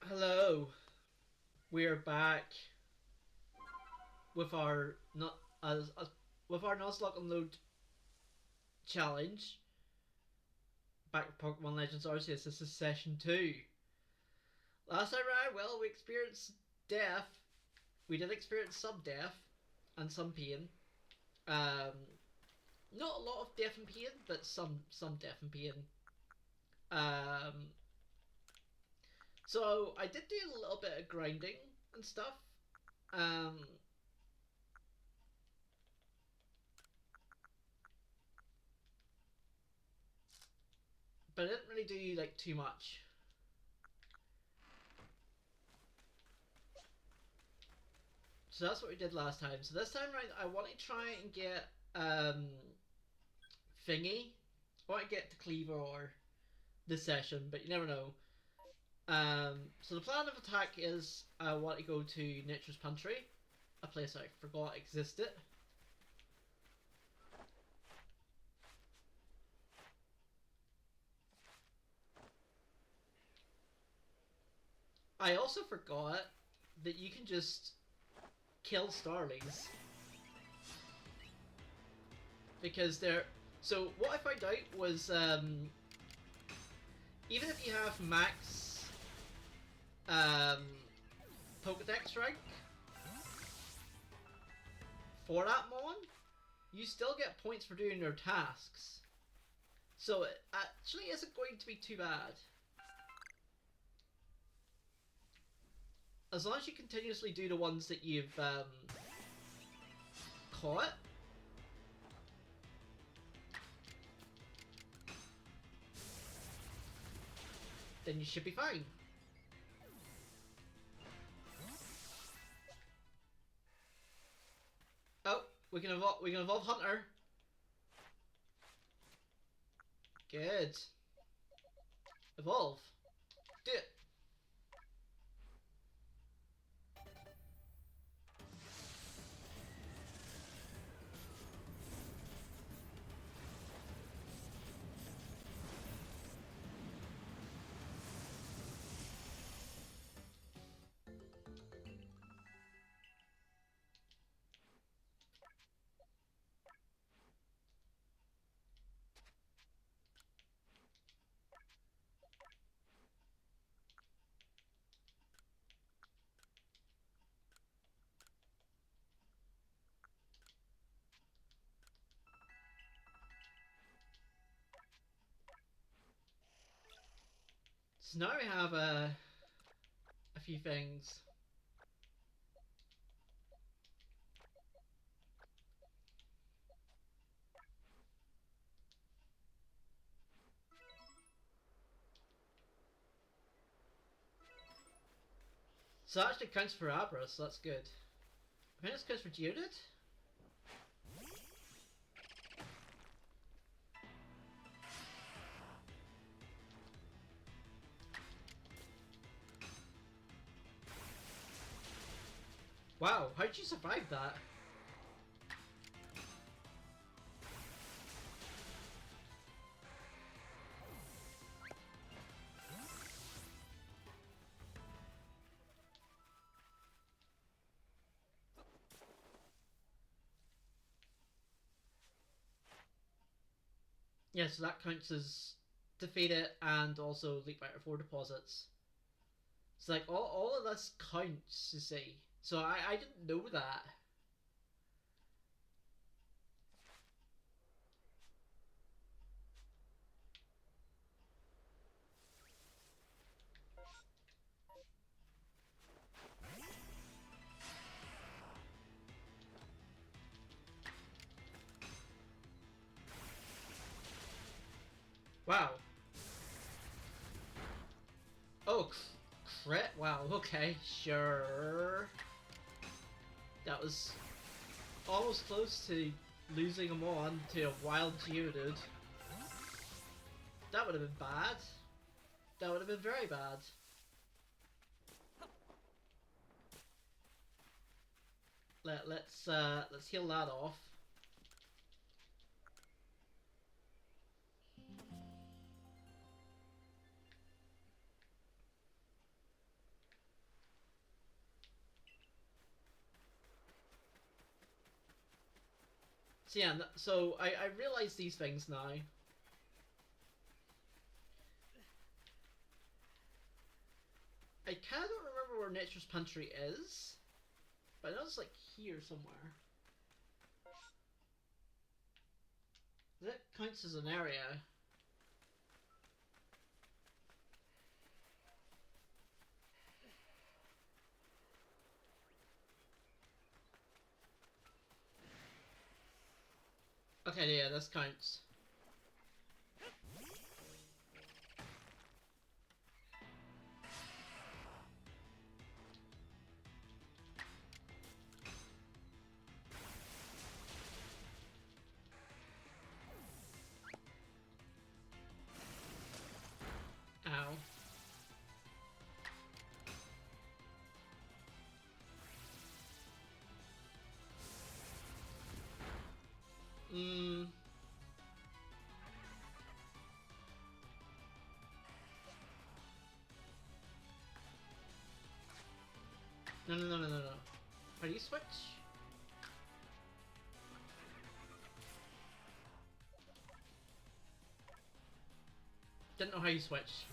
Hello, we're back with our with our Nuzlocke Unload challenge. Back with Pokemon Legends Arceus. This is session 2. Last time round, well, we experienced death. We did experience some death and some pain. Not a lot of death and pain, but some death and pain. So I did do a little bit of grinding and stuff. But I didn't really do like too much. So that's what we did last time. So this time around, I want to try and get Thingy. I want to get to Cleaver or this session, but you never know. So the plan of attack is I want to go to Nature's Pantry, a place I forgot existed. I also forgot that you can just kill starlings. Because they're... So what I found out was even if you have max Pokedex rank for that mon, you still get points for doing their tasks. So it actually isn't going to be too bad. As long as you continuously do the ones that you've caught. Then you should be fine. Oh, we can evolve Hunter. Good. Evolve. Do it. So now we have a few things. So that actually counts for Abra, so that's good. I think this counts for Geodude. Wow, how did you survive that? Yeah, so that counts as defeat it and also leap out of 4 deposits. It's like all of this counts, you see. So I didn't know that. Wow. Oh, crit? Wow, okay, sure. That was almost close to losing him on to a wild Geodude. That would have been bad. That would have been very bad. Let's heal that off. So yeah, so I realize these things now. I kind of don't remember where Nature's Pantry is, but I know it's like here somewhere. That counts as an area. Okay, yeah, this counts. Ow. Mmm. No. How do you switch? Didn't know how you switch.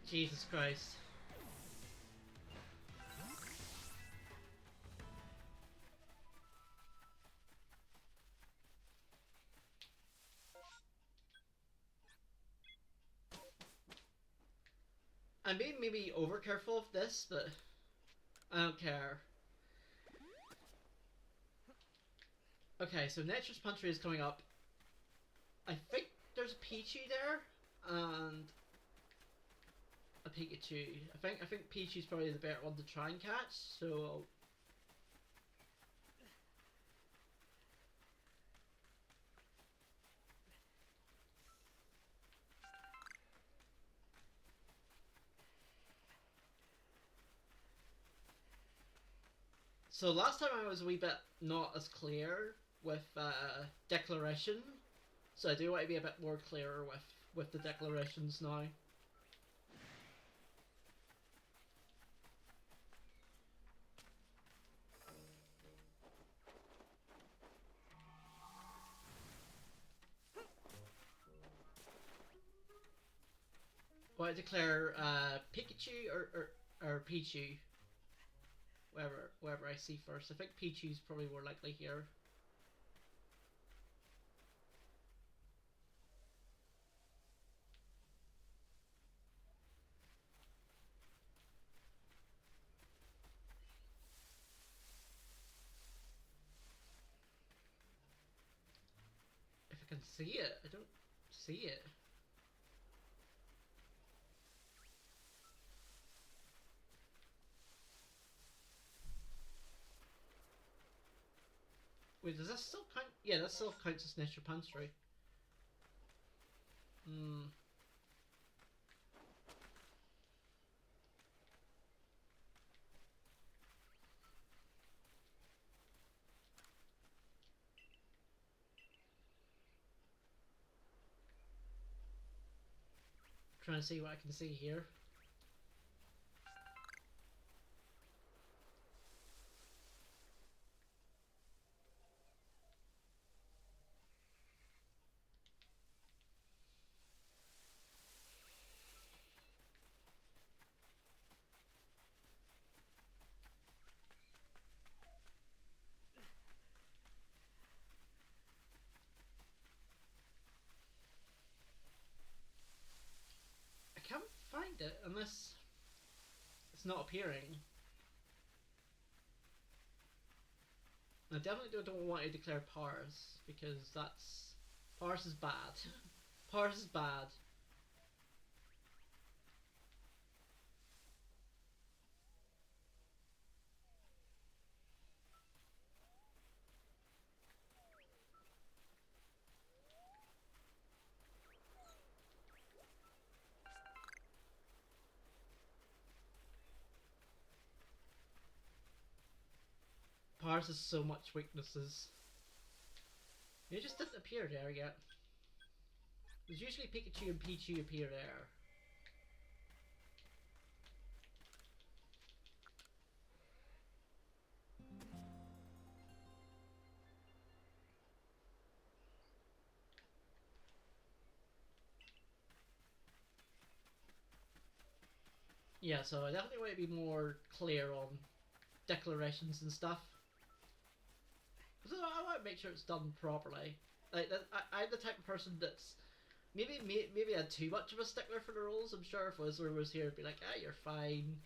Jesus Christ. I'm being maybe over careful of this, but I don't care. Okay, so Nature's Pantry is coming up. I think there's a Pichu there, and a Pikachu. I think Pichu's probably the better one to try and catch, so so last time I was a wee bit not as clear with declaration, so I do want to be a bit more clearer with the declarations now. Want to declare Pikachu or Pichu, wherever I see first. I think Pichu's probably more likely here. If I can see it, I don't see it. Wait, does that still count? Yeah, that still counts as Natural Pantry. Hmm. Trying to see what I can see here. I can't find it unless it's not appearing. I definitely don't want to declare Pars because that's Pars is bad. Pars is bad. Pars has so much weaknesses. It just didn't appear there yet. There's usually Pikachu and Pichu appear there. Yeah, so I definitely want to be more clear on declarations and stuff. So I want to make sure it's done properly. Like I'm the type of person that's maybe I had too much of a stickler for the rules. I'm sure if Whistler was here, it'd be like, ah, you're fine.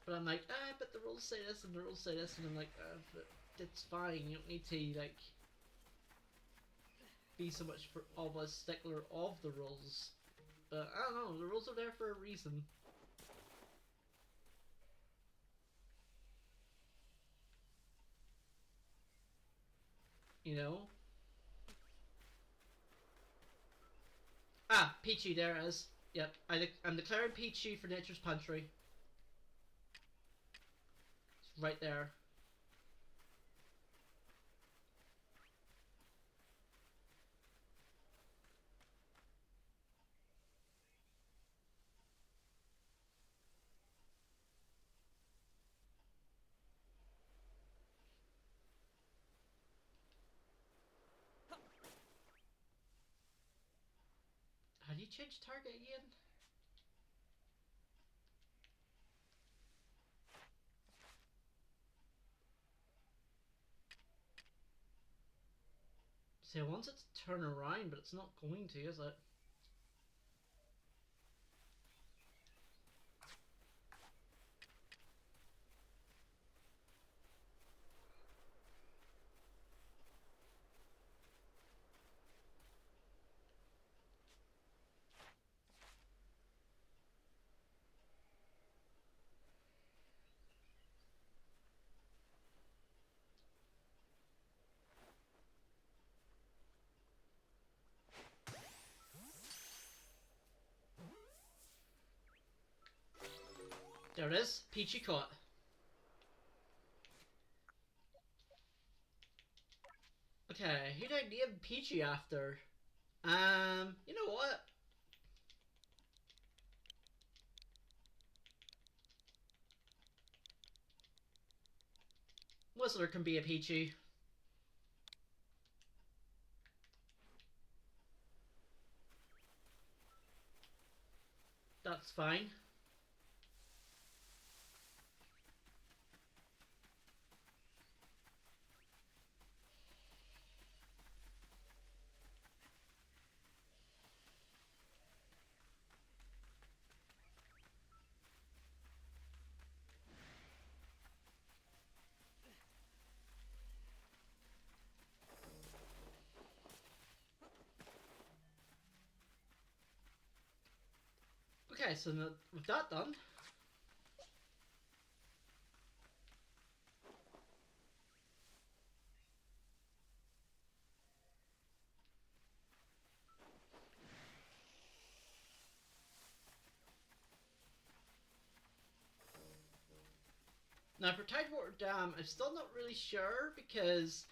But I'm like, ah, but the rules say this and the rules say this, and I'm like, but it's fine. You don't need to like be so much for of a stickler of the rules. But I don't know. The rules are there for a reason. You know. Ah, Pichu, there it is. Yep, I'm declaring Pichu for Nature's Pantry. It's right there. How do you change target again? See, I want it to turn around, but it's not going to, is it? There it is. Pichu caught. Okay, who do I name Pichu after? You know what? Whistler can be a Pichu. That's fine. Okay, so with that done, Now for Tidewater Dam, I'm still not really sure because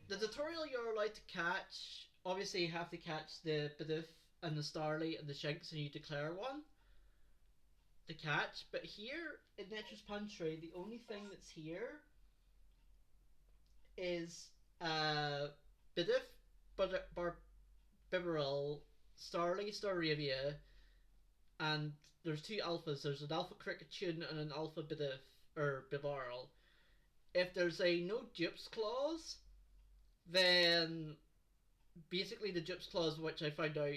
the tutorial you're allowed to catch, obviously you have to catch the Bidoof and the Starly and the Shinx and you declare one to catch. But here in Nature's Pantry, the only thing that's here is Bidoof, Bibarel, Starly, Staravia, and there's two alphas. There's an alpha Cricketune and an alpha Bidoof, or Bibarel. If there's a no dupes clause, then basically the dupes clause, which I found out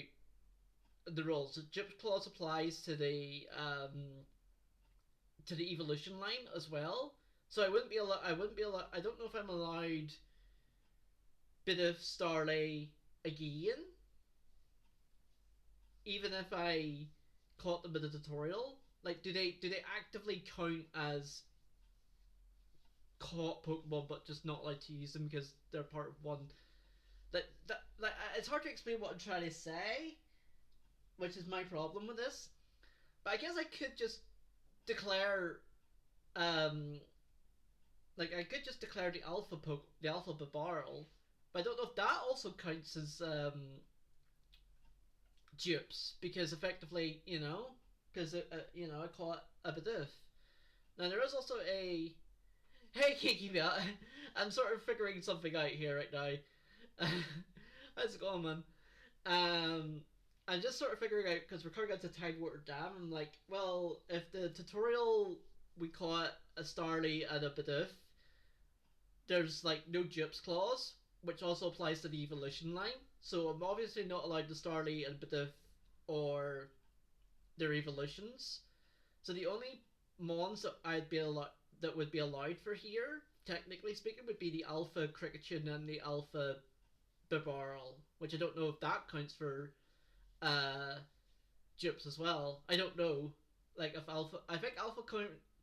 the rules, the dupes clause applies to the evolution line as well. So I wouldn't be allowed. I wouldn't be allowed. I don't know if I'm allowed Bidoof Starly again, even if I caught them in the tutorial. Like, do they actively count as caught Pokemon, but just not allowed to use them because they're part of one? Like it's hard to explain what I'm trying to say, which is my problem with this. But I guess I could just declare, um, like I could just declare the alpha Bibarel, but I don't know if that also counts as dupes because effectively, because I call it a Bidoof. Now there is also a hey Kiki, I'm sort of figuring something out here right now. How's it going, man? Um, I'm just sort of figuring out because we're coming out to Tidewater Dam. I'm like, well, if the tutorial we call it a Starly and a Bidoof, there's like no dupes clause, which also applies to the evolution line. So I'm obviously not allowed to Starly and Bidoof or their evolutions. So the only mons that would be allowed for here, technically speaking, would be the Alpha Cricketune and the Alpha Bibarel, which I don't know if that counts for uh, dupes as well. I don't know. Like if Alpha, I think Alpha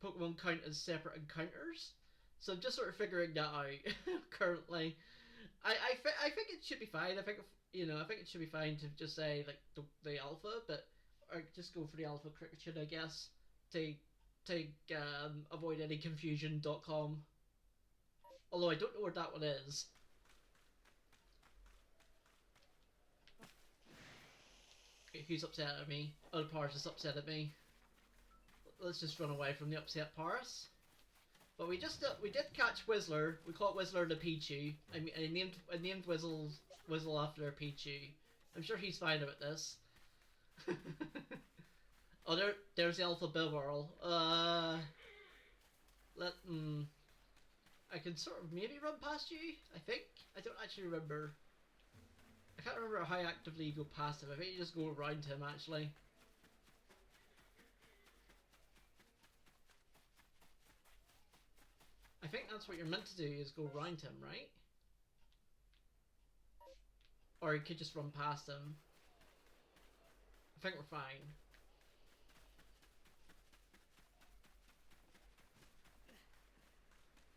Pokemon count as separate encounters. So I'm just sort of figuring that out currently. I think it should be fine. I think I think it should be fine to just say like the alpha, but or just go for the alpha Cricketune, I guess, to avoid any confusion.com. Although I don't know where that one is. Okay, who's upset at me? Oh, Paris is upset at me. Let's just run away from the upset Paris. But we did catch Whistler. We caught Whistler the Pichu. I named Whizzle after a Pichu. I'm sure he's fine about this. Oh, there's the Alpha Bibarel. I can sort of maybe run past you. I think I don't actually remember. I can't remember how actively you go past him. I think you just go around him actually. I think that's what you're meant to do is go around him, right? Or you could just run past him. I think we're fine.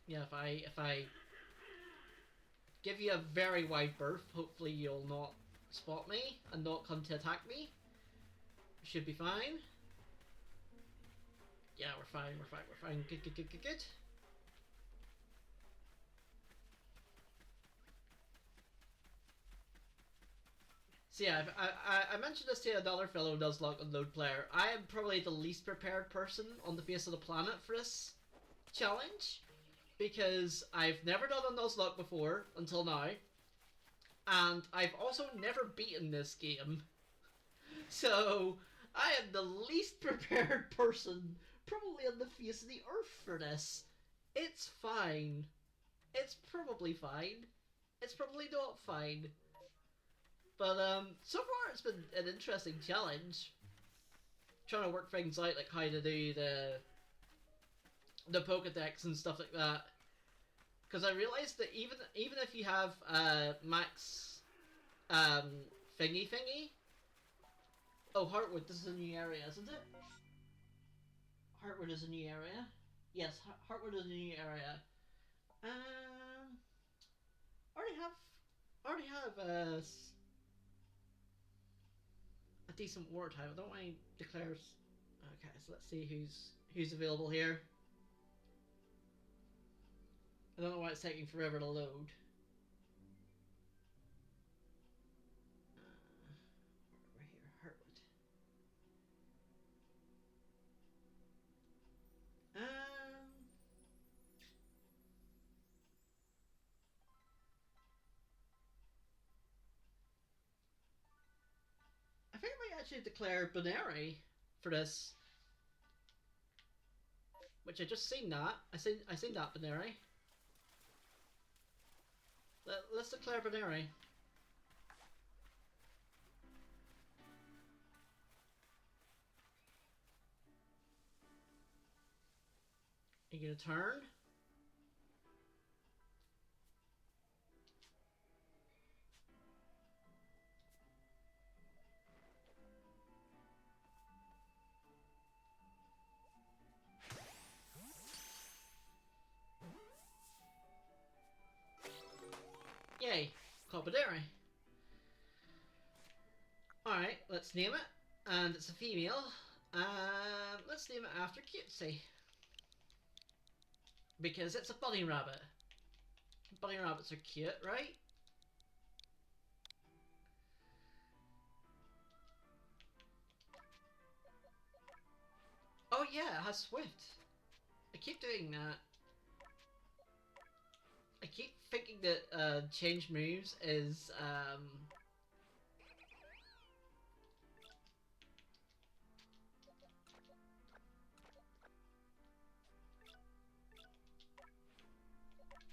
Yeah, if I give you a very wide berth, hopefully you'll not spot me and not come to attack me. Should be fine. Yeah, we're fine. We're fine. Good. So yeah, I mentioned this to another fellow Nuzlocke Unload player. I am probably the least prepared person on the face of the planet for this challenge because I've never done a Nuzlocke before until now, and I've also never beaten this game. So I am the least prepared person probably on the face of the earth for this. It's fine. It's probably fine. It's probably not fine. But so far it's been an interesting challenge. Trying to work things out like how to do the Pokedex and stuff like that. Because I realized that even if you have max thingy. Oh, Heartwood, this is a new area, isn't it? Heartwood is a new area. Yes, Heartwood is a new area. Um, already have a decent war time. I don't want to declare. Okay, so let's see who's available here. I don't know why it's taking forever to load. We're here, Heartwood. I think I might actually declare binary for this. Which I just seen that. I seen that binary. Let's declare binary. You gonna turn? Yay, called binary. Alright, let's name it. And it's a female. Let's name it after Cutesy. Because it's a bunny rabbit. Bunny rabbits are cute, right? Oh yeah, it has Swift. I keep doing that. I keep thinking that change moves is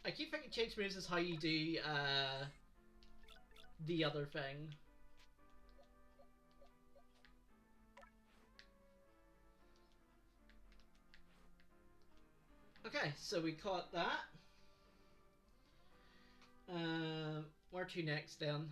I keep thinking change moves is how you do the other thing. Okay, so we caught that. Where to next then?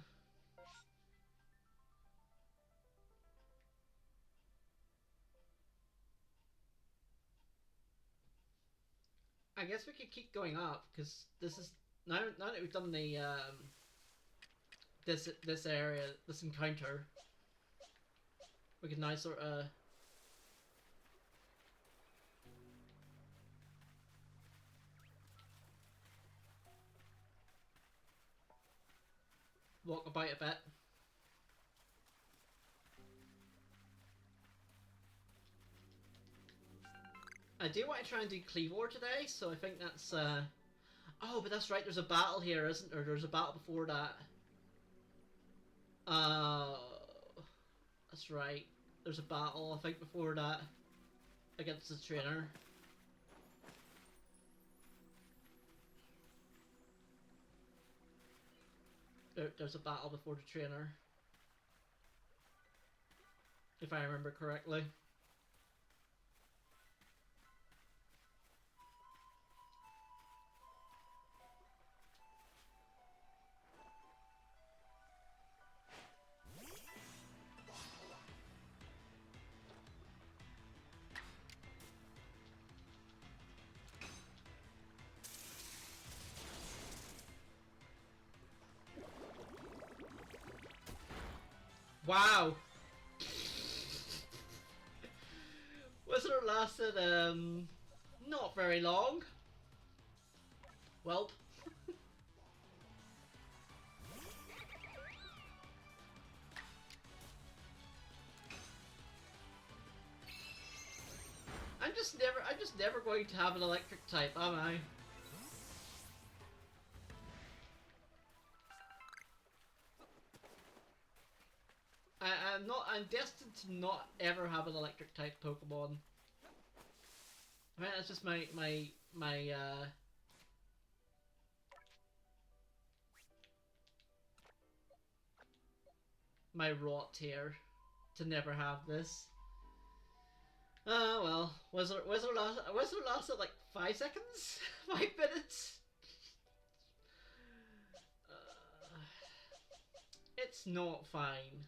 I guess we could keep going up because this is now that we've done the this area, this encounter, we can now sort of walk about a bit. I do want to try and do Cleavor today, so I think that's oh, but that's right, there's a battle here, isn't there? There's a battle before that. That's right. There's a battle, I think, before that against the trainer. There's a battle before the trainer, if I remember correctly. Wow! Wizard lasted, not very long. Welp. I'm just never going to have an electric type, am I? I'm destined to not ever have an electric type Pokemon. I mean, that's just my rot here to never have this. Well, Wizard lasted like 5 seconds? 5 minutes? It's not fine.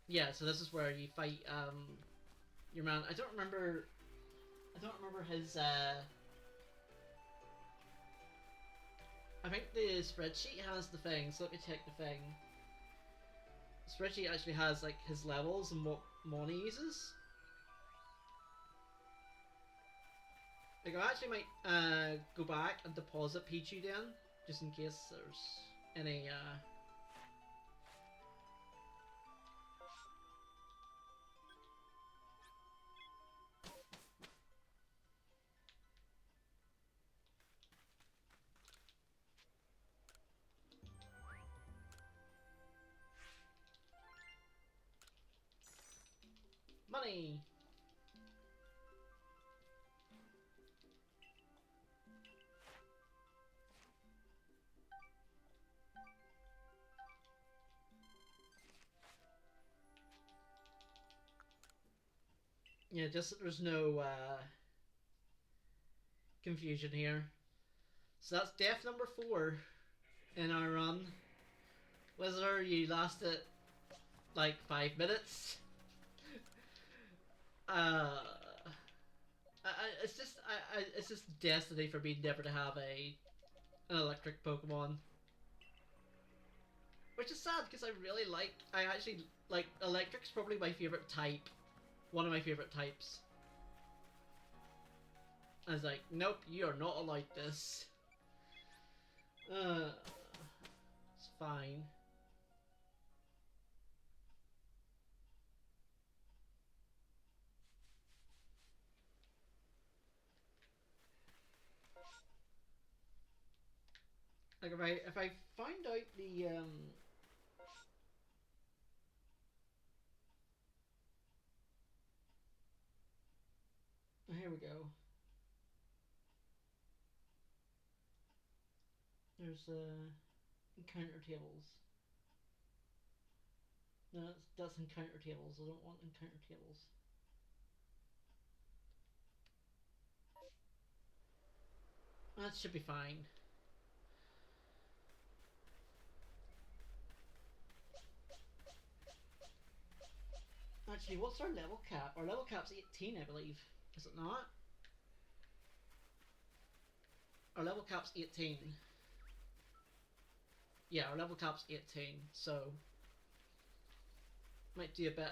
Yeah, so this is where you fight your man. I don't remember his I think the spreadsheet has the thing, so let me check the thing. The spreadsheet actually has like his levels and what mon he uses. Like I actually might go back and deposit Pichu then, just in case there's any money. Yeah, just that there's no confusion here. So that's death number 4 in our run. Wizard, you lasted like 5 minutes. Uh, it's just destiny for me never to have an electric Pokemon, which is sad because I actually like electric's probably my favorite type, one of my favorite types. I was like, nope, you are not allowed this. It's fine. Like if I find out the here we go. There's encounter tables. No, that's encounter tables. I don't want encounter tables. That should be fine. Actually, what's our level cap? Our level cap's 18, I believe. Is it not? Our level cap's 18. Yeah, our level cap's 18, so might do a bit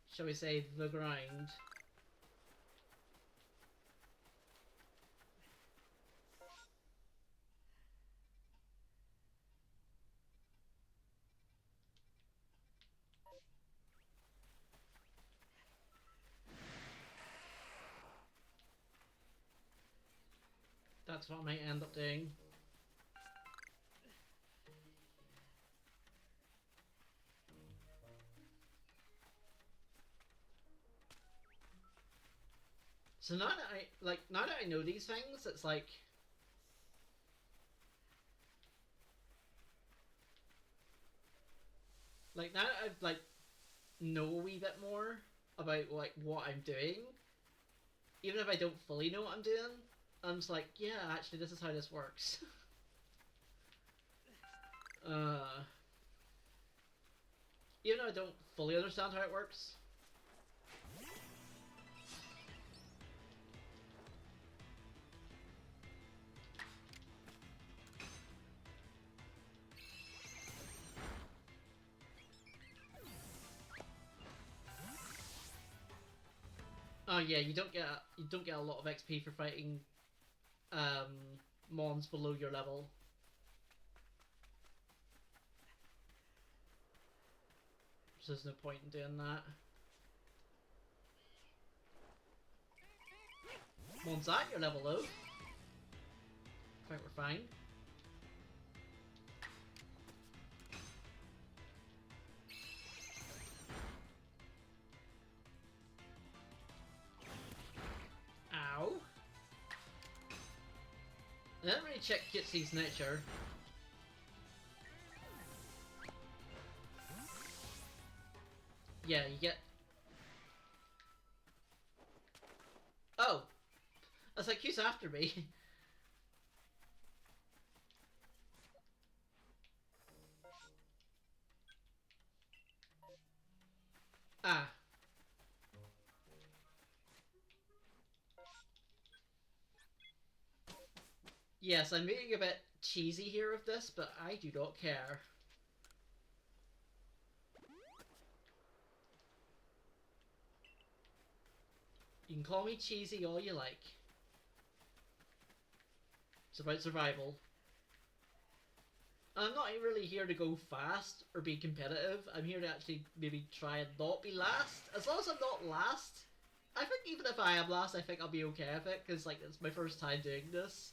shall we say, the grind. That's what I might end up doing. So now that I know these things, it's like now that I've know a wee bit more about like what I'm doing, even if I don't fully know what I'm doing, I'm just like, yeah, actually this is how this works. Even though I don't fully understand how it works. Oh yeah, you don't get a lot of XP for fighting mons below your level. So there's no point in doing that. Mons at your level though. I think we're fine. Ow. I didn't really check Kitsy's nature. Yeah, you get... Oh! I was like, who's after me? Ah. Yes, I'm being a bit cheesy here with this, but I do not care. You can call me cheesy all you like. It's about survival. I'm not really here to go fast or be competitive. I'm here to actually maybe try and not be last. As long as I'm not last, I think even if I am last, I think I'll be okay with it, because like it's my first time doing this.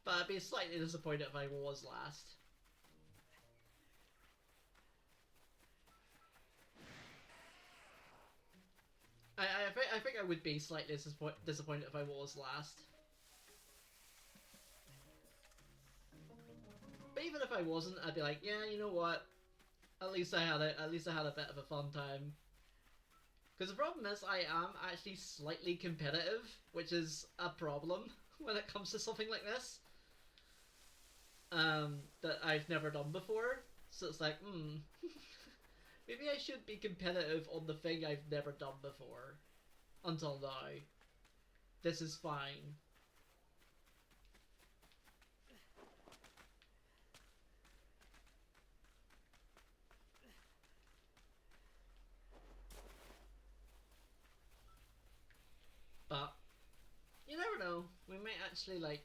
But I'd be slightly disappointed if I was last. I think I would be slightly disappointed if I was last. But even if I wasn't, I'd be like, yeah, you know what? At least I had a bit of a fun time. Because the problem is, I am actually slightly competitive, which is a problem when it comes to something like this. That I've never done before. So it's like, maybe I should be competitive on the thing I've never done before. Until now. This is fine. But, you never know. We might actually, like,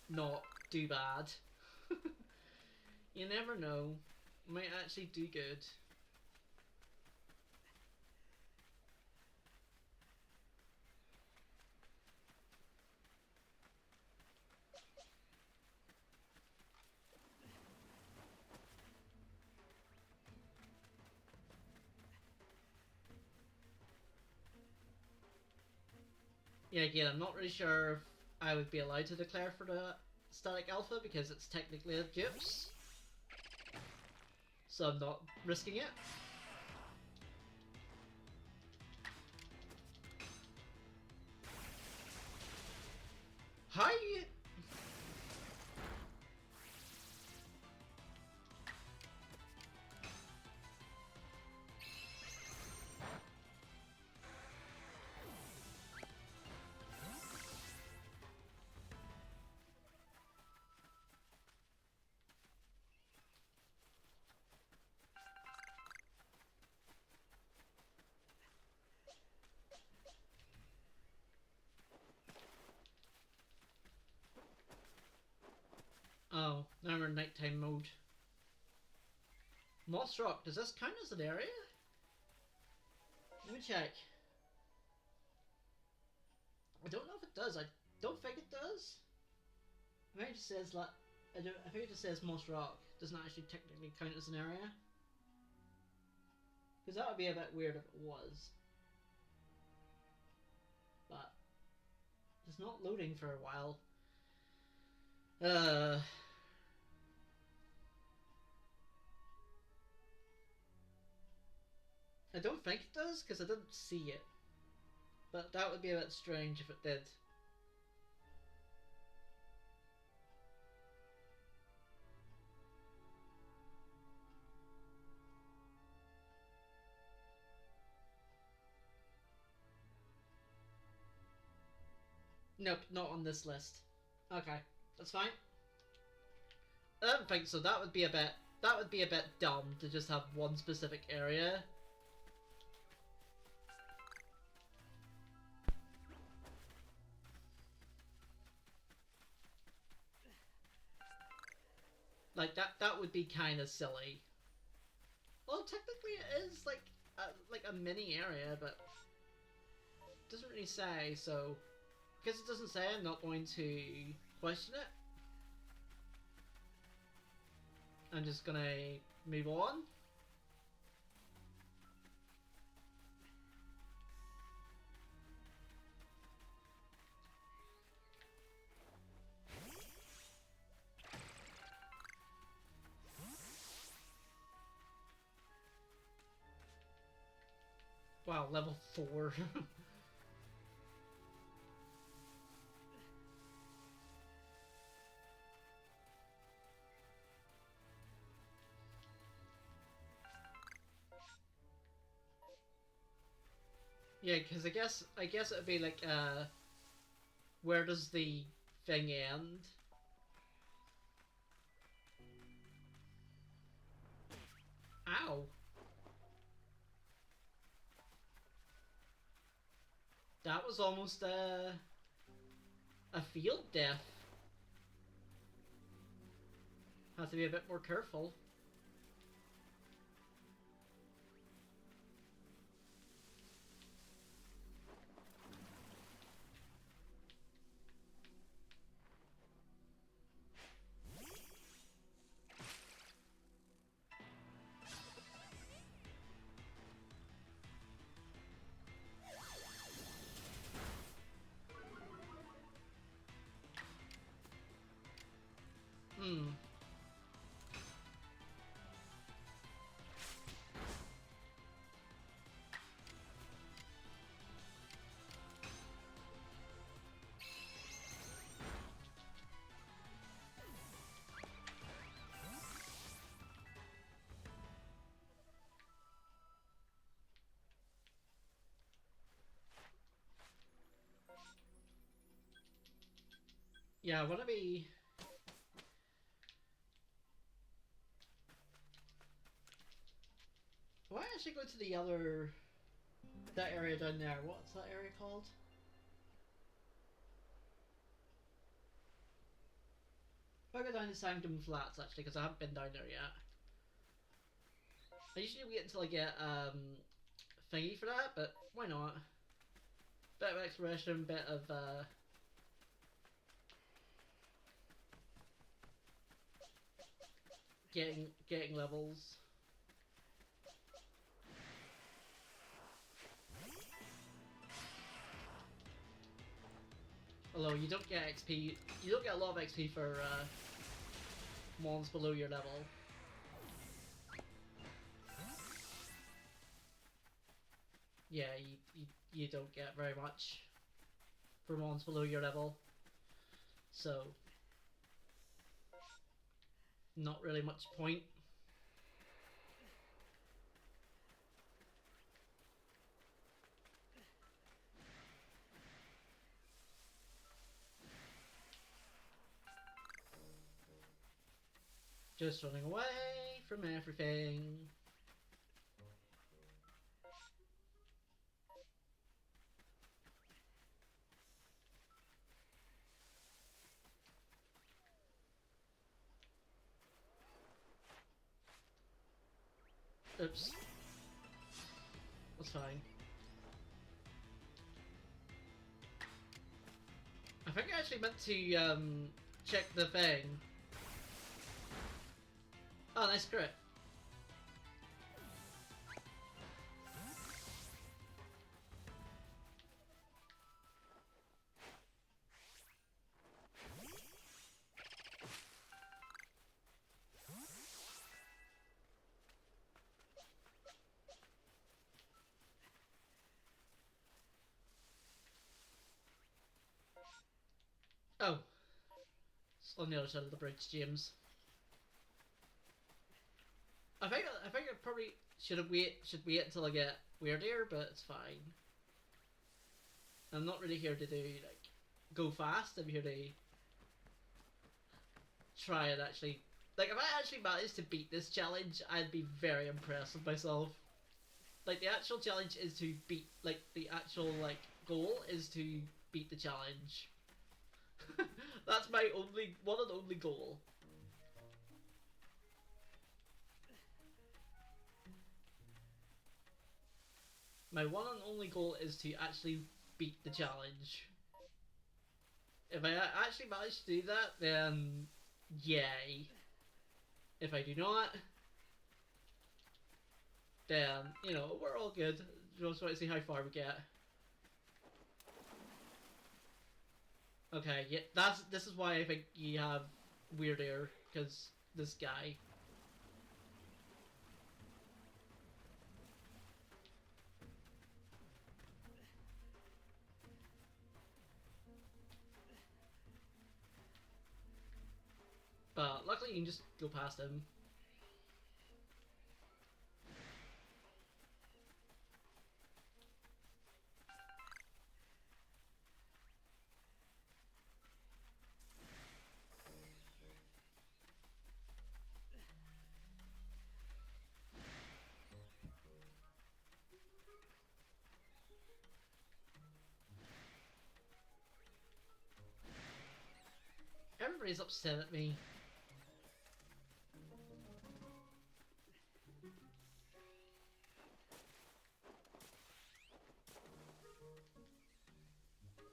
not do bad. You never know. We might actually do good. Yeah, again, I'm not really sure if I would be allowed to declare for the static alpha because it's technically a gyps. So I'm not risking it. How you... Oh, now we're in nighttime mode. Moss Rock, does this count as an area? Let me check. I don't know if it does. I don't think it does. I think it just says like I think it just says Moss Rock. Does not actually technically count as an area. Because that would be a bit weird if it was. But it's not loading for a while. I don't think it does because I didn't see it. But that would be a bit strange if it did. Nope, not on this list. Okay, that's fine. I don't think so. That would be a bit. That would be a bit dumb to just have one specific area. Like that would be kind of silly. Well, technically it is like a mini area, but it doesn't really say. So because it doesn't say, I'm not going to question it. I'm just gonna move on. Wow, level 4. Yeah, because I guess it'd be like, where does the thing end? Ow! That was almost a field death. Have to be a bit more careful. Hmm. Yeah, I wanna be. Why don't I actually go to the other that area down there? What's that area called? If I go down to Sanctum Flats actually, because I haven't been down there yet. I usually wait until I get thingy for that, but why not? Bit of exploration, bit of getting levels. Although you don't get XP, you don't get a lot of XP for mons below your level. Yeah, you don't get very much for mons below your level. So, not really much point. Just running away from everything. Oops. That's fine. I think I actually meant to check the thing. Oh, nice crit. Oh, it's on the other side of the bridge, James. I think I probably should wait until I get weirder, but it's fine. I'm not really here to do like go fast. I'm here to try and actually like if I actually managed to beat this challenge, I'd be very impressed with myself. Like the actual challenge is to beat like the actual like goal is to beat the challenge. That's my only one and only goal. My one and only goal is to actually beat the challenge. If I actually manage to do that, then yay. If I do not, then you know we're all good. Just want to see how far we get. Okay, yeah, this is why I think you have weird air because this guy. But luckily, you can just go past him. Everybody's upset at me.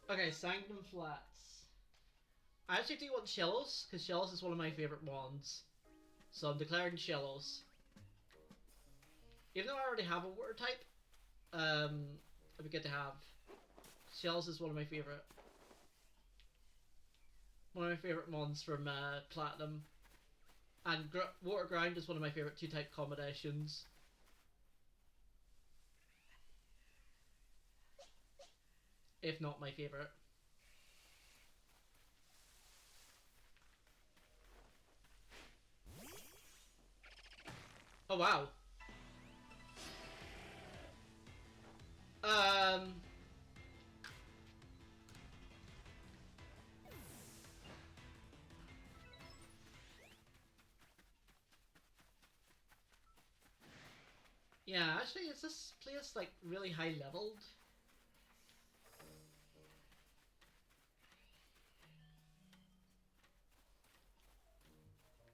Okay, Sanctum Flats. I actually do want Shellos, because Shellos is one of my favourite wands. So I'm declaring Shellos. Even though I already have a water type, it'd be good to have. Shellos is one of my favourite. One of my favourite mons from Platinum. And Water Ground is one of my favourite 2-type combinations. If not my favourite. Oh wow. Yeah, actually, is this place like really high leveled?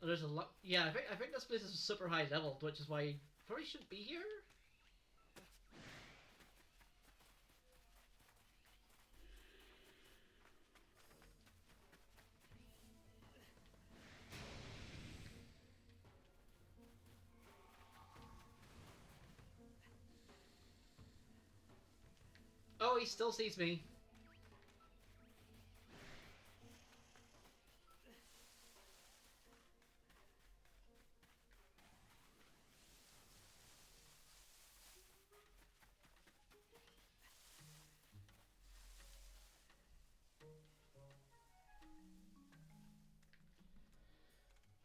There's a lot. Yeah, I think this place is super high leveled, which is why you probably shouldn't be here. Oh, he still sees me.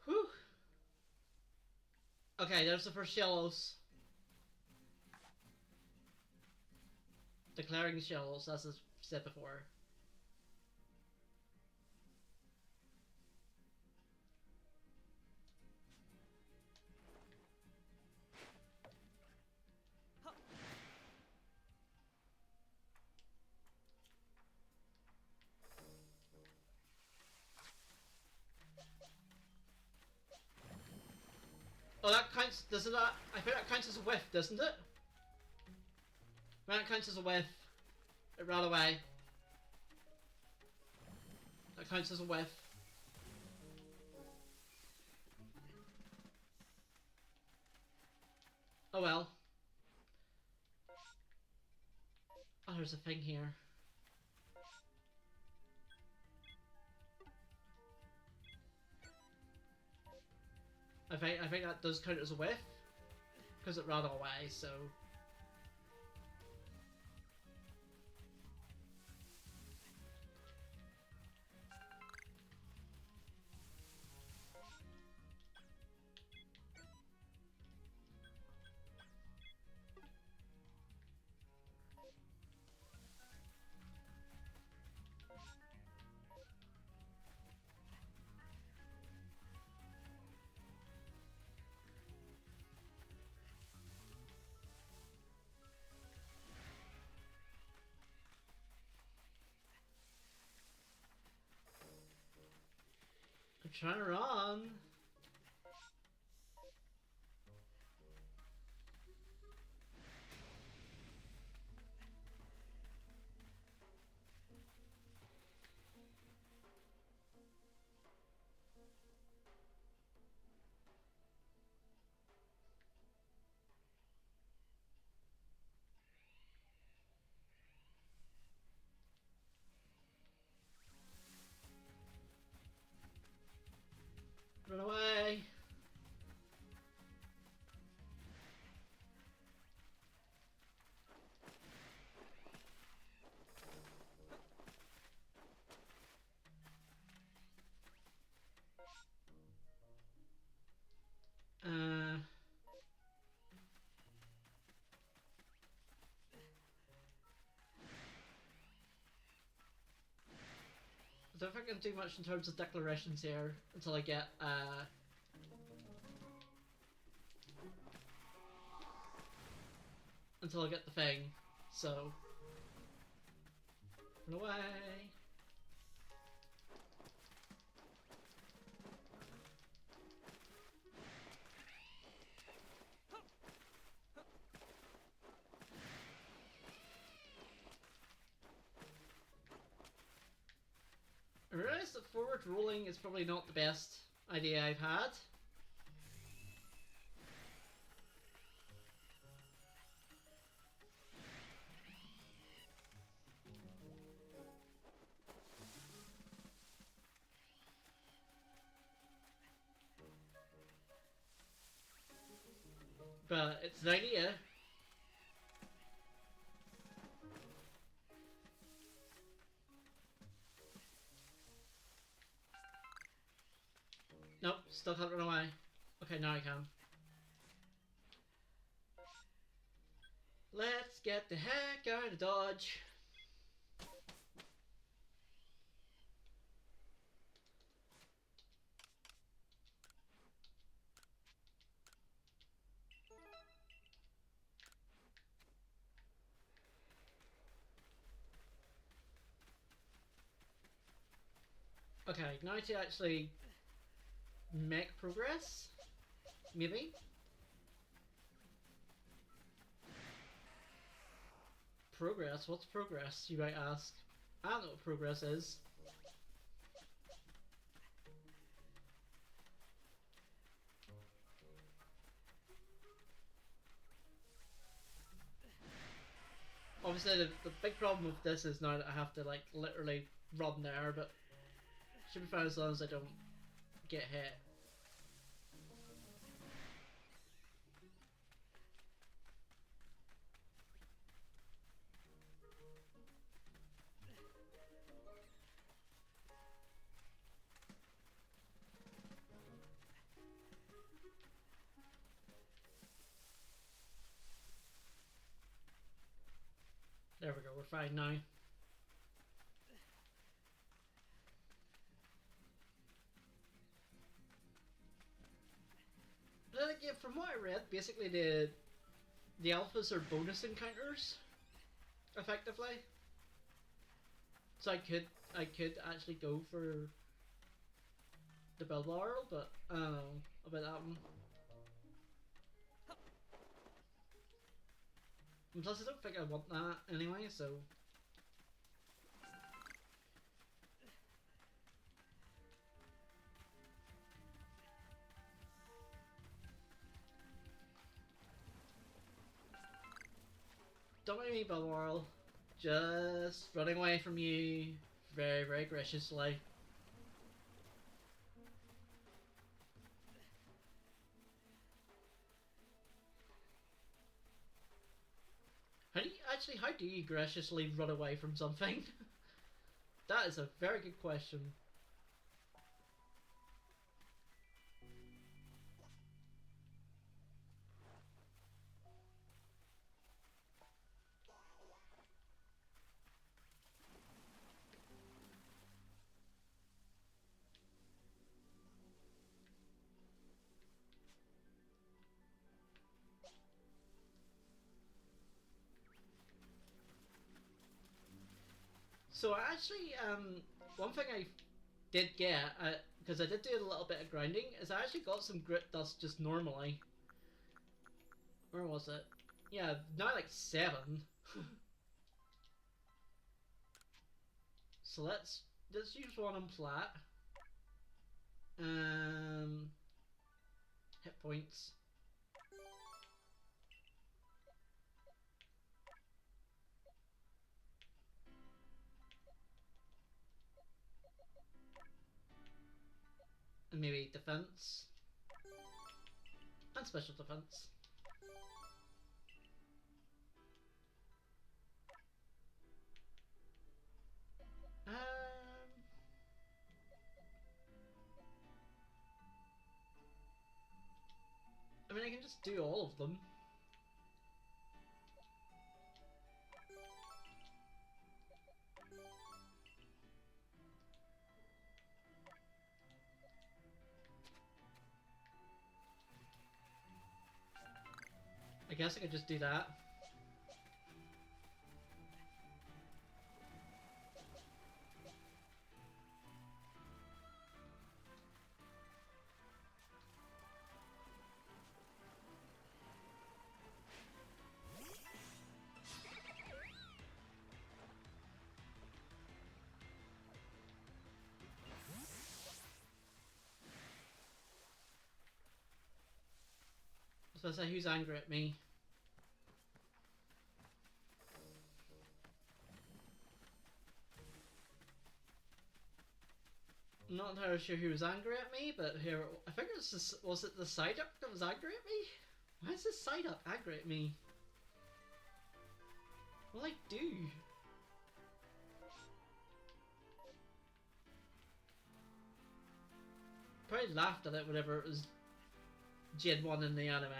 Whew. Okay, there's the first Shellos. Declaring Shellos, as I said before. Oh, that counts, doesn't that? I think that counts as a whiff, doesn't it? That counts as a whiff. It ran away. That counts as a whiff. Oh well. Oh, there's a thing here. I think that does count as a whiff. Because it ran away, so... I'm trying to run. Run away. I don't think I can do much in terms of declarations here until I get, until I get the thing, so... Run away! that forward rolling is probably not the best idea I've had. But it's an idea. Nope, still can't run away. Okay, now I can. Let's get the heck out of Dodge. Okay, now to actually make progress? Maybe? Progress? What's progress, you might ask? I don't know what progress is. Obviously, the big problem with this is now that I have to, like, literally run there, but should be fine as long as I don't get hit. There we go, we're fine now. But yeah, from what I read, basically the alphas are bonus encounters, effectively. So I could actually go for the Bilbarl, but I don't know about that one. And plus, I don't think I want that anyway, so. Don't mind me, Bilbarl. Just running away from you very, very graciously. How do you graciously run away from something? That is a very good question. So I actually, one thing I did get, because I did do a little bit of grinding, is I actually got some grit dust just normally. Where was it? Yeah, now like 7. So let's use one on plat. Hit points. And maybe defense. And special defense. I mean, I can just do all of them. I guess I could just do that. supposed to say who's angry at me. I'm not entirely sure who was angry at me, but here, I think it was was it the Psyduck that was angry at me? Why is this Psyduck angry at me? What will I do? Probably laughed at it whenever it was Gen 1 in the anime.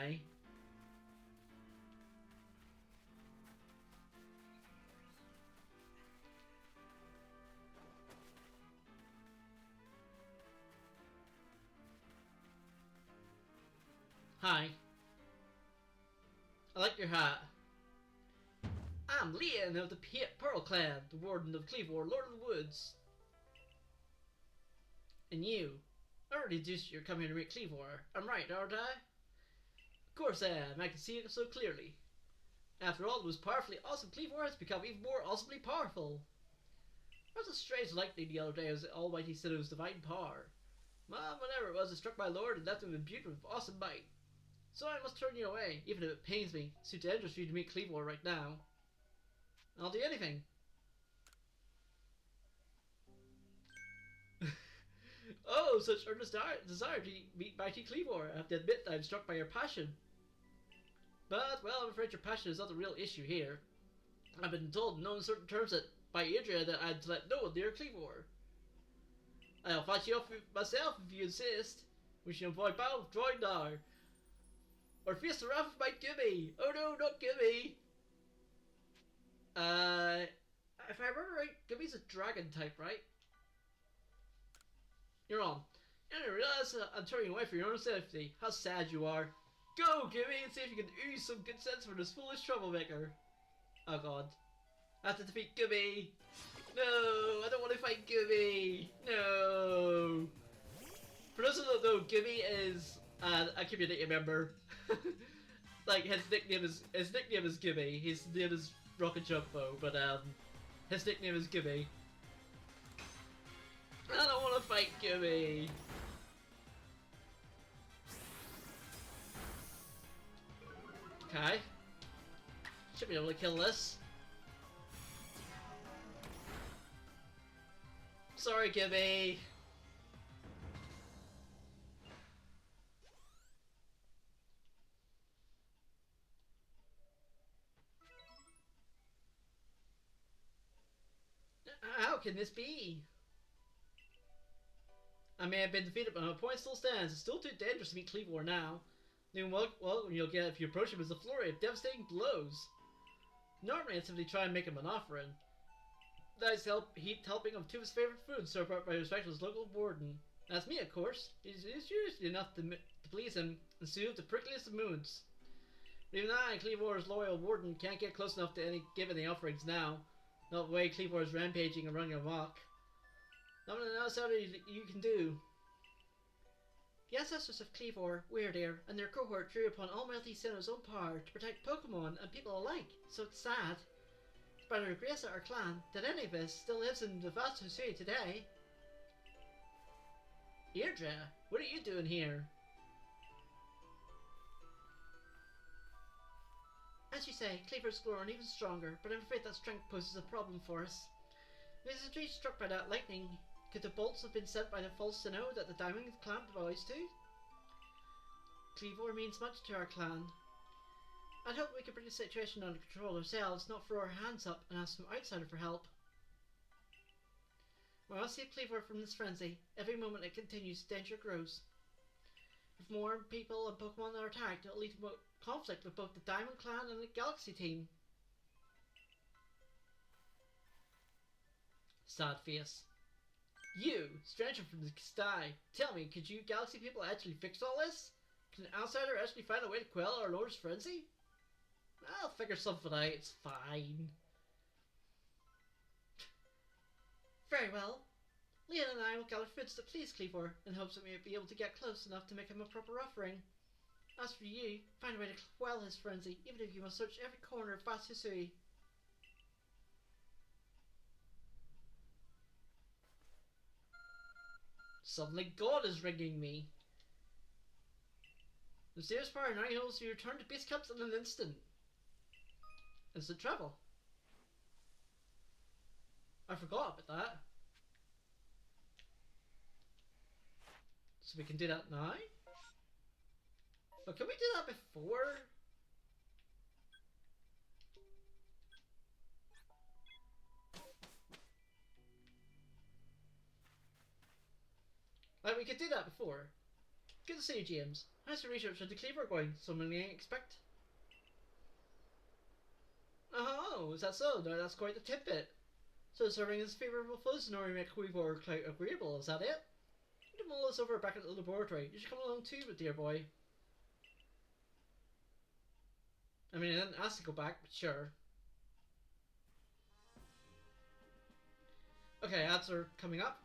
Hi. I like your hat. I'm Leon of the Pearl Clan, the Warden of Cleavor, Lord of the Woods. And you? I already deduced you're coming here to meet Cleavor. I'm right, aren't I? Of course I am. I can see it so clearly. After all, it was powerfully awesome. Cleavor has become even more awesomely powerful. There was a strange lightning the other day as the Almighty said it was divine power. Whatever it was, it struck my lord and left him imbued with awesome might. So I must turn you away, even if it pains me. It's too dangerous for you to meet Cleavor right now. I'll do anything. Oh, such earnest desire to meet mighty Cleavor. I have to admit that I'm struck by your passion. But, well, I'm afraid your passion is not the real issue here. I've been told in no uncertain terms that by Adria that I'd let no one near Cleavor. I'll fight you off myself if you insist. We should avoid battle with Droidnar. Or face the wrath of my Gibby. Oh no, not Gibby. If I remember right, Gibby's a dragon type, right? You're on. You didn't realize I'm turning away for your own safety. How sad you are. Go, Gibby, and see if you can ooze some good sense from this foolish troublemaker. Oh god. I have to defeat Gibby. No, I don't want to fight Gibby. No. For those who don't know, Gibby is a community member. Like his nickname is Gibby. His name is Rocket Jumbo, but his nickname is Gibby. I don't want to fight Gibby. Okay. Should be able to kill this. Sorry, Gibby. How can this be? I may have been defeated, but my point still stands. It's still too dangerous to meet Cleavor now. The only welcome you'll get if you approach him is a flurry of devastating blows. Normally, I'd simply try and make him an offering. Nice helping of two of his favorite foods served up by his respected local warden. That's me, of course. He's usually enough to please him and soothe the prickliest of moods. But even I, Cleavor's loyal warden, can't get close enough to give any offerings now. Not the way Cleavor is rampaging and running amok. Nothing else out you can do. The ancestors of Cleavor, Weirdeer, and their cohort drew upon Almighty Sinnoh's own power to protect Pokemon and people alike, so it's sad. Despite our grace at our clan, that any of us still lives in the vast Hisui today. Deirdre, what are you doing here? As you say, Cleavor's grown even stronger, but I'm afraid that strength poses a problem for us. If he was indeed struck by that lightning, could the bolts have been sent by the false Sinnoh that the Diamond clan belongs to? Cleavor means much to our clan. I'd hope we could bring the situation under control ourselves, not throw our hands up and ask some outsider for help. Well, I'll save Cleavor from this frenzy. Every moment it continues, danger grows. If more people and Pokemon are attacked, it'll lead to conflict with both the Diamond Clan and the Galaxy team. Sad face. You, stranger from the sky, tell me, could you Galaxy people actually fix all this? Can an outsider actually find a way to quell our Lord's frenzy? I'll figure something out, it's fine. Very well. Leon and I will gather foods to please Cleavor in hopes that we may be able to get close enough to make him a proper offering. As for you, find a way to quell his frenzy, even if you must search every corner of vast Hisui. Suddenly God is ringing me. The mysterious power now holds you return to base camps in an instant. Instant travel. I forgot about that. So we can do that now? But can we do that before? Like, we could do that before. Good to see you, James. How's the research into Cleaver going? Something you ain't expect? Oh, is that so? No, that's quite the tidbit. So serving as favourable fuzz in order to make Cleaver quite agreeable, is that it? You can mull us over back at the laboratory. You should come along too, dear boy. I mean, I didn't ask to go back, but sure. Okay, ads are coming up.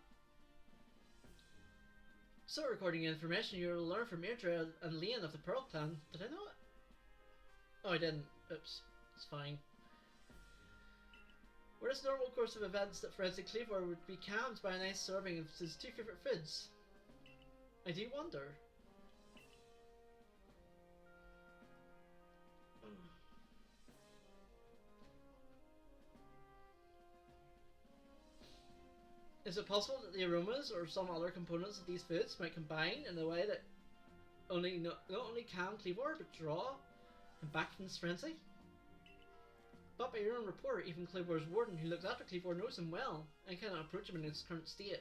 So, recording information you'll learn from Idra and Leon of the Pearl Clan. Did I know it? Oh, I didn't. Oops. It's fine. Were this normal course of events that Forensic Cleaver would be calmed by a nice serving of his two favourite foods? I do wonder. Is it possible that the aromas or some other components of these foods might combine in a way that not only calm Cleaver but draw him back from this frenzy? But by your own report, even Cleaver's warden who looks after Cleaver knows him well and cannot approach him in his current state.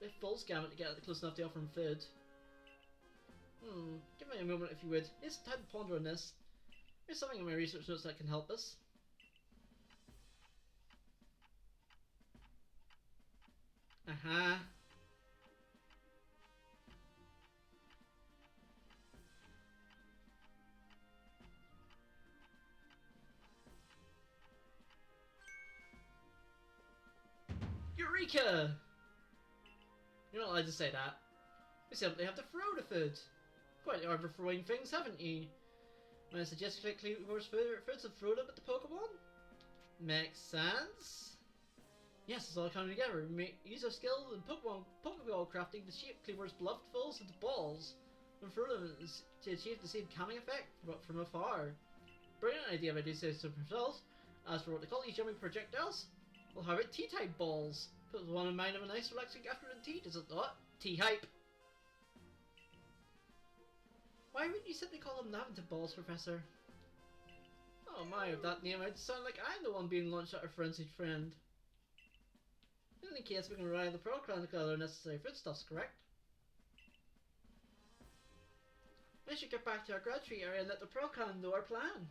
If Fool's gamut to get close enough to offer him food. Give me a moment if you would. It's time to ponder on this. There's something in my research notes that can help us. Uh-huh. Eureka! You're not allowed to say that. You simply have to throw the food. Quite overthrowing things, haven't you? When I suggest you click Cleaver's foods and throw them at the Pokemon? Makes sense. Yes, it's all coming together. We use our skill in Pokeball crafting to shape Cleaver's beloved foes into balls and throw them to achieve the same calming effect, but from afar. Brilliant idea if I do say so myself. As for what they call these yummy projectiles, we'll have it tea-type balls. Put one in mind of a nice relaxing afternoon tea, does it not? Tea-hype. Why wouldn't you simply call them Navinton balls, Professor? Oh my, with that name I'd sound like I'm the one being launched at our frenzied friend. In any case, we can rely on the Pearl Clan to gather necessary foodstuffs, correct? I should get back to our Grand Tree area and let the Pearl Clan know our plan.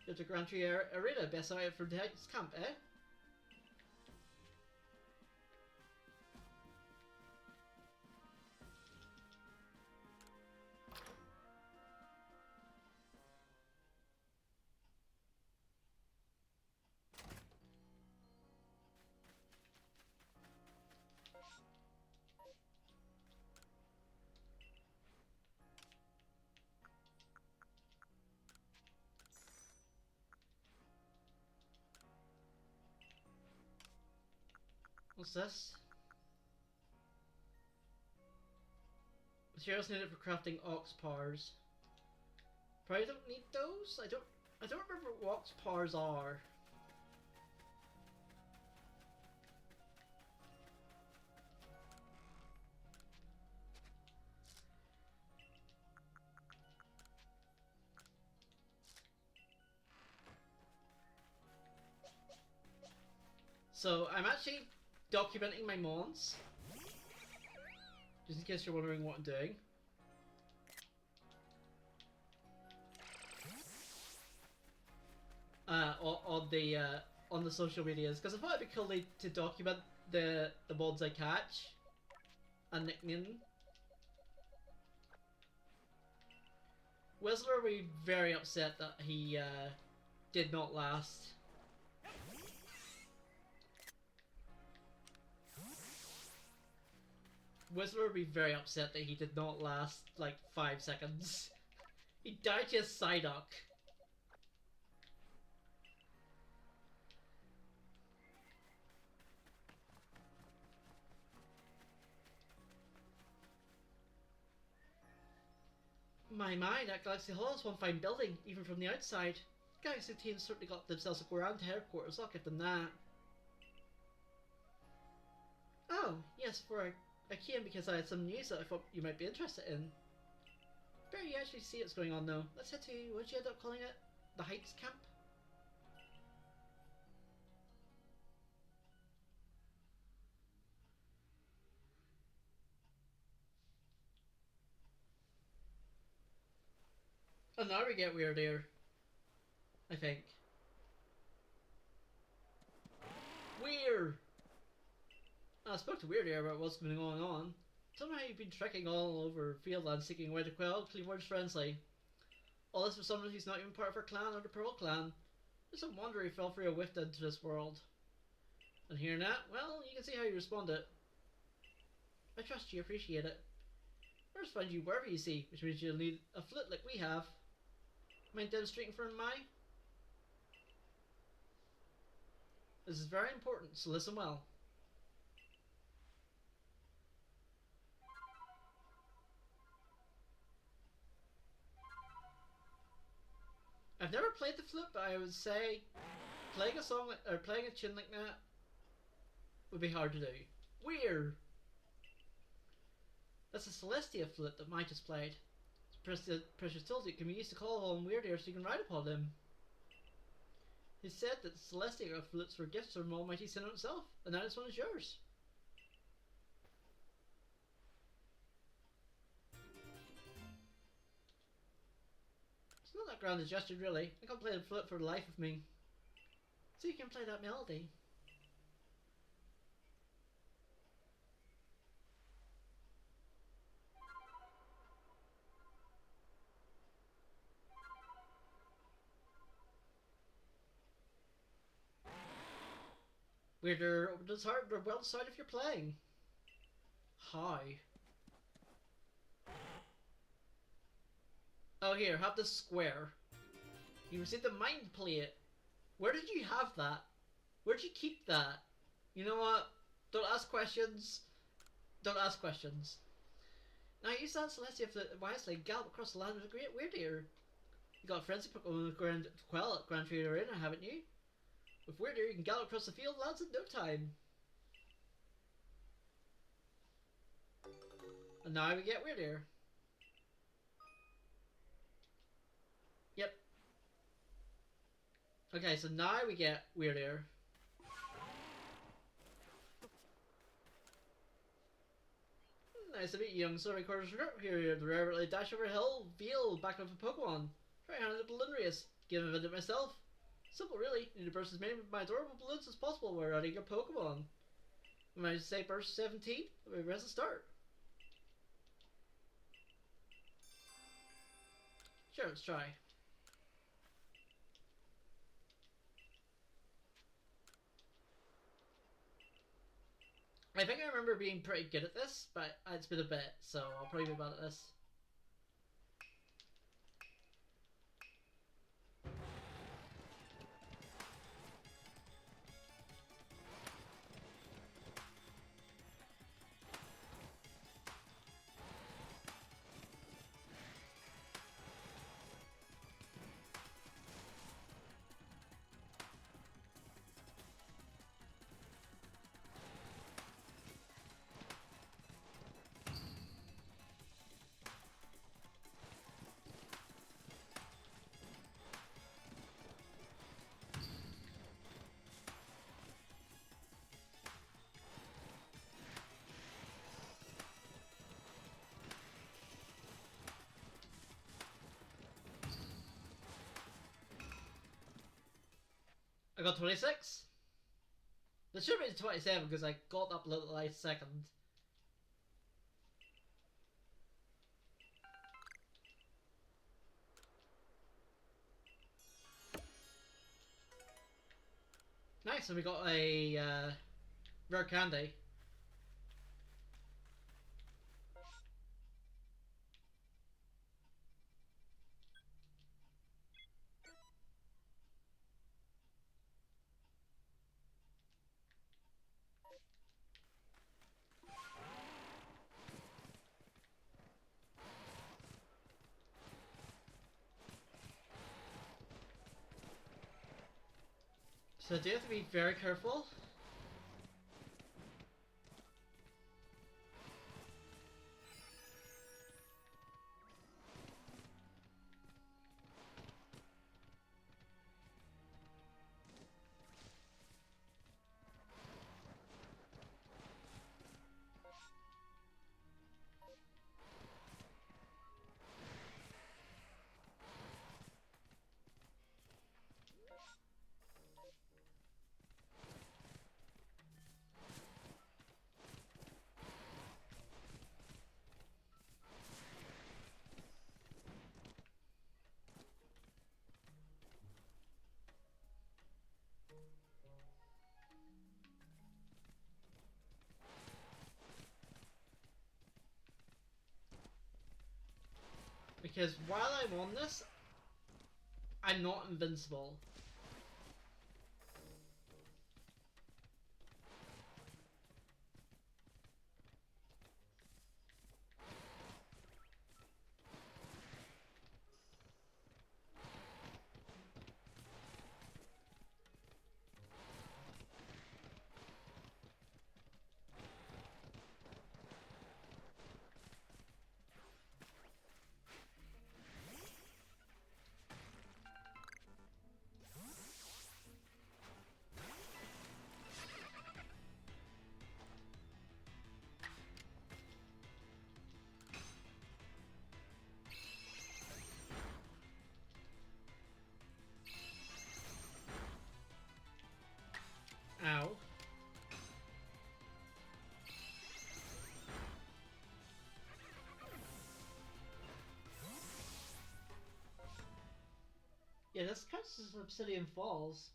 Go to Grand Tree Arena, best out from the next camp, eh? What's this? Materials needed for crafting ox powers. Probably don't need those. I don't remember what ox powers are. So I'm actually documenting my mons, just in case you're wondering what I'm doing. On the social medias, because I thought it'd be cool to document the mods I catch and nickname them. Whistler will be very upset that he did not last. Whistler would be very upset that he did not last like 5 seconds. He died to a Psyduck. My, that Galaxy Hall is one fine building, even from the outside. The Galaxy team certainly got themselves a grand headquarters, I'll give them that. Oh, yes, I came because I had some news that I thought you might be interested in. Better you actually see what's going on though. Let's head to, what did you end up calling it? The Heights Camp? Oh, now we get weird here. I think. Weird! I spoke to Weird here about what's been going on. Somehow you've been trekking all over Fieldland seeking a way to quell Cleavor's friendly. All this for someone who's not even part of our clan or the Pearl clan. It's no wonder he fell for a whiff into this world. And hearing that, well, you can see how you responded. I trust you appreciate it. I'll just find you wherever you see, which means you'll need a flute like we have. Mind demonstrating for Mai? This is very important, so listen well. I've never played the flute, but I would say playing a song or playing a tune like that would be hard to do. Weird. That's a Celestia flute that Mai just played. Precious tools it can be used to call on Weird Ear so you can ride upon them. He said that Celestia flutes were gifts from Almighty Sin himself, and now this one is yours. It's not that grand a gesture, really. I can't play the flute for the life of me. So you can play that melody. Weirder, opens heart, or well side if you're playing. Hi. Oh, here, have this square. You received the mind plate. Where did you have that? Where'd you keep that? You know what? Don't ask questions. Don't ask questions. Now use that Celestia flute wisely. Gallop across the land with a great Weird Ear. You got friends who put on the Grand Quell at Grand Trade Arena, haven't you? With Weird Ear, you can gallop across the field lands in no time. And now we get Weird Ear. Yep. Okay, so now we get Weird Ear. Nice to meet you, young Survey Quarters here. The rarely dash over a hill, veal, back up a Pokemon. Try hand a balloon race. Give a visit myself. Simple, really. Need to burst as many of my adorable balloons as possible while riding your Pokemon. When I say burst 17, we press the start. Sure, let's try. I think I remember being pretty good at this, but it's been a bit, so I'll probably be bad at this. I got 26. That should have been 27 because I got up a little last second. Nice, and we got a rare candy. So I do have to be very careful. Because while I'm on this, I'm not invincible. Ow. Yeah, this counts as Obsidian Falls.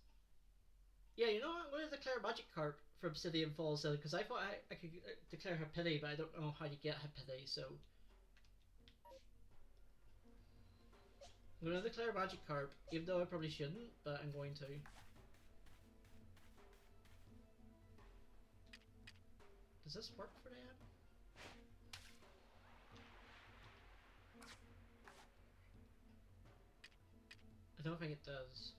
Yeah, you know what? I'm going to declare Magikarp for Obsidian Falls because I thought I could declare Happiny, but I don't know how you get Happiny, so. I'm going to declare Magikarp, even though I probably shouldn't, but I'm going to. Does this work for them? I don't think it does.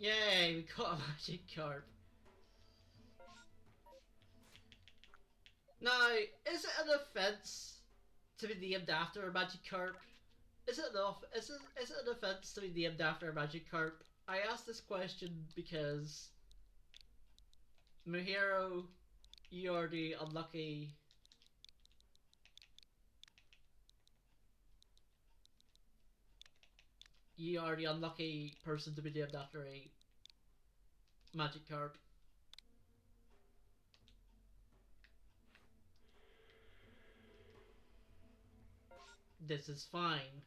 Yay, we got a Magikarp. Now, is it an offense to be named after a Magikarp? Is it enough? Is it an offense to be named after a Magikarp? I ask this question because Muhiro, you are the unlucky. You are the unlucky person to be named after a Magikarp. This is fine.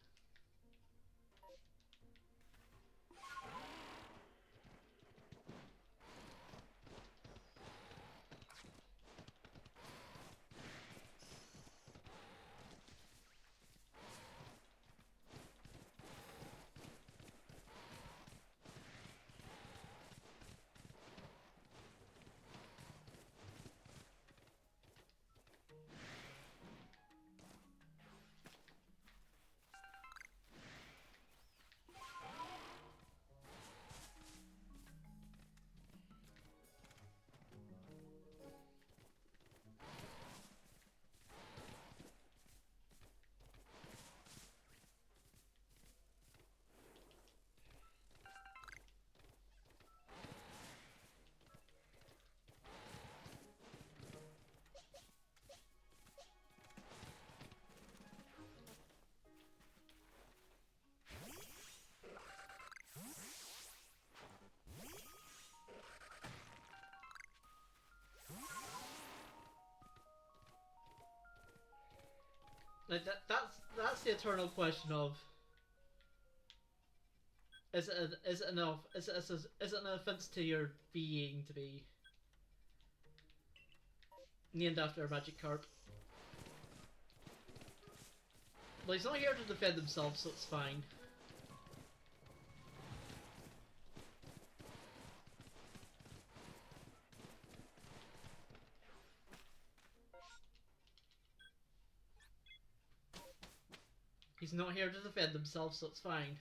Like that's the eternal question of is it enough? Is it an offense to your being to be named after a magic carp? Well, he's not here to defend himself, so it's fine. He's not here to defend himself, so it's fine.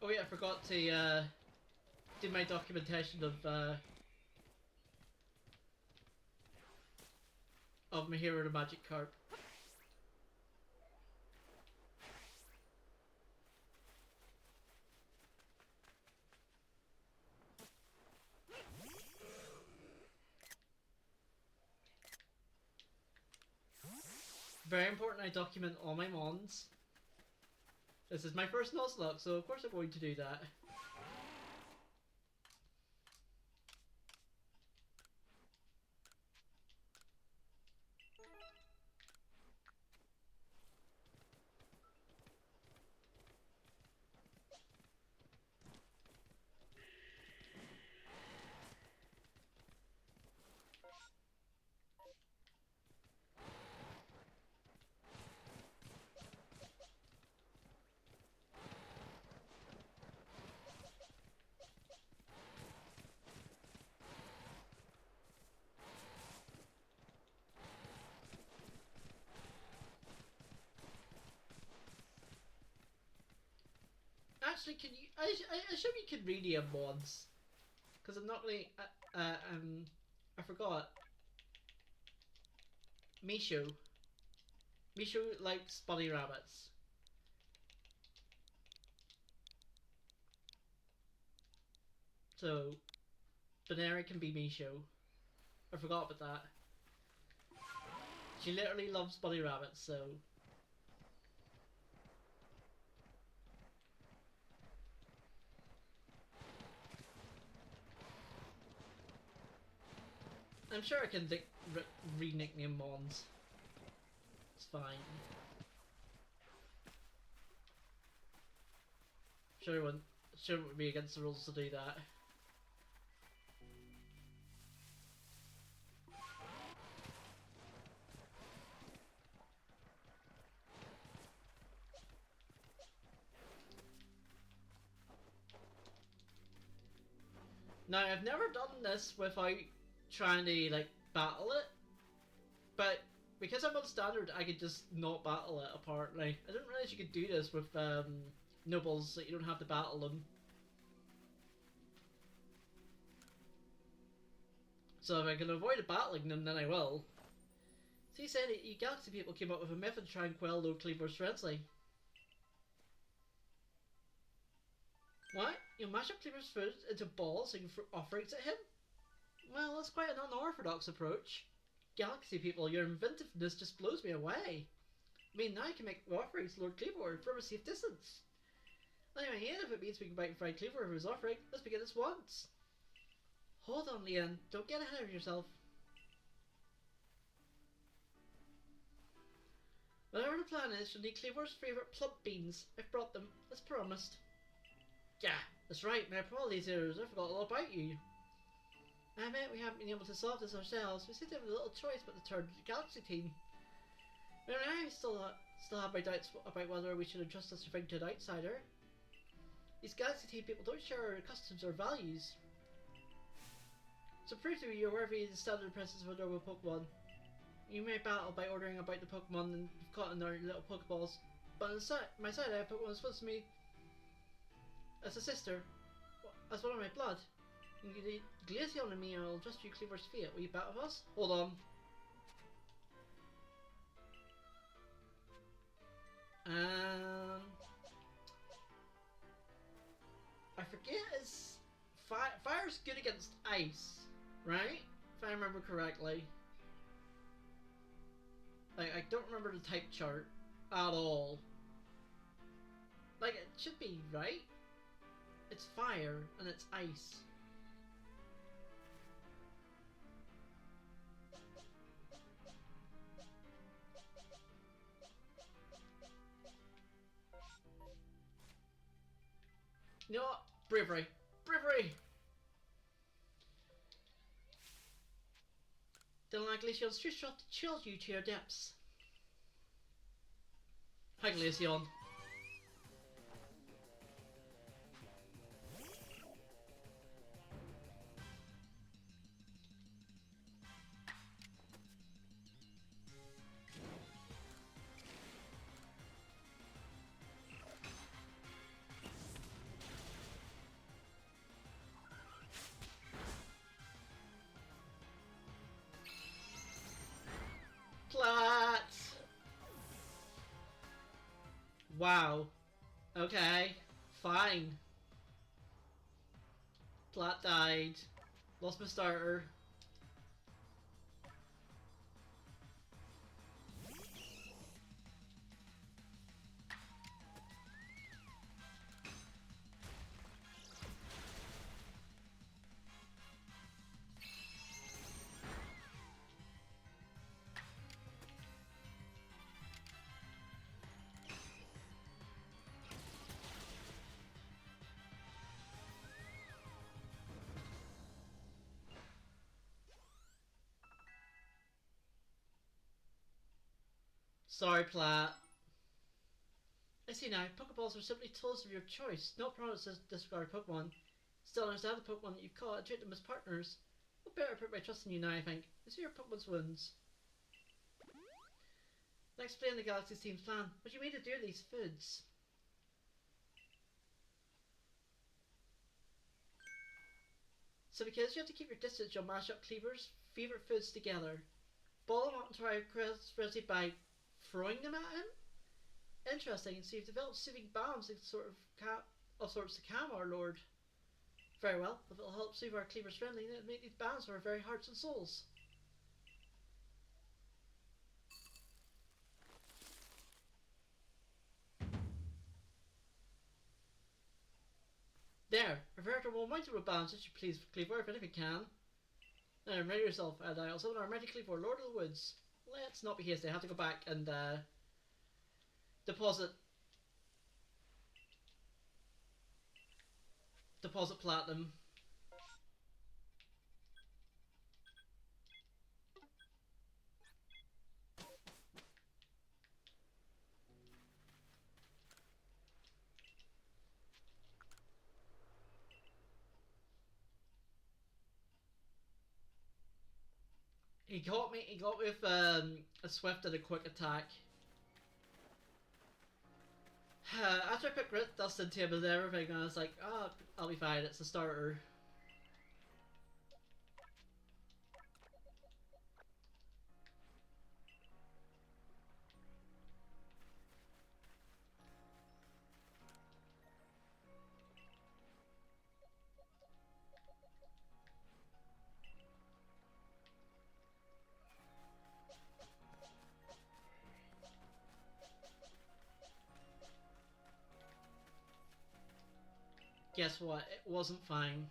Oh yeah, I forgot to do my documentation of my hero the magic carp. Very important I document all my mons. This is my first Nuzlocke, so of course I'm going to do that. Actually, can you? I assume you can rename mods, because I'm not really. I forgot. Mishu. Mishu likes bunny rabbits. So, Banera can be Mishu. I forgot about that. She literally loves bunny rabbits, so. I'm sure I can re-nickname mons. It's fine. Sure it wouldn't be against the rules to do that. Now, I've never done this without trying to, like, battle it, but because I'm on standard, I could just not battle it, apparently. I didn't realize you could do this with, nobles, that you don't have to battle them. So if I can avoid battling them, then I will. So he said you Galaxy people came up with a method to try and quell Lord Cleaver's frenzy. What? You mash up Cleaver's food into balls and offer it at him? Well, that's quite an unorthodox approach. Galaxy people, your inventiveness just blows me away. I mean, now I can make offerings to Lord Cleaver from a safe distance. Anyway, and if it means we can bite and fry Cleaver for his offering, let's begin this once. Hold on, Leanne. Don't get ahead of yourself. Whatever the plan is, you'll need Cleaver's favourite plump beans. I've brought them, as promised. Yeah, that's right. My apologies, I forgot all about you. I admit we haven't been able to solve this ourselves. We seem to have a little choice but to turn to the Galaxy team. But I still have my doubts about whether we should entrust this thing to an outsider. These Galaxy team people don't share our customs or values. So prove to me you're worthy the standard princess of adorable Pokemon. You may battle by ordering about the Pokemon and you've caught in our little Pokeballs. But on my side I have Pokemon supposed to me as a sister, as one of my blood. Glaceon and me will just you Cleaver's fate. Will you battle with us? Hold on. I forget is fire's good against ice, right? If I remember correctly. Like, I don't remember the type chart at all. Like, it should be, right? It's fire and it's ice. You know what? Bravery. Bravery! Then like Glaceon's true shot to chill you to your depths. Hi Glaceon. Plat! Wow. Okay. Fine. Plat died. Lost my starter. Sorry, Plat. I see now, Pokeballs are simply tools of your choice, not products to discard Pokemon. Still understand the Pokemon that you've caught and treat them as partners. What better put my trust in you now, I think. These are your Pokemon's wounds. Let's explain the Galaxy's team's plan. What you made to do these foods. So because you have to keep your distance, you'll mash up Cleaver's favourite foods together. Ball them up into our frenzy by throwing them at him? Interesting, so you've developed soothing balms of sorts to calm our lord. Very well, if it'll help soothe our Cleaver's friendly, then it'll make these balms for our very hearts and souls. There, a veritable mountain of balms, if you please, Cleaver, if anything can. Now, ready yourself, and I also our mighty Cleaver, Lord of the Woods. Let's not be hasty, I have to go back and deposit platinum. He got me with a swift and a quick attack. After I put Grit Dust into him and everything, I was like, oh, I'll be fine, it's a starter. Guess what? It wasn't fine.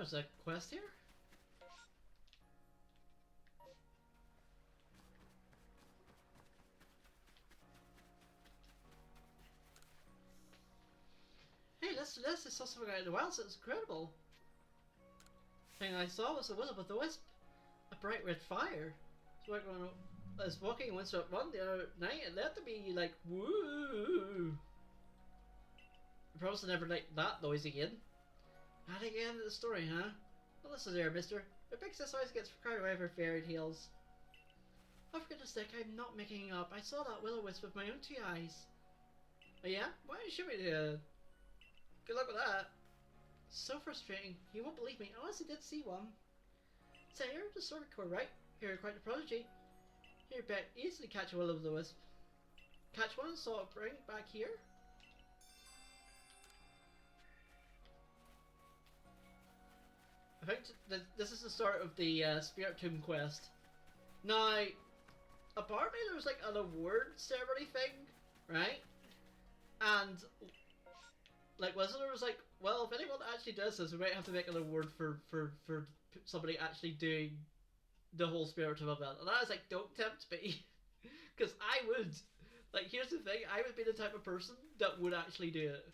there's a quest here? Hey, this is something out of the wild, so it's incredible. The thing I saw was a wizard with a wisp. A bright red fire. So I was walking in Windsor Run the other night, and led to me like, woo! I promise to never make that noise again. At the end of the story, huh? Well, listen there, mister. The big sis always gets carried away for fairy tales. Oh, for goodness sake, I'm not making up. I saw that will-o-wisp with my own 2 eyes. Oh yeah? Why don't you show me the... Good luck with that. So frustrating. He won't believe me unless he did see one. Say, you're the sort of core, right? You're quite a prodigy. Here, bet easily catch a will-o-wisp. Catch one, so I'll bring it back here. I think this is the start of the Spirit Tomb quest. Now, apparently there was like an award ceremony thing, right? And like Wizard was like, well, if anyone actually does this, we might have to make an award for somebody actually doing the whole Spirit Tomb event. And I was like, don't tempt me, because I would. Like, here's the thing: I would be the type of person that would actually do it.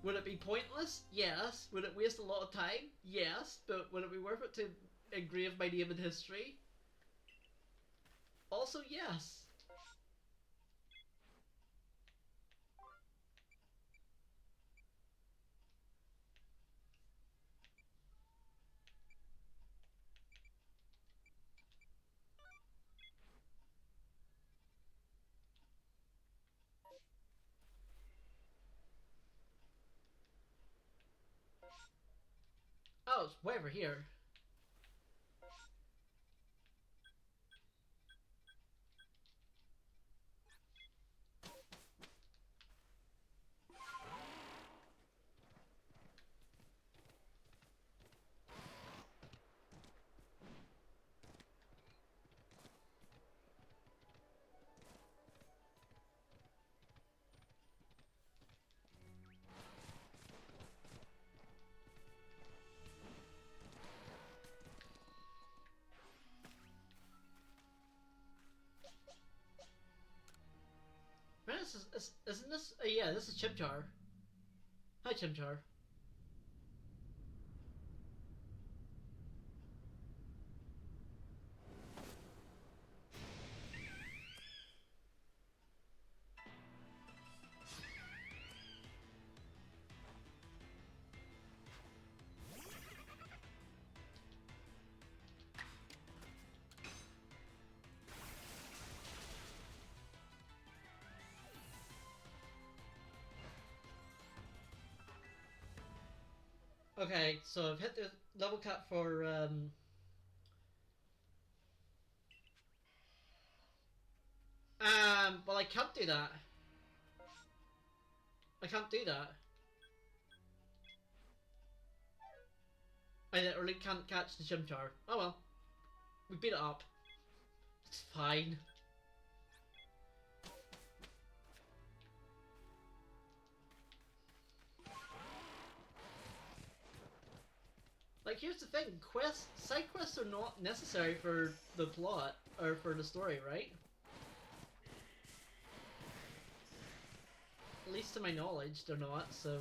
Would it be pointless? Yes. Would it waste a lot of time? Yes. But would it be worth it to engrave my name in history? Also, yes. Oh, it's way over here. Man, isn't this? Yeah, this is Chimchar. Hi, Chimchar. Okay, so I've hit the level cap for well, I can't do that. I can't do that. I literally can't catch the Chimchar. Oh well. We beat it up. It's fine. Like, here's the thing. Side quests are not necessary for the plot, or for the story, right? At least to my knowledge, they're not, so...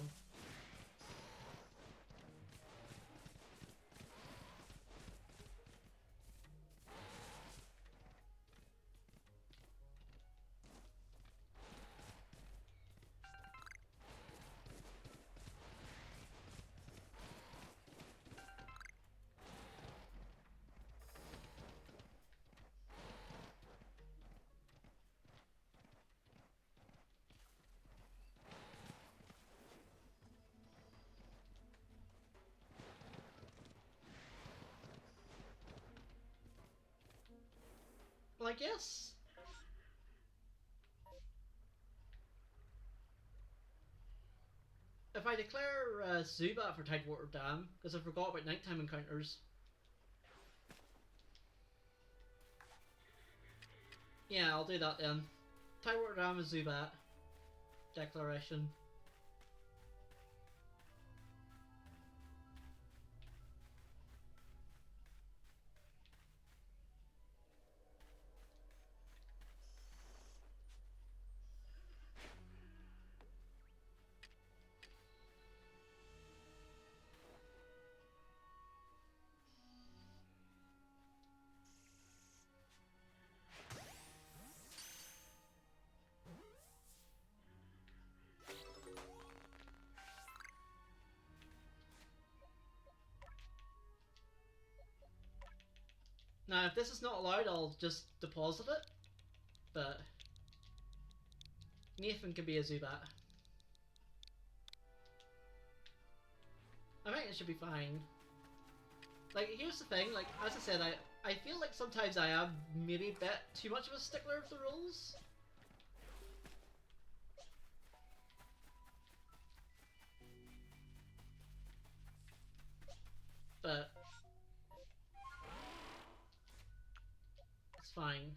Well, I guess... If I declare Zubat for Tidewater Dam, because I forgot about nighttime encounters. Yeah, I'll do that then. Tidewater Dam is Zubat. Declaration. Now, if this is not allowed, I'll just deposit it. But Nathan can be a Zubat. I think it should be fine. Like, here's the thing, like, as I said, I feel like sometimes I am maybe a bit too much of a stickler of the rules. But it's fine.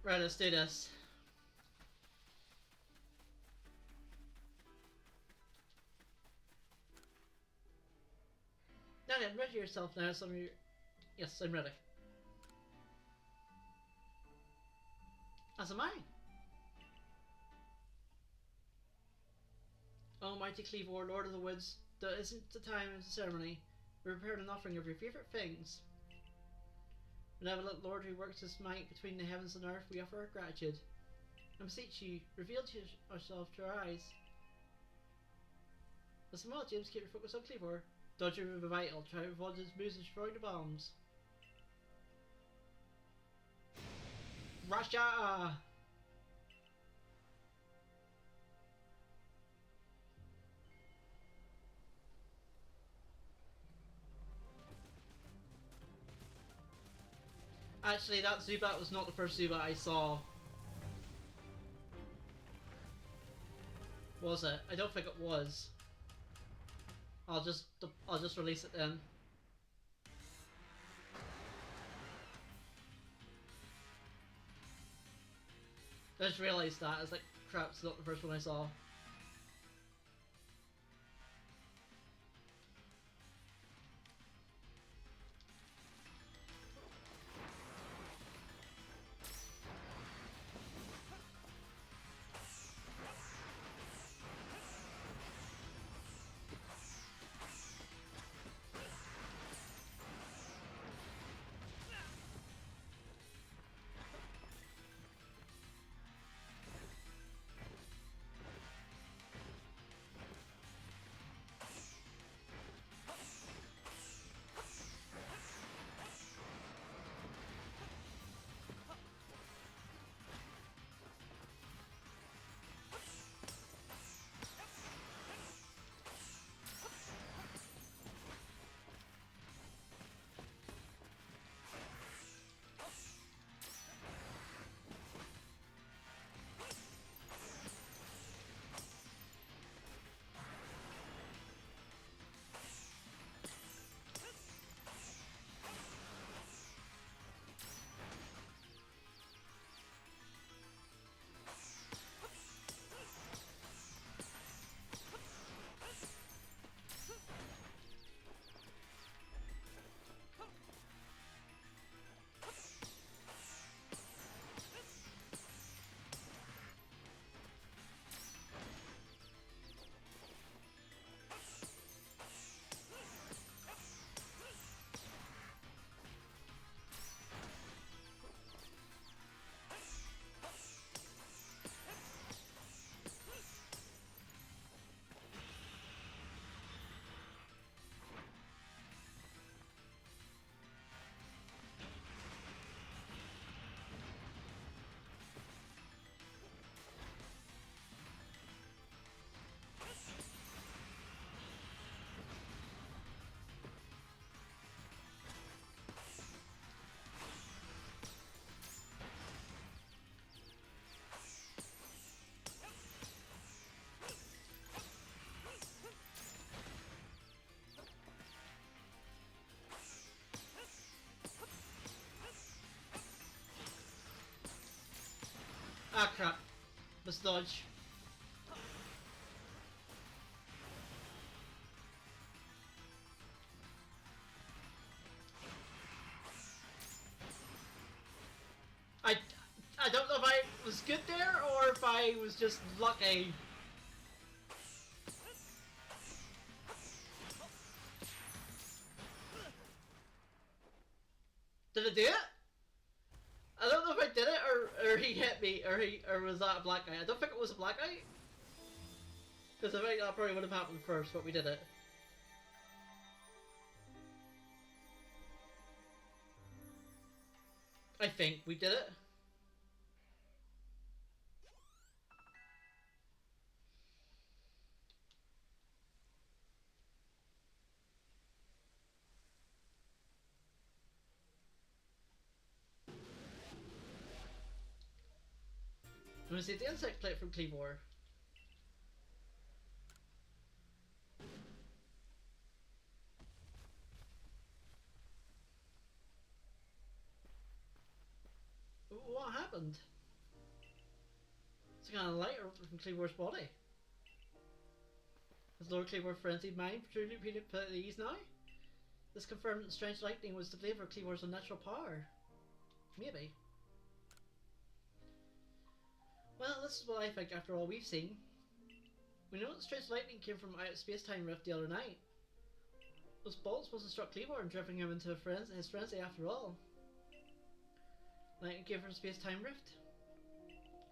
Right, let's do this. Now then, ready yourself now. Some of you. Yes, I'm ready. As am I. Oh, mighty Cleavor, Lord of the Woods, there isn't the time of the ceremony. We prepared an offering of your favourite things. Benevolent Lord who works his might between the heavens and earth, we offer our gratitude. I beseech you, reveal to yourself to our eyes. As the James, keep your focus on Cleavor. Dodge remove a vital, try to avoid his moves and destroy the bombs. Russia! Actually, that Zubat was not the first Zubat I saw. Was it? I don't think it was. I'll just release it then. I just realised that. It's like, crap, it's not the first one I saw. Ah crap. Let's dodge. I, I don't know if I was good there or if I was just lucky. Did I do it? I don't know if I did it or he hit me or was that a black guy. I don't think it was a black guy. Because I think that probably would have happened first, but we did it. I think we did it. I'm gonna see the insect plate from Cleavor. What happened? It's kind of light from Cleavor's body. Has Lord Cleavor frenzied mind truly put at ease now? This confirmed that strange lightning was the flavor of Cleavor's unnatural power. Maybe. Well, this is what I think after all we've seen. We know that strange lightning came from out of space-time rift the other night. Those bolts must have struck Cleavor and driven him into his frenzy after all. Lightning came from space-time rift.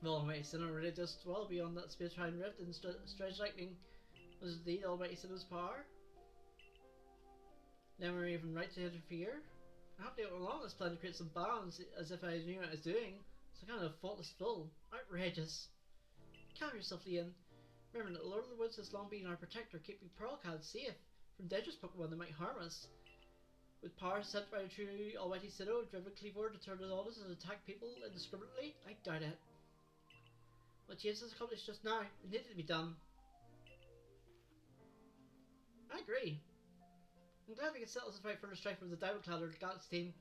The Almighty Sin already just well beyond that space-time rift, and strange lightning was indeed Almighty Sin's power. Never even right to interfere. I have to go along this plan to create some balance as if I knew what I was doing. It's a kind of faultless fool. Outrageous. Calm yourself, Lian. Remember that the Lord of the Woods has long been our protector, keeping Pearlcad safe from dangerous Pokemon that might harm us. With power sent by the true Almighty Sinnoh, driven Cleavor to turn his orders and attack people indiscriminately? I doubt it. What James has accomplished just now, it needed to be done. I agree. I'm glad we can settle this fight for the strife with the Diamond Clan or the Galaxy team.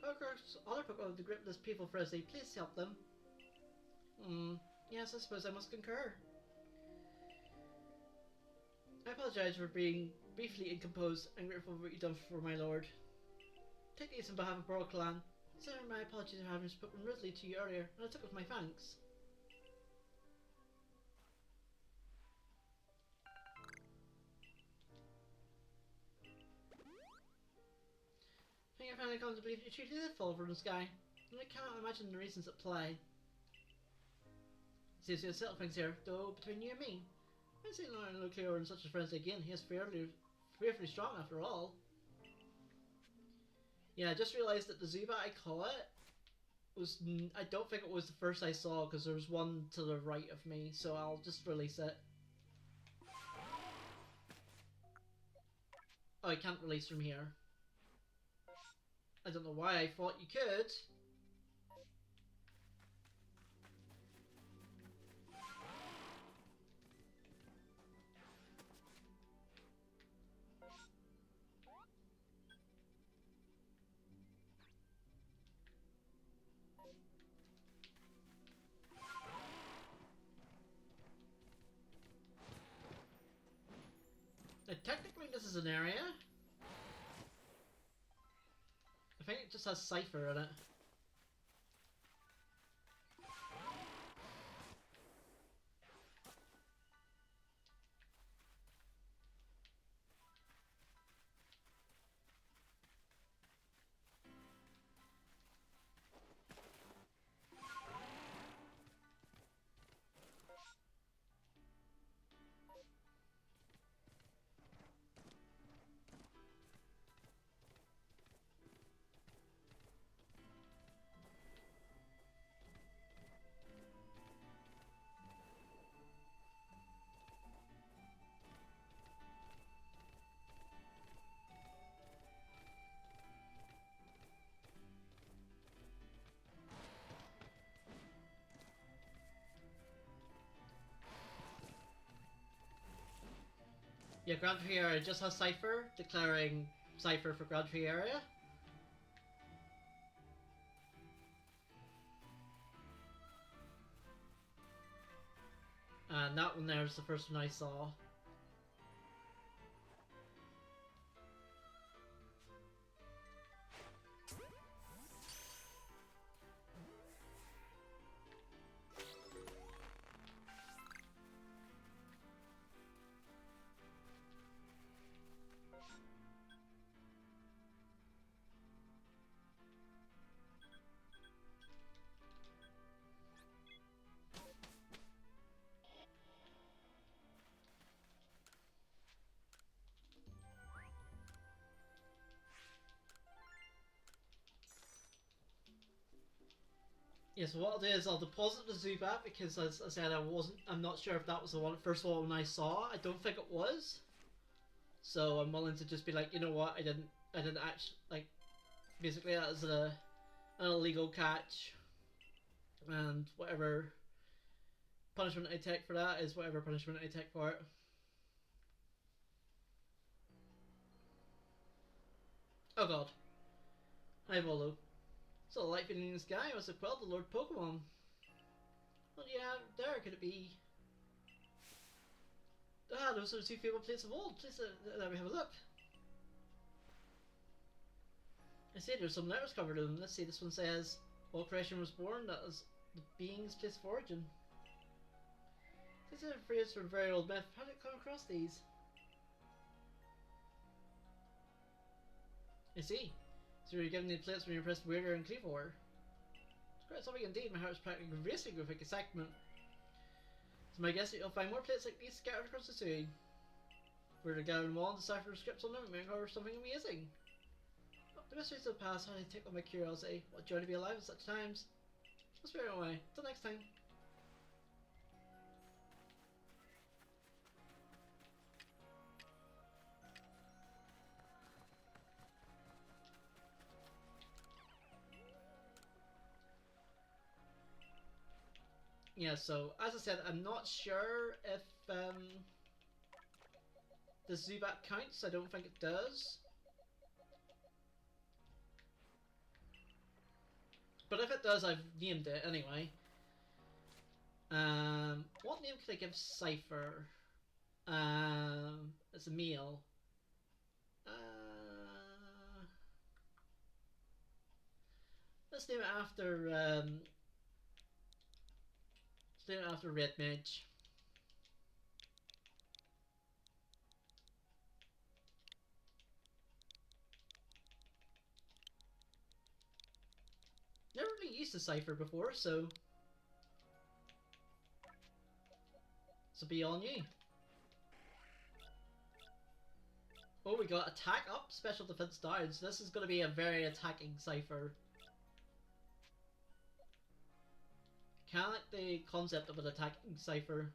Conquerors, other Pokemon to grip this people frenzy, please help them. Yes, I suppose I must concur. I apologise for being briefly incomposed and grateful for what you've done for my lord. Take these on behalf of Pearl Clan. Consider my apologies for having spoken rudely to you earlier, and I took with my thanks. I think I finally come to believe you truly did fall from the sky, and I cannot imagine the reasons at play. It seems to have settled things here, though between you and me, I'd say no clearer in such a frenzy again. He is fearfully strong after all. Yeah, I just realised that the Zubat I caught was... I don't think it was the first I saw, because there was one to the right of me, so I'll just release it. Oh, I can't release from here. I don't know why I thought you could. Technically this is an area. I think it just has Cypher in it. Yeah, Grand Prix area just has Cypher, declaring Cypher for Grand Prix area. And that one there is the first one I saw. Yes, what I'll do is I'll deposit the Zubat because, as I said, I'm not sure if that was the one first one I saw. I don't think it was. So I'm willing to just be like, you know what, I didn't actually, like, basically that is an illegal catch, and whatever punishment I take for that is whatever punishment I take for it. Oh god. Hi Volo. So light feeling in the sky was a quell the Lord Pokemon. What do you have there? Could it be? Ah, those are the two fabled plates of old. Please let me have a look. I see there's some letters covered in them. Let's see, this one says, while creation was born, that was the being's place of origin. These are phrases from very old myth. How did it come across these? I see. So you're given these plates when you pressed Weirder and Cleavor. It's quite something indeed. My heart is practically racing with excitement. So my guess that you'll find more plates like these scattered across the city. Where to gather them all and decipher the scripts on them, it may uncover something amazing. The mysteries of the past, how they tickle my curiosity. What joy to be alive at such times. Let's be away. Till next time. Yeah, so as I said, I'm not sure if the Zubat counts. I don't think it does. But if it does, I've named it anyway. What name could I give Cypher? It's a meal. Let's name it after Red Mage. Never really used a Cypher before, so be all new. Oh, we got attack up, special defense down. So this is going to be a very attacking Cypher. Kind of like the concept of an attacking Cypher.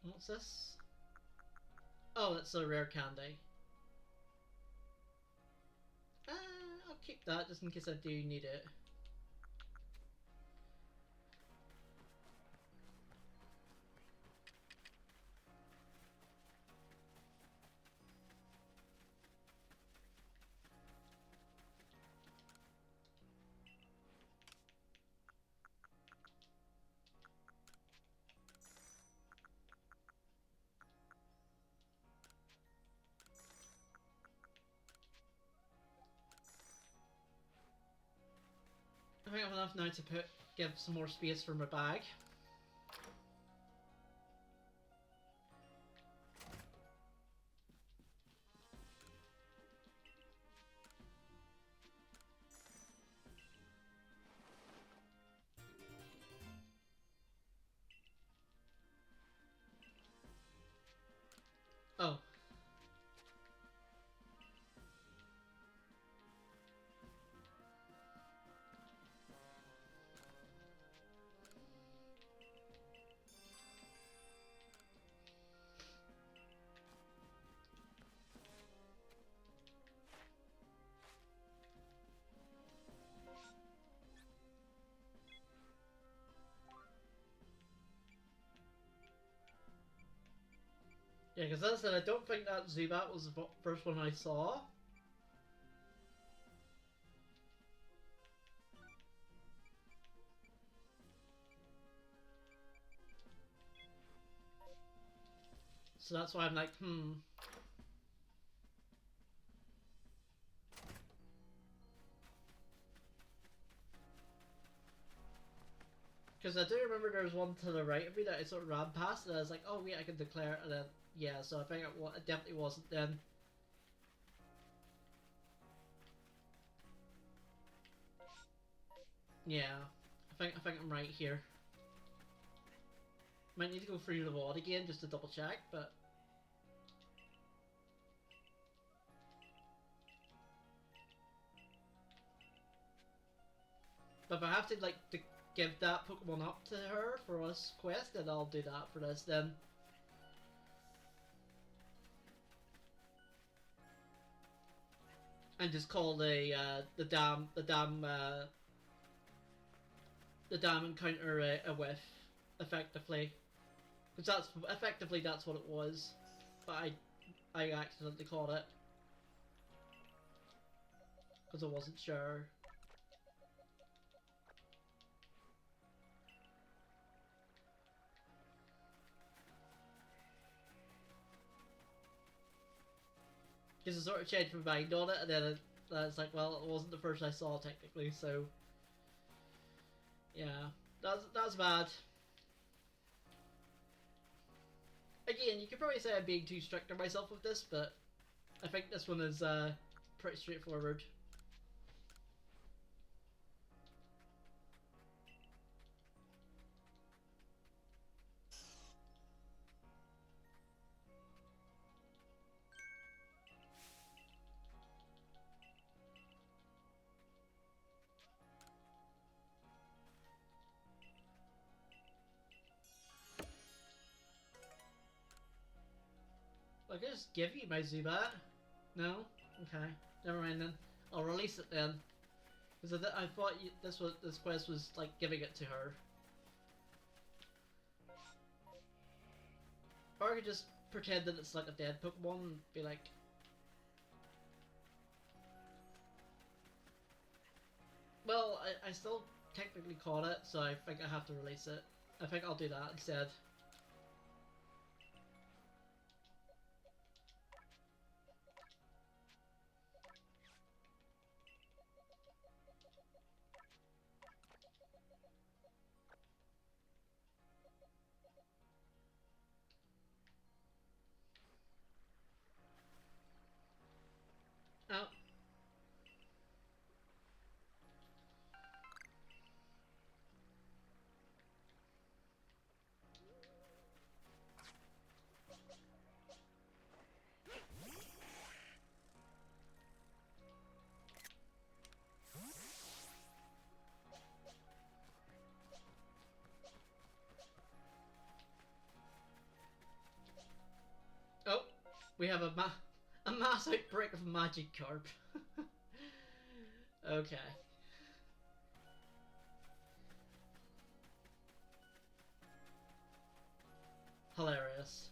What's this? Oh, it's a rare candy. I'll keep that just in case I do need it. I think I have enough now to give some more space for my bag. Oh. Yeah, because as I said, I don't think that Zubat was the first one I saw. So that's why I'm like, Because I do remember there was one to the right of me that I sort of ran past, and I was like, oh wait, I can declare it, and then, yeah, so I think it definitely wasn't then. Yeah, I think I'm right here. Might need to go through the wall again just to double check, but... But if I have to, like, to give that Pokemon up to her for this quest, then I'll do that for this then. And just call the dam encounter a whiff, effectively. Because that's what it was. But I accidentally called it. Because I wasn't sure. Because I sort of changed my mind on it, and then it's like, well, it wasn't the first I saw technically, so yeah, that's bad. Again, you could probably say I'm being too strict on myself with this, but I think this one is pretty straightforward. I could just give you my Zubat. No? Okay. Never mind then. I'll release it then. Because I thought this quest was like giving it to her. Or I could just pretend that it's like a dead Pokemon and be like... Well, I still technically caught it, so I think I have to release it. I think I'll do that instead. Oh. Oh. We have a mass outbreak of Magikarp. Okay. Hilarious.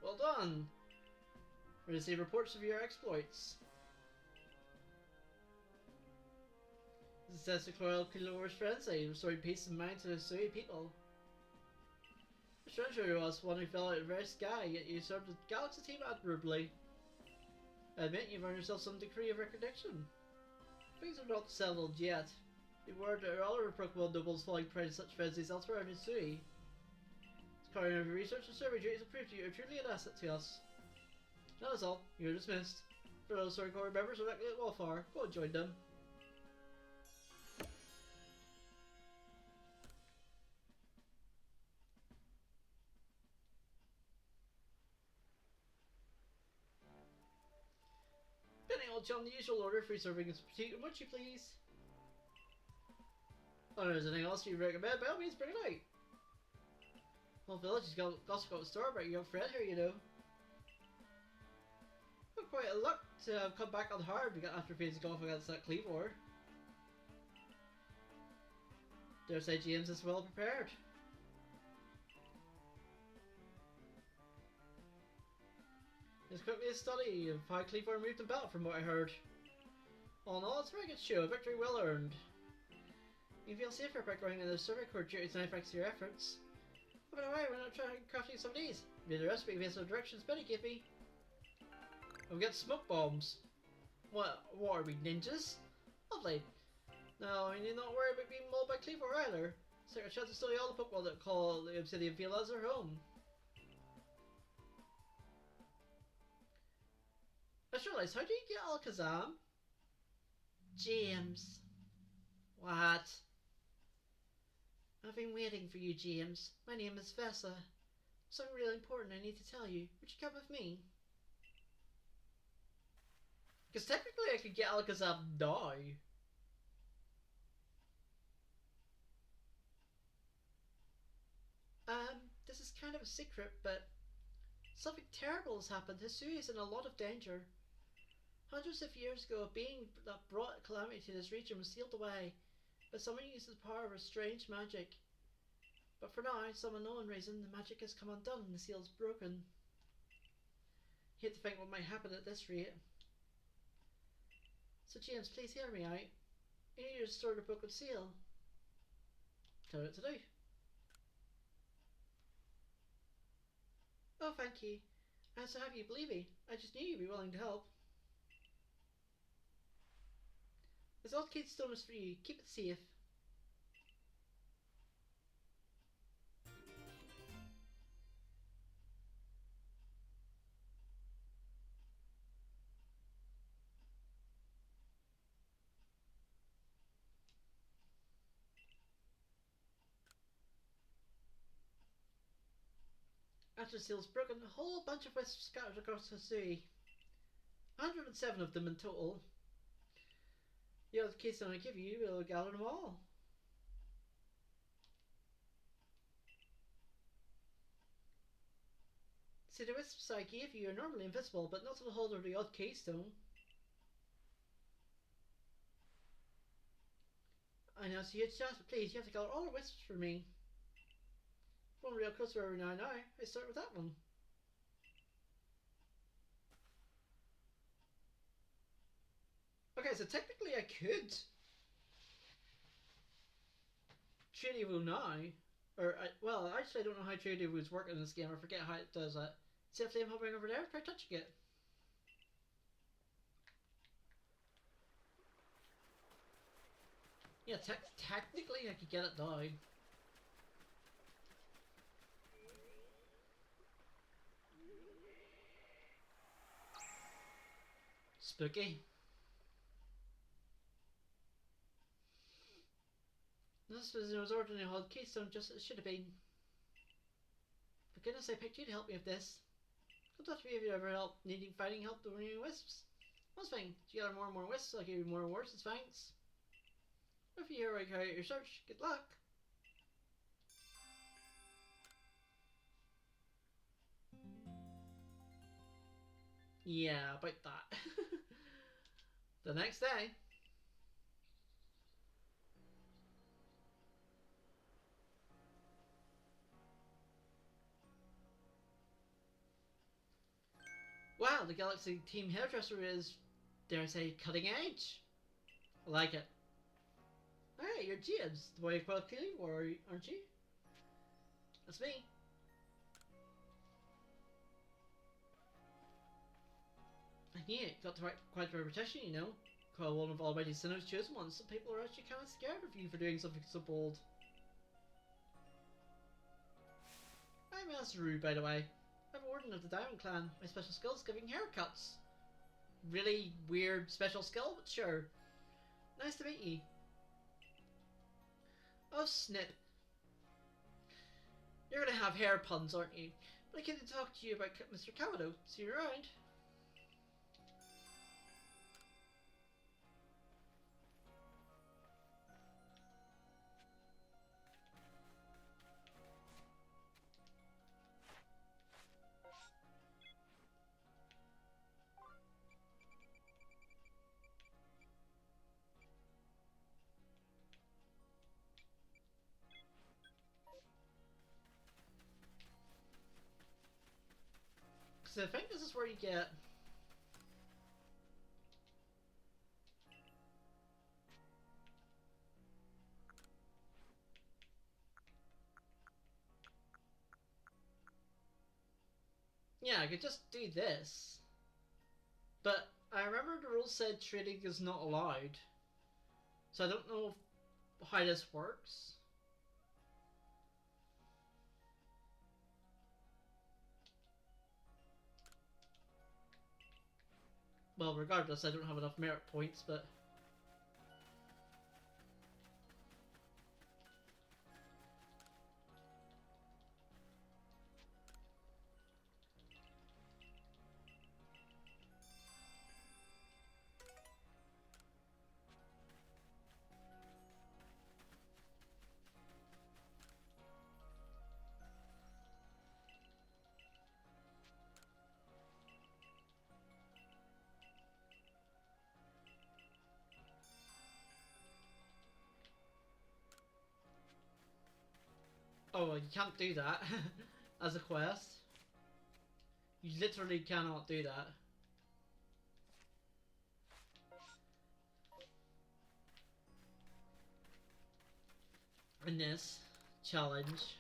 Well done. We receive reports of your exploits. Success acquired Kilor's frenzy, restoring peace and mind to the Sui people. The stranger was one who fell out of the very sky, yet you served the Galaxy team admirably. I admit you've earned yourself some degree of recognition. Things are not settled yet. The word that other Pokemon nobles falling prey to such frenzies elsewhere in Hisui. As carrying out your research and survey duties have proved you are truly an asset to us. That is all. You're dismissed. For those Sword Corps members who act like Wildfire, go and join them. Depending on Well, John, the usual order, 3 servings of potato, would you please? Oh, there's anything else you recommend? By all means, bring it out. Whole village has also got a store about your friend here, you know. Got quite a luck to come back unharmed after facing off against that Cleavor. Dare say James is well prepared. It's quickly a study of how Cleavor moved in battle from what I heard. All in all, it's a very good show, a victory well earned. You feel safer by going into the survey corps duties and thanks to your efforts. Oh, by the way, we're not trying crafting some of these. Maybe the recipe based on directions Benny gave me. And we got smoke bombs. What are we, ninjas? Lovely. No, you need not worry about being mauled by Cleavor either. It's like a chance to study all the Pokemon that call the Obsidian Field as their home. I just realised, how do you get Alakazam? James. What? I've been waiting for you, James. My name is Vessa. Something really important I need to tell you. Would you come with me? Because technically I could get Alakazam now. This is kind of a secret, but something terrible has happened. Hisui is in a lot of danger. Hundreds of years ago, a being that brought calamity to this region was sealed away, but someone used the power of a strange magic. But for now, some unknown reason, the magic has come undone and the seal is broken. Hate to think what might happen at this rate. So James, please hear me out. You need to restore the broken seal. Tell me what to do. Oh, thank you. I'm so happy you believe me. I just knew you'd be willing to help. This old keystone is for you. Keep it safe. After the seal's broken, a whole bunch of wisps scattered across Hisui. 107 of them in total. The other keystone I give you will gather them all. See, the wisps I gave you are normally invisible, but not to the holder of the odd keystone. I know it's a huge task, but please, you have to gather all the wisps for me. One real close where we are now. I start with that one. Okay, so technically I could trade Evo now. Well, actually I don't know how trade Evo's work in this game. I forget how it does that. See if I'm hovering over there? Try touching it. Yeah, technically I could get it now. Spooky. This was ordinary old keystone, just as it should have been. For goodness, I picked you to help me with this. Contact me if you ever help needing fighting help with renewing wisps. That's fine. If you gather more and more wisps, I'll give you more rewards as thanks. If you hear I carry out your search, good luck. Yeah, about that. The next day. Wow, the Galaxy Team hairdresser is, dare I say, cutting edge. I like it. Hey, you're James, the boy called Cleavor, aren't you? That's me. I knew it. Got quite a reputation, you know. Called one of Almighty Sinner's chosen ones. Some people are actually kind of scared of you for doing something so bold. I'm Masaru, by the way. I'm Warden of the Diamond Clan. My special skill is giving haircuts. Really weird special skill, but sure. Nice to meet you. Oh, snip. You're gonna have hair puns, aren't you? But I came to talk to you about Mr. Kawato. See you around. Because I think this is where you get... Yeah, I could just do this. But I remember the rules said trading is not allowed. So I don't know how this works. Well, regardless, I don't have enough merit points, but... Oh, you can't do that as a quest. You literally cannot do that. In this challenge.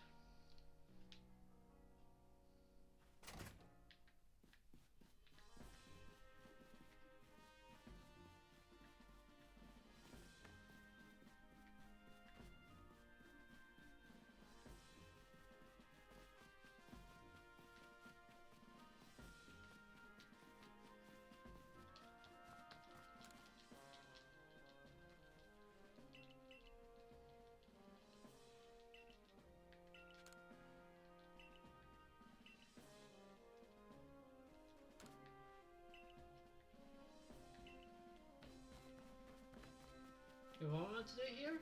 You want me to do here?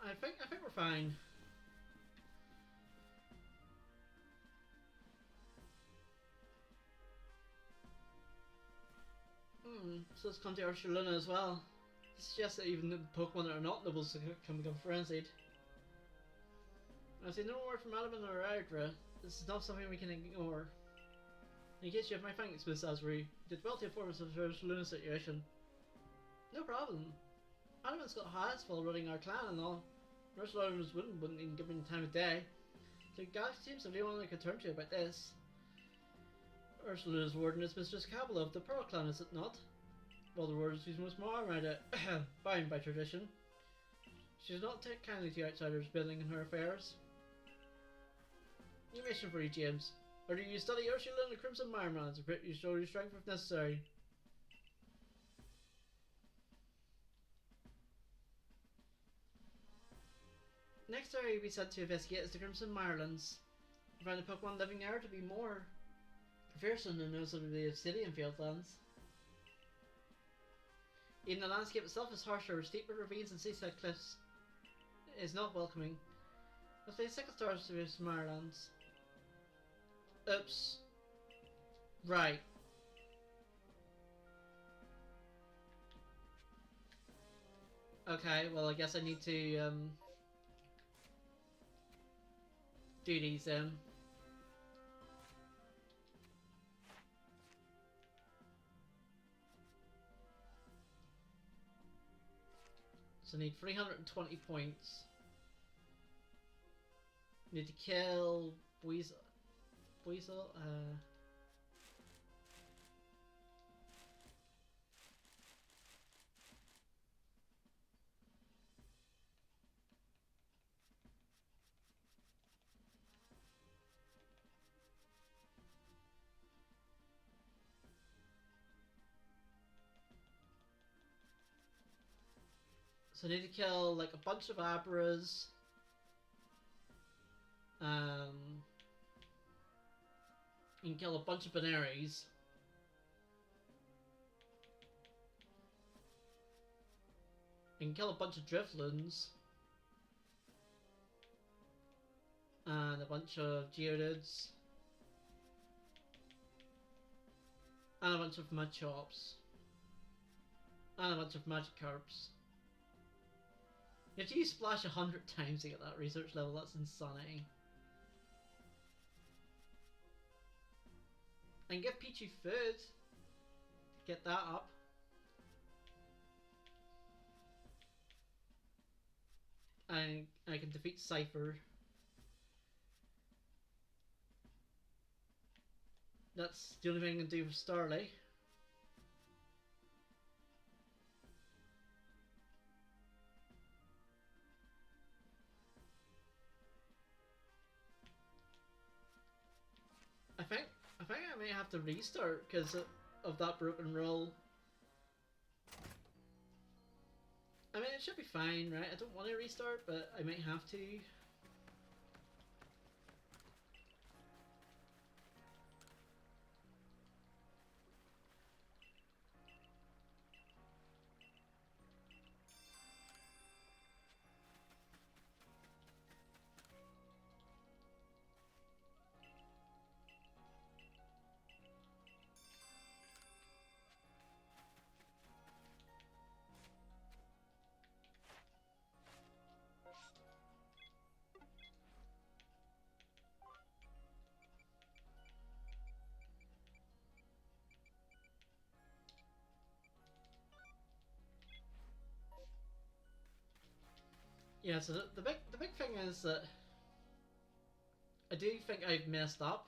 I think we're fine. So let's come to Arceus as well. This suggests that even the Pokemon that are not nobles can become frenzied. I see no word from Adamant or Agra. This is not something we can ignore. In case you have my thanks, Miss Asbury. You did well to inform us of the Arceus situation. No problem. Adamant's got hands full running our clan and all. Arceus wouldn't even give me the time of day. So Galaxy seems to be the only one I could turn to about this. Ursula's warden is Mistress Cabal of the Pearl Clan, is it not? Well, the word is used much more around it, bound by tradition. She does not take kindly to outsiders meddling in her affairs. New mission for you, James. Or do you study Ursula in the Crimson Mirelands and you show your strength if necessary? Next area you'll be sent to investigate is the Crimson Mirelands. You find the Pokemon living there to be more fearsome than those of the Obsidian Fieldlands. Even the landscape itself is harsher, with steeper ravines and seaside cliffs. It is not welcoming. Let's play second stars to the Mirelands. Oops. Right. Okay, well I guess I need to do these then. So I need 320 points. Need to kill Weasel. So I need to kill like a bunch of Abras. You can kill a bunch of Benaries. You can kill a bunch of Drifloons. And a bunch of Geodudes. And a bunch of Machops. And a bunch of Magikarps. You have to use Splash 100 times to get that research level, that's insanity. And give Pichu food. Get that up. And I can defeat Cypher. That's the only thing I can do for Starly. I think I may have to restart because of that broken roll. I mean, it should be fine, right? I don't want to restart, but I might have to. Yeah, so the big thing is that I do think I've messed up.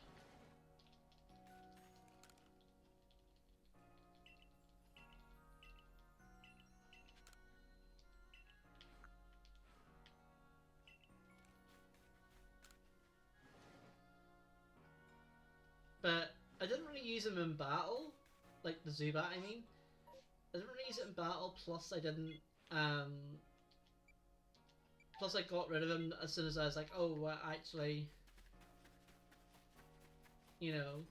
But I didn't really use him in battle, like the Zubat, I mean. I didn't really use it in battle, plus I didn't, plus I got rid of him as soon as I was like, oh, well, actually, you know.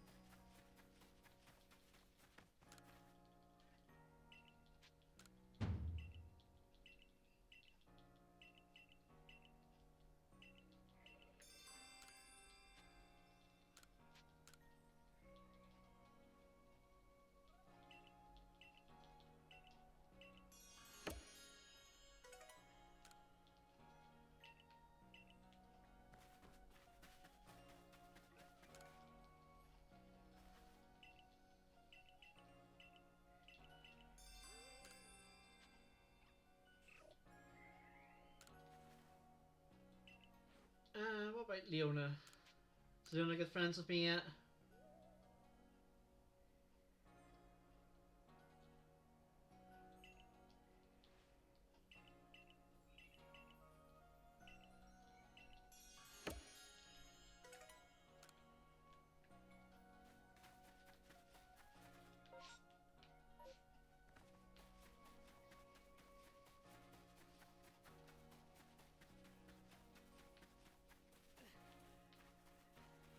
What about Leona? Is Leona good friends with me yet?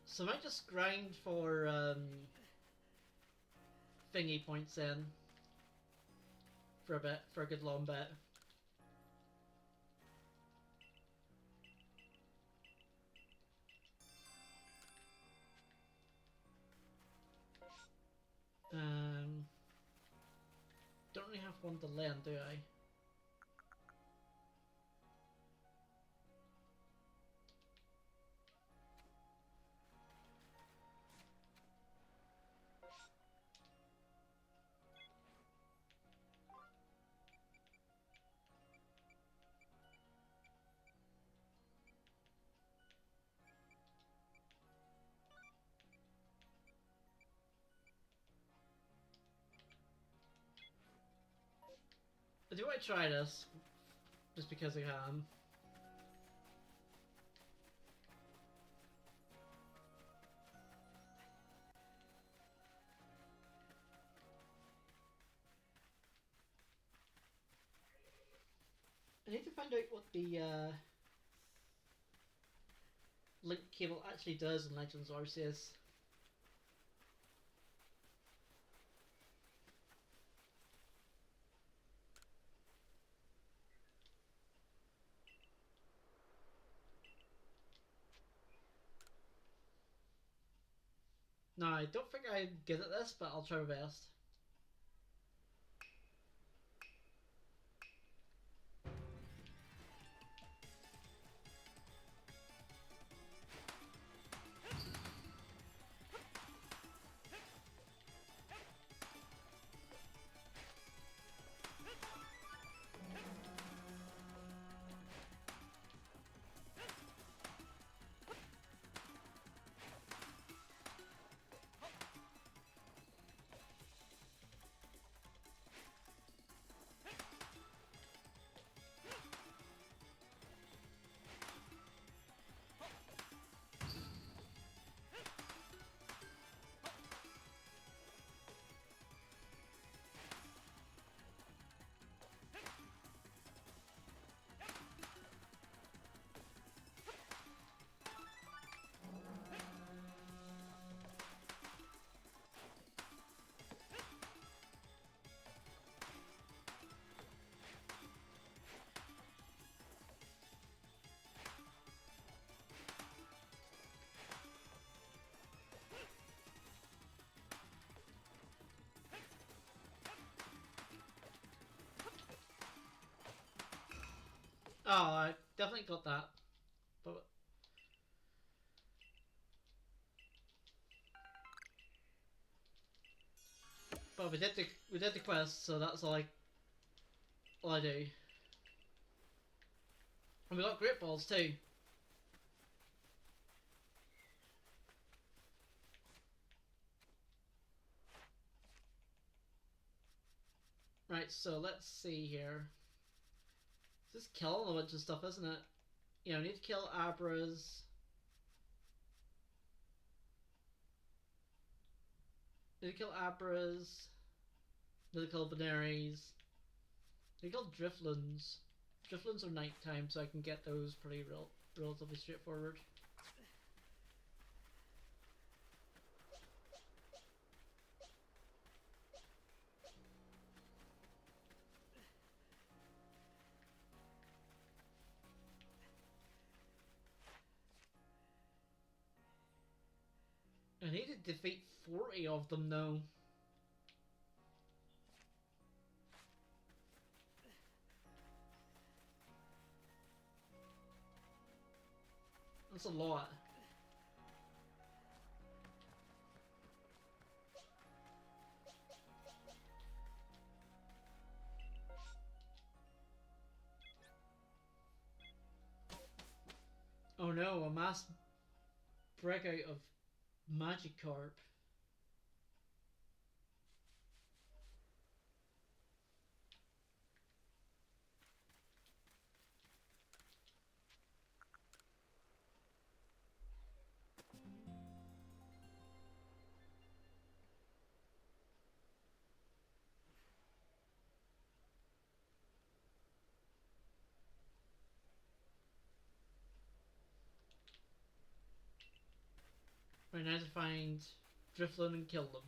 So I might just grind for thingy points in for a bit, for a good long bit. Don't really have one to lend, do I? Do I try this? Just because I can. I need to find out what the link cable actually does in Legends Arceus. No, I don't think I'm good at this, but I'll try my best. Oh, I definitely got that. But we did the quest, so that's all I do. And we got great balls too. Right, so let's see here. Just killing a bunch of stuff, isn't it? You know, need to kill Abras. Need to kill Abras. Need to kill Veneries. Need to kill Driftlins. Driftlins are nighttime, so I can get those pretty relatively straightforward. I need to defeat 40 of them though. That's a lot. Oh no, a mass breakout of Magikarp. Right, now to find Drifloon and kill them.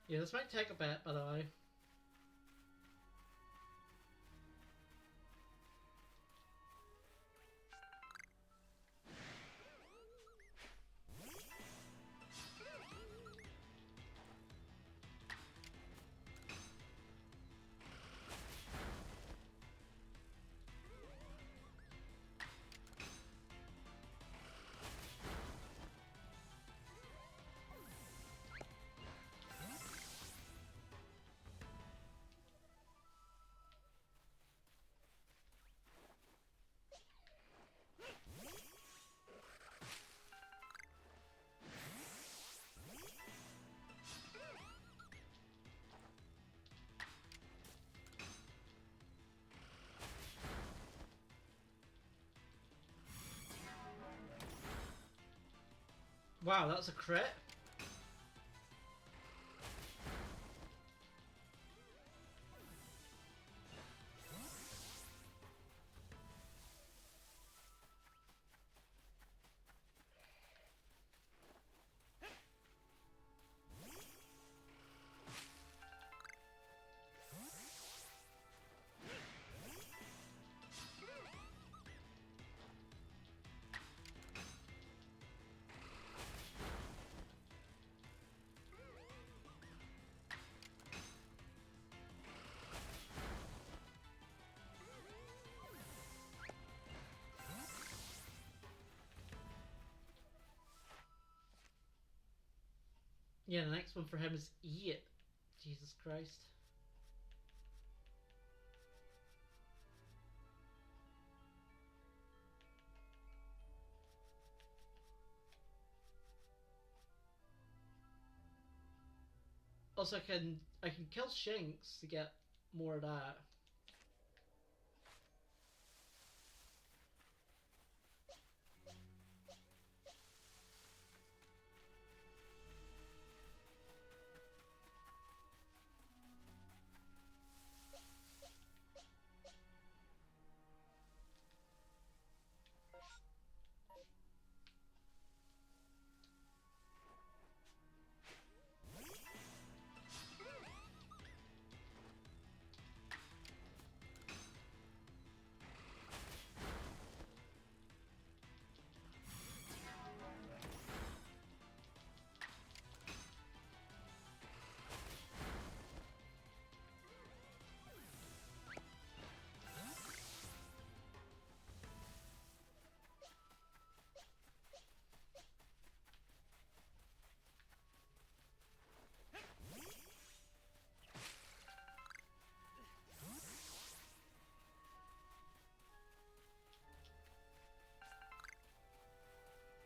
Yeah, this might take a bit, by the way. Wow, that's a crit. Yeah, the next one for him is eat. Jesus Christ. Also, I can kill Shinx to get more of that.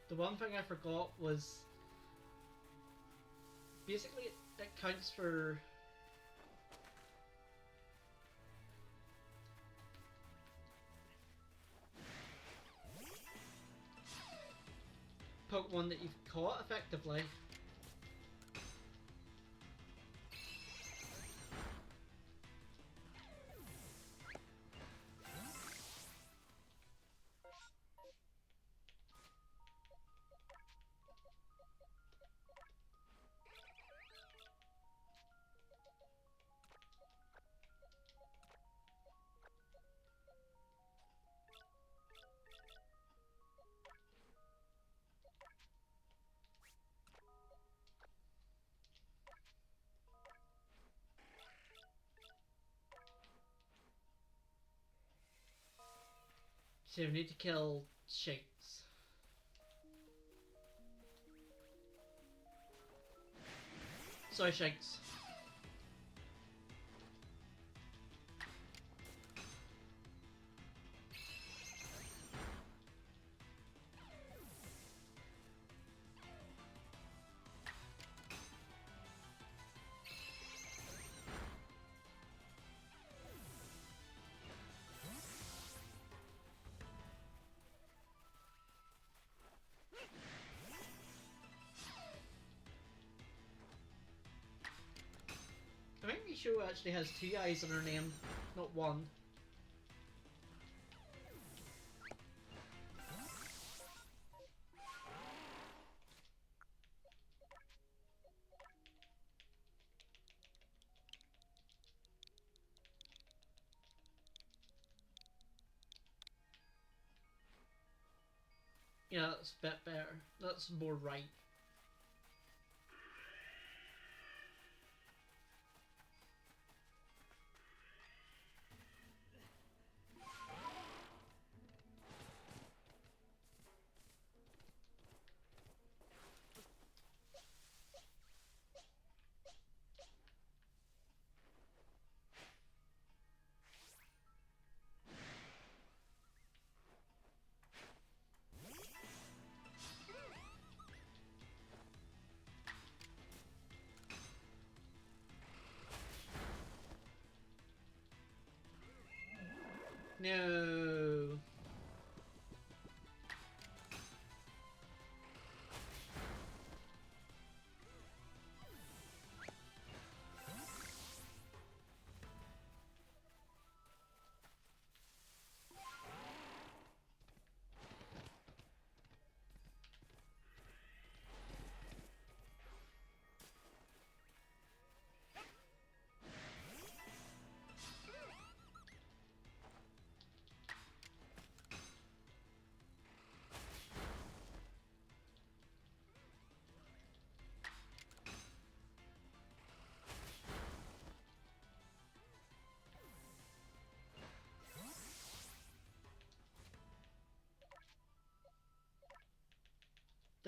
The one thing I forgot was basically it counts for Pokemon that you've caught effectively. So you need to kill Shinx. Sorry, Shinx. I think Mishu actually has 2 eyes on her name, not 1. Yeah, that's a bit better. That's more right. No.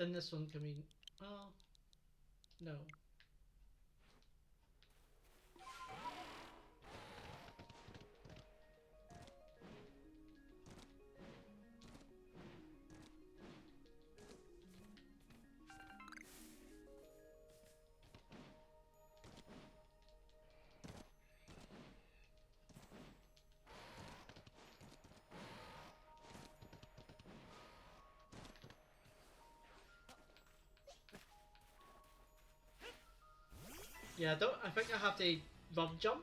Then this one can be... Oh, no. Yeah, don't. I think I have to run jump.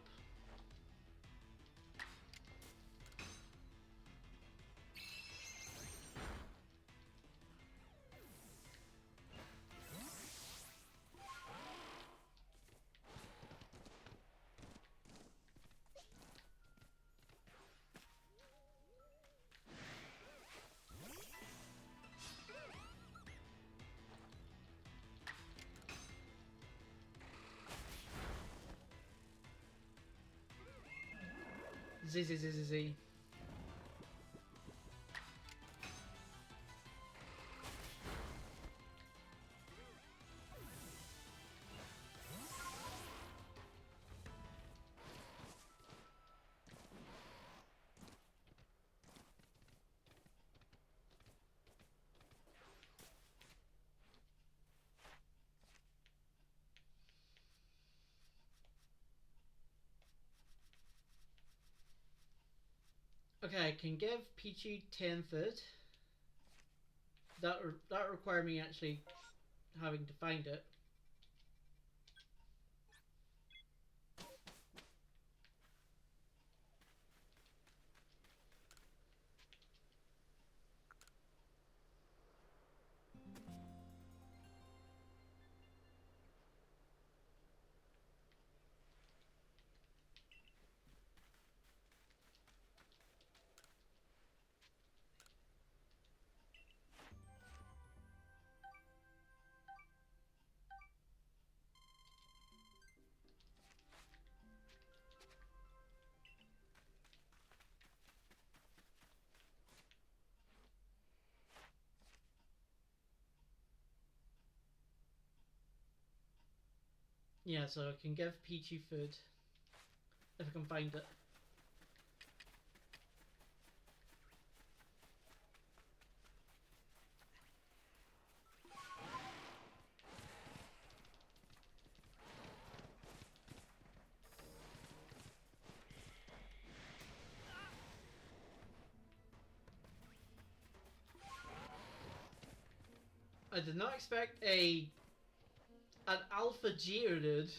Z Z Z Z Z. Okay, I can give Pichu 10 food. That require me actually having to find it. Yeah, so I can give Pichu food if I can find it. I did not expect an alpha Geodude.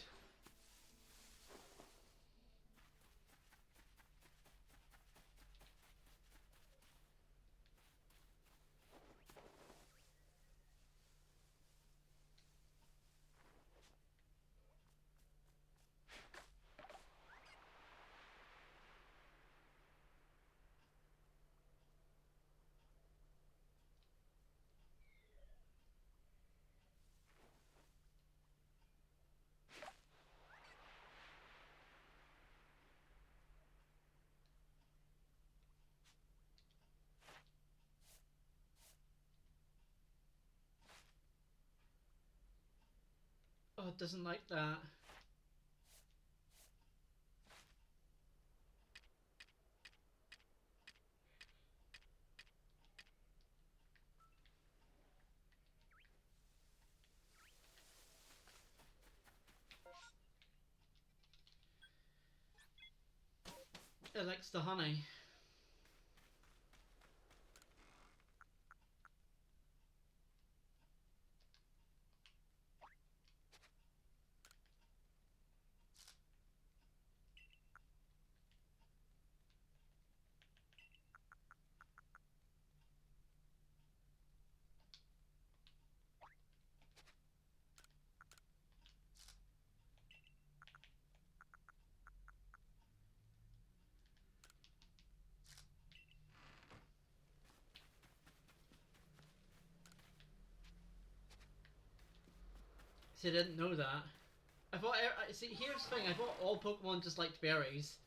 Oh, it doesn't like that. It likes the honey. See, I didn't know that. I thought. See, here's the thing. I thought all Pokemon just liked berries.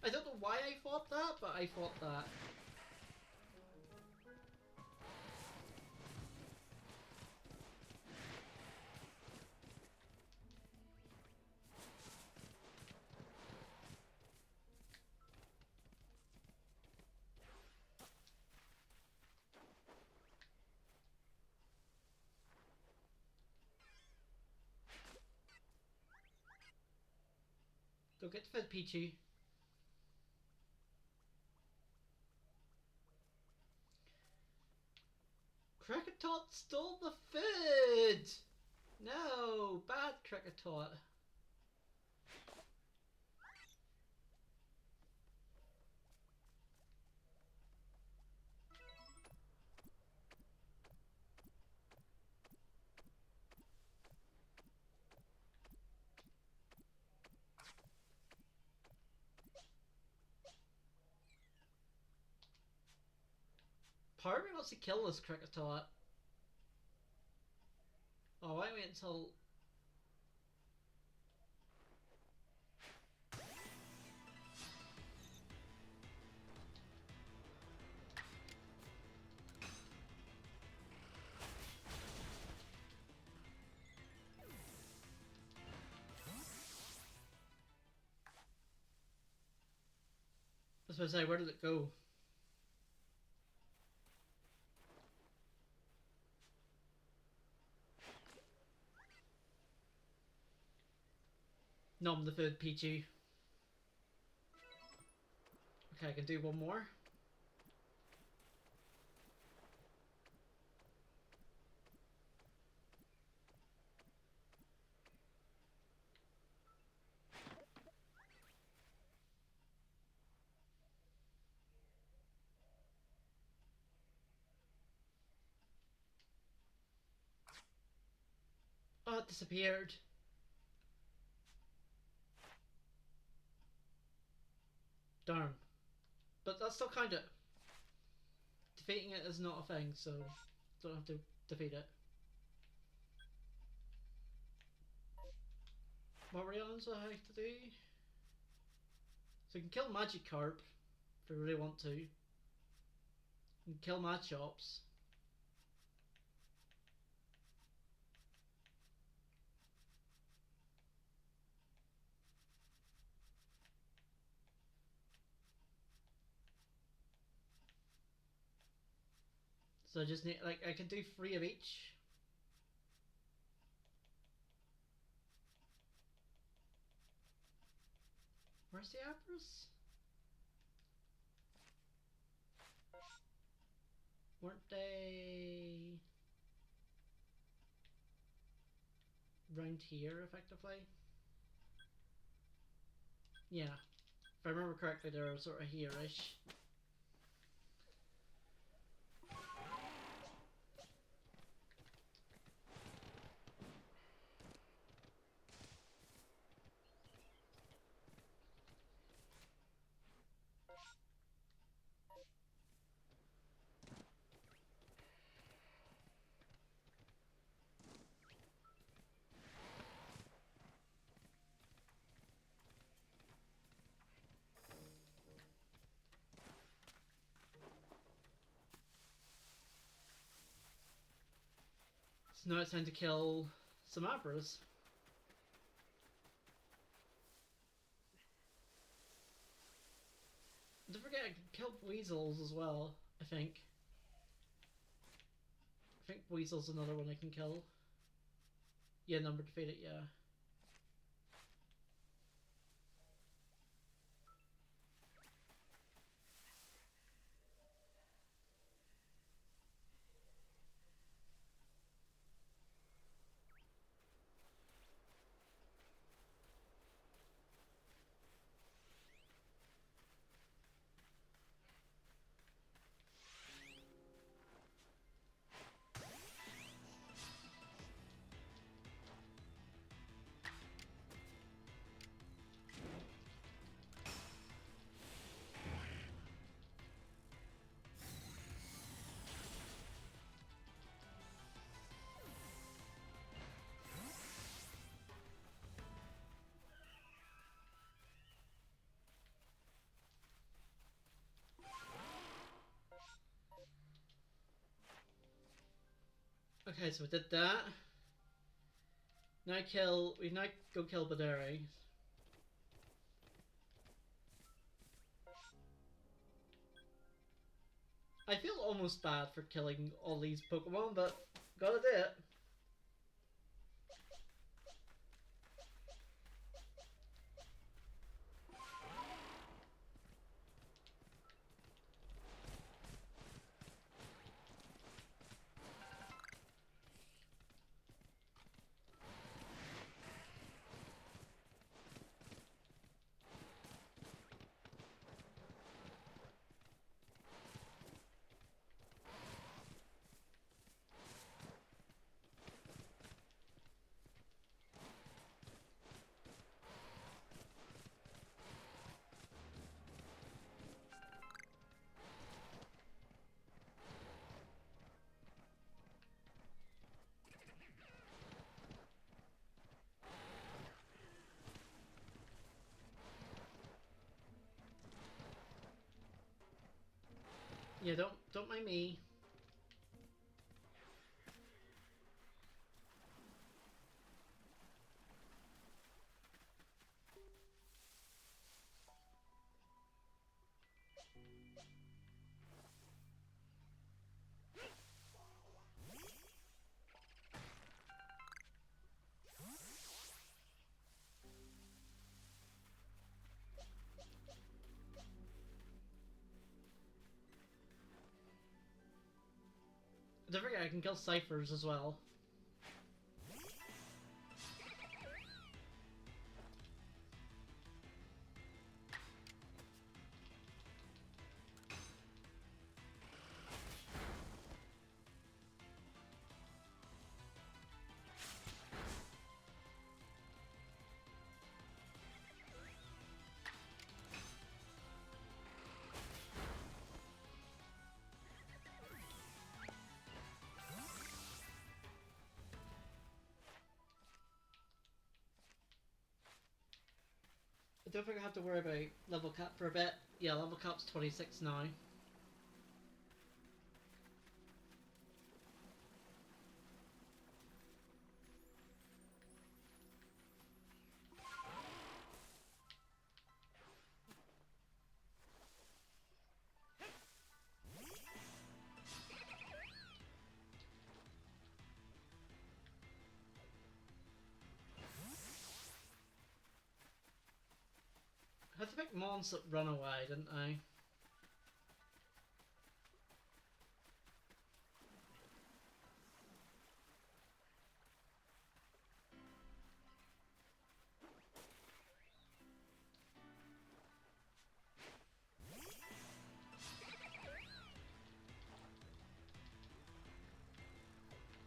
I don't know why I thought that, but I thought that. Go get fed, Pichu. Cricketot stole the food! No! Bad Cricketot. Part of me wants to kill this Cricketot. Oh, why wait until... I was supposed to say, where did it go? Nom the food, Pichu. Okay, I can do one more. Oh, it disappeared. Darn. But that's still kind of... Defeating it is not a thing, so don't have to defeat it. What were the others I have to do? So you can kill Magikarp if you really want to. You can kill Machops. So I just need, like, I can do 3 of each. Where's the Abras? Weren't they round here, effectively? Yeah. If I remember correctly, they're sort of here-ish. So now it's time to kill some Abras. Don't forget I can kill Weasels as well, I think. I think Weasel's another one I can kill. Yeah, number defeated, yeah. Okay, so we did that. Now we now go kill Baderi. I feel almost bad for killing all these Pokemon, but gotta do it. Yeah, don't mind me. Don't forget I can kill ciphers as well. I don't think I have to worry about level cap for a bit. Yeah, level cap's 26 now. I had to pick mons that run away, didn't I?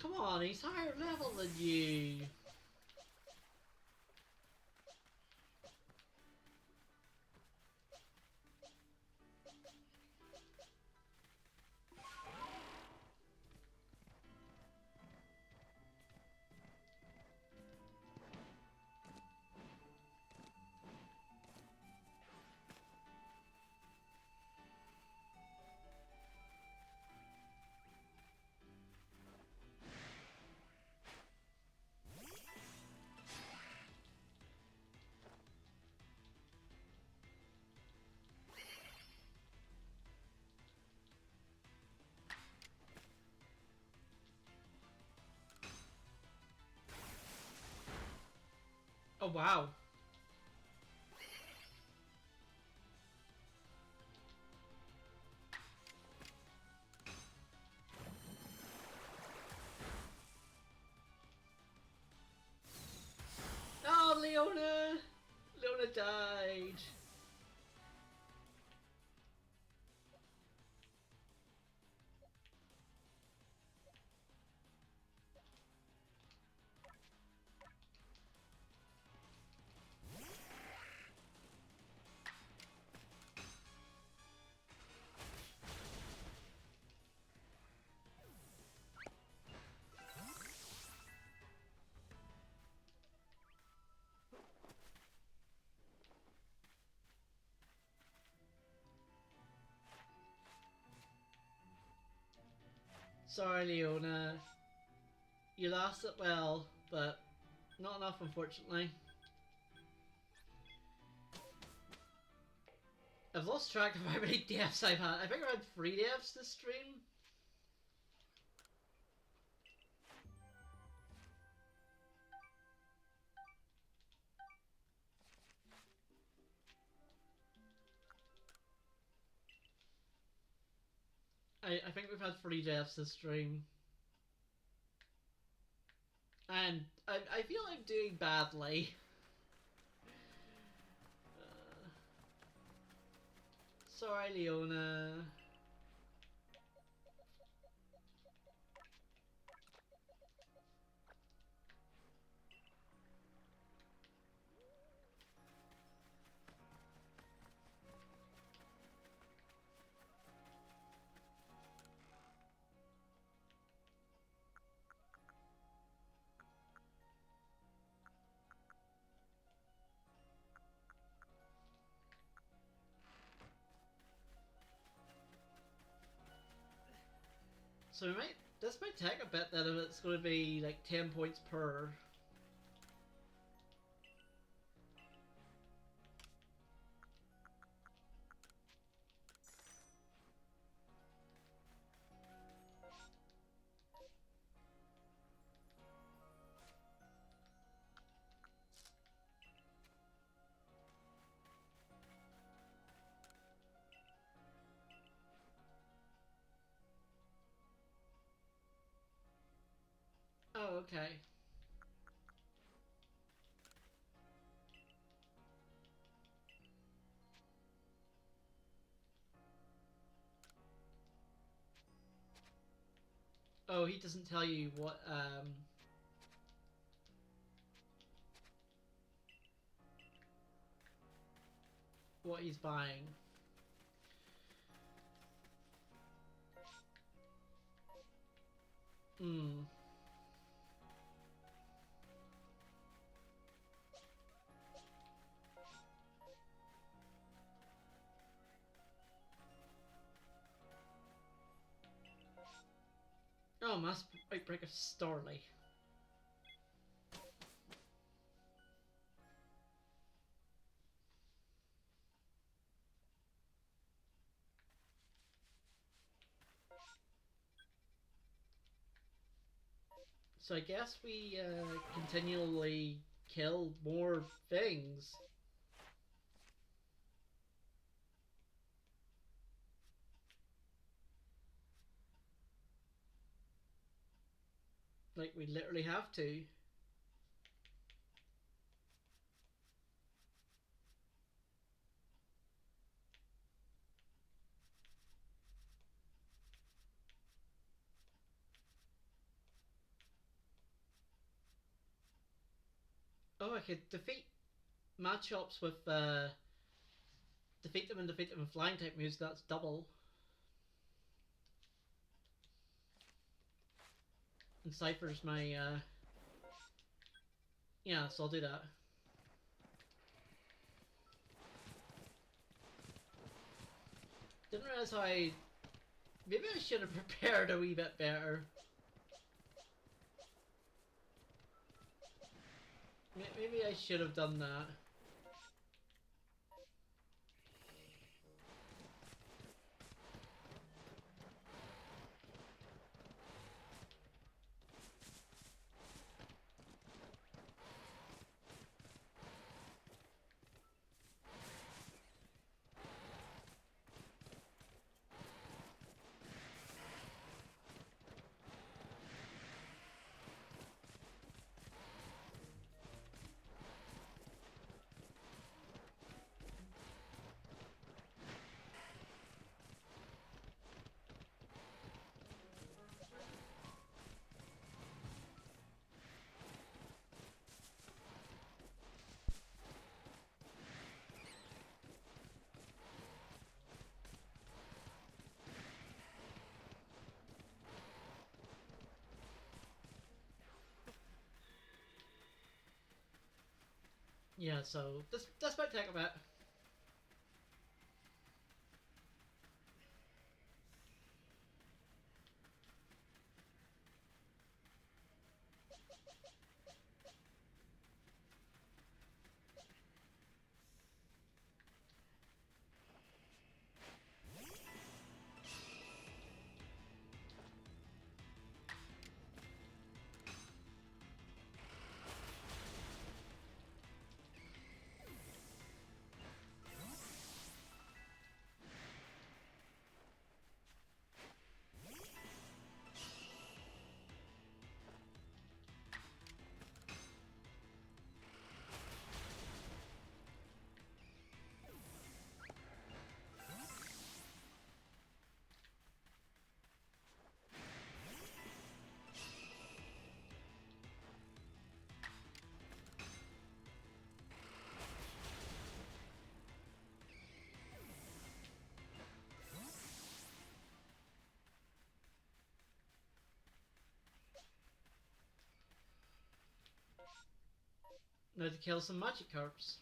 Come on, he's higher level than you. Oh wow. Oh, Leona! Leona died. Sorry, Leona. You lost it well, but not enough, unfortunately. I've lost track of how many deaths I've had. I think I had 3 deaths this stream. I think we've had 3 deaths this stream. And I feel I'm doing badly. Uh, Sorry, Leona. So we might. This might take a bit then if it's going to be like 10 points per. Oh, okay. Oh, he doesn't tell you what he's buying. Hmm. Oh, mass outbreak of Starly. So I guess we continually kill more things. Like we literally have to. Oh, I could matchups with defeat them in flying type moves. That's double. And Cypher's my yeah, so I'll do that. Didn't realize how maybe I should have prepared a wee bit better. Maybe I should have done that. Yeah, so this might take a bit. Now to kill some magic carps.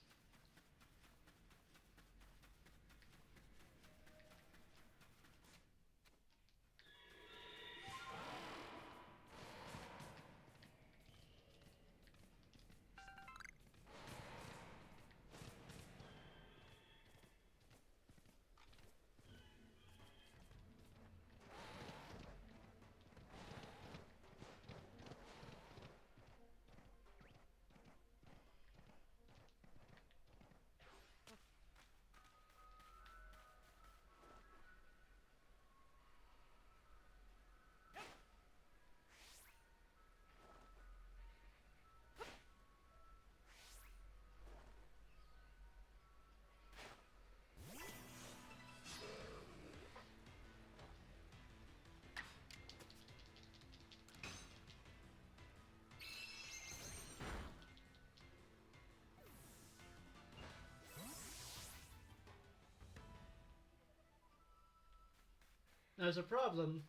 Now there's a problem.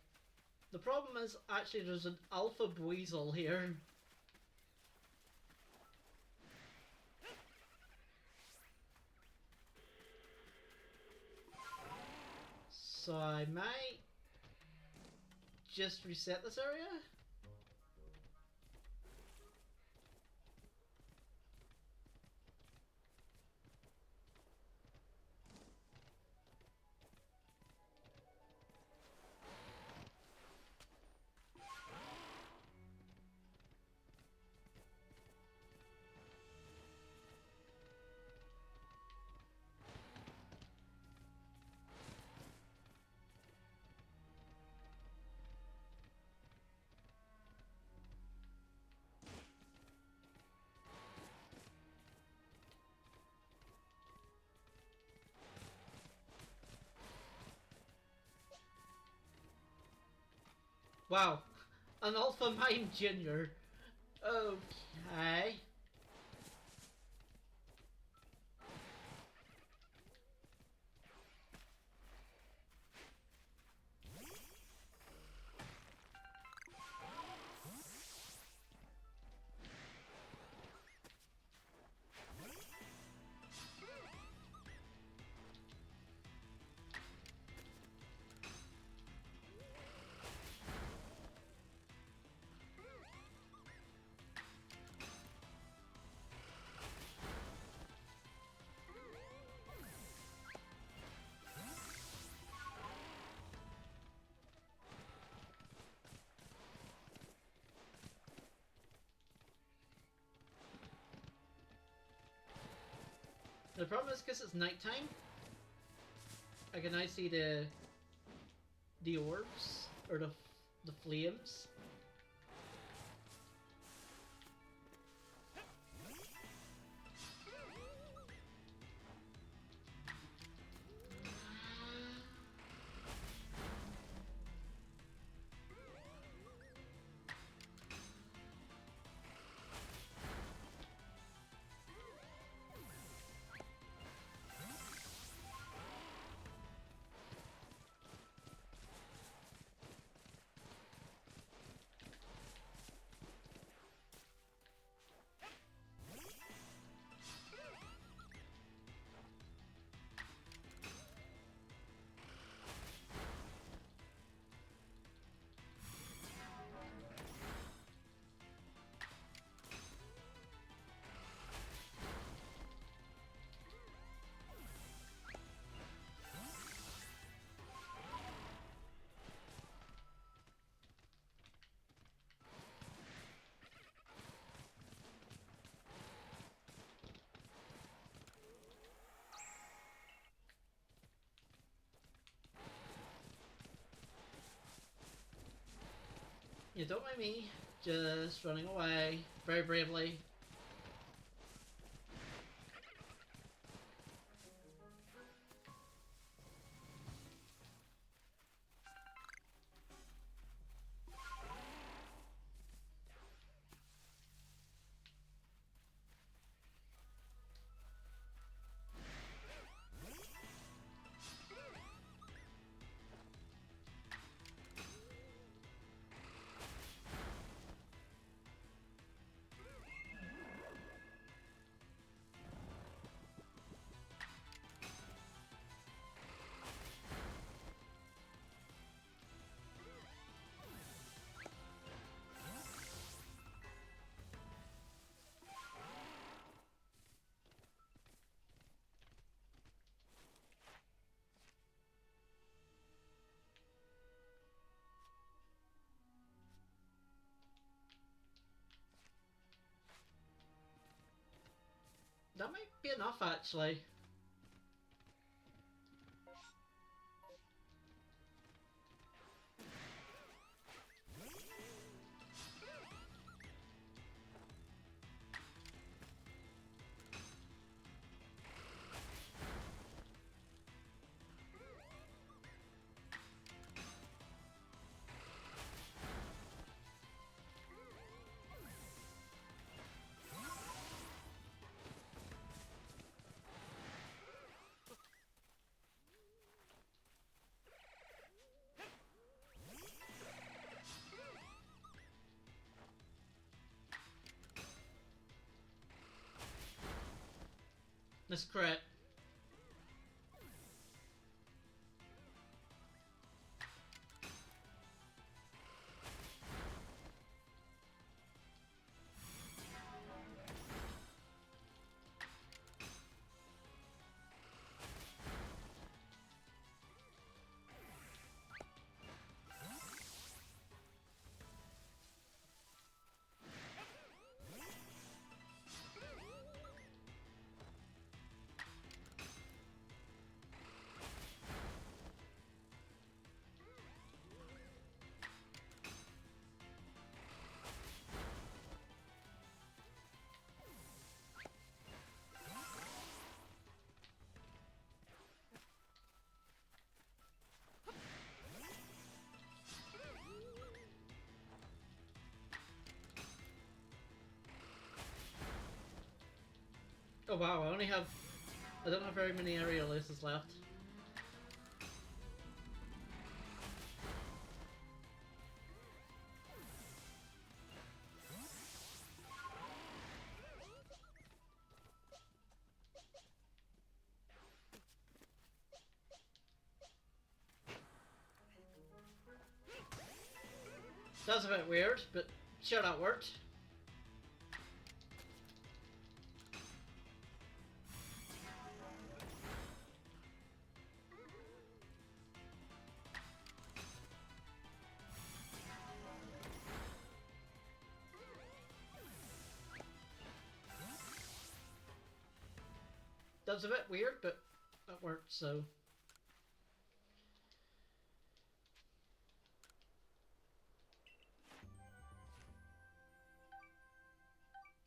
The problem is actually there's an alpha weasel here. So I might just reset this area. Wow, an Alpha Mime Junior. Okay. The problem is because it's nighttime. I can now see the orbs or the flames. You don't mind me just running away very bravely. That might be enough, actually. That's correct. Oh wow, I don't have very many aerial aces left. That's a bit weird, but sure that worked. That was a bit weird, but that worked, so...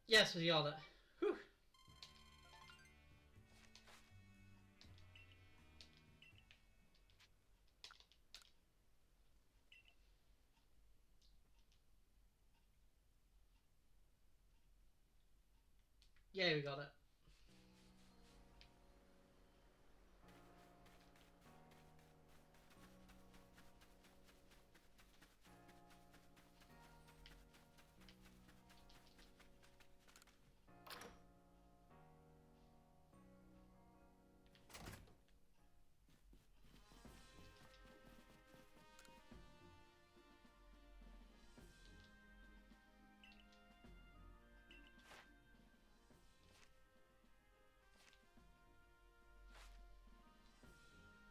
Yes, we got it. Whew. Yeah, we got it.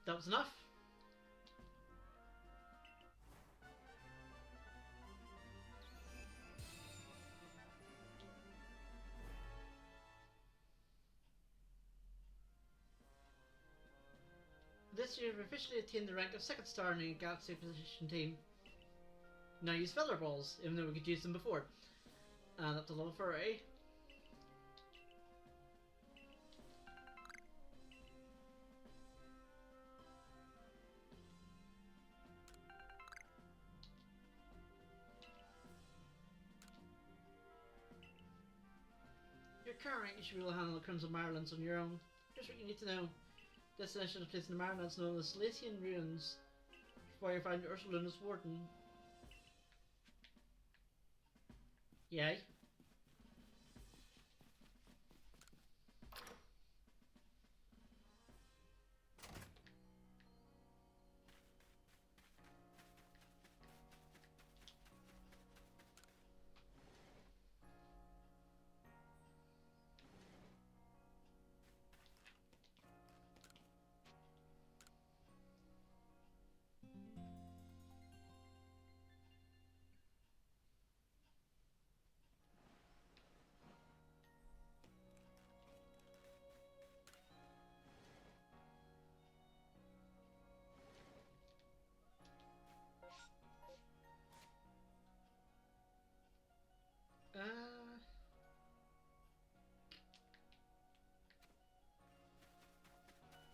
That was enough. This year, we've officially attained the rank of second star in the Galaxy Acquisition team. Now use Feather Balls, even though we could use them before. And up to level 40. Your current rank, you should be able to handle the Crimson Marylands on your own. Here's what you need to know. Destination is placed in the Marylands known as Latian Ruins. Before you find Ursaluna's Warden. Yay.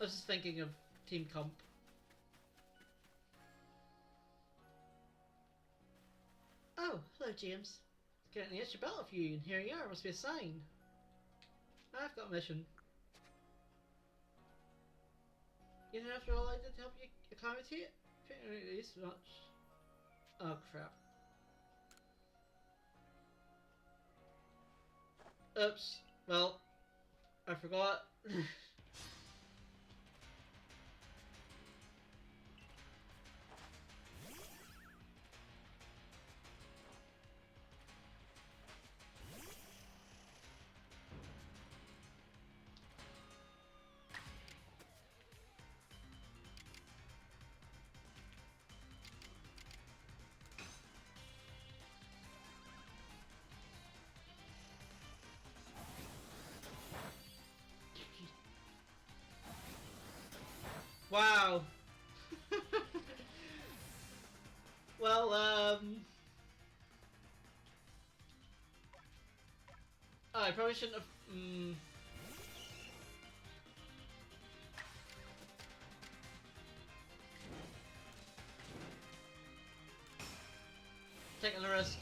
I was just thinking of Team Comp. Oh, hello James. Getting the extra battle for you, and here you are, must be a sign. I've got a mission. You know, after all I did to help you acclimate? This much. Oh crap. Oops. Well, I forgot. Wow. Well, I probably shouldn't have. Taking the risk.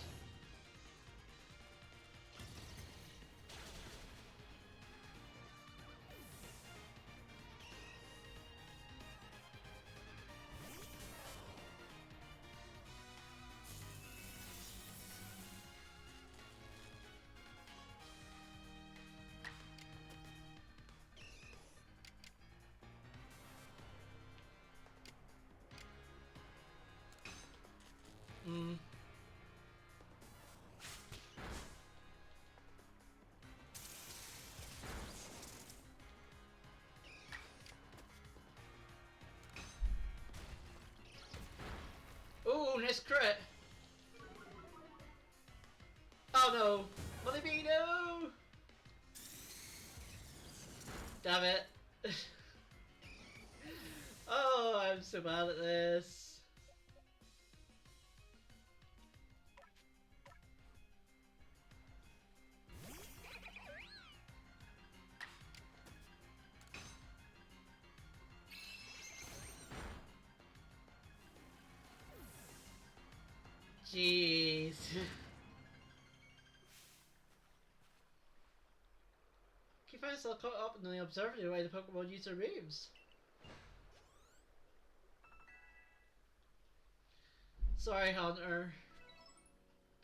Mm. Ooh, nice crit. Oh no. Molly no! Damn it. Oh, I'm so bad at this. Jeez. Keep myself caught up in the observing the way the Pokemon use their moves. Sorry, Hunter.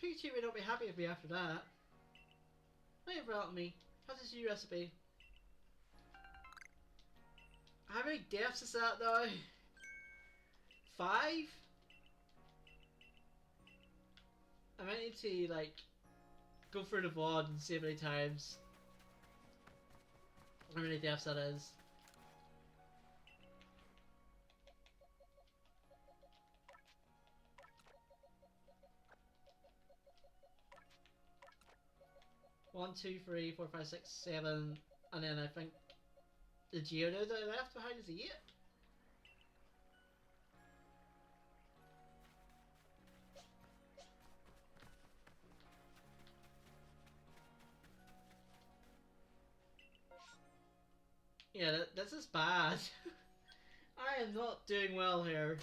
Pikachu may not be happy with me after that. Wait about me. How's this new recipe? How many deaths is that now? 5? I might need to, like, go through the VOD and see how many times. How many deaths that is. One, two, three, four, five, six, 7, and then I think the Geodude that I left behind is 8. Yeah, this is bad. I am not doing well here.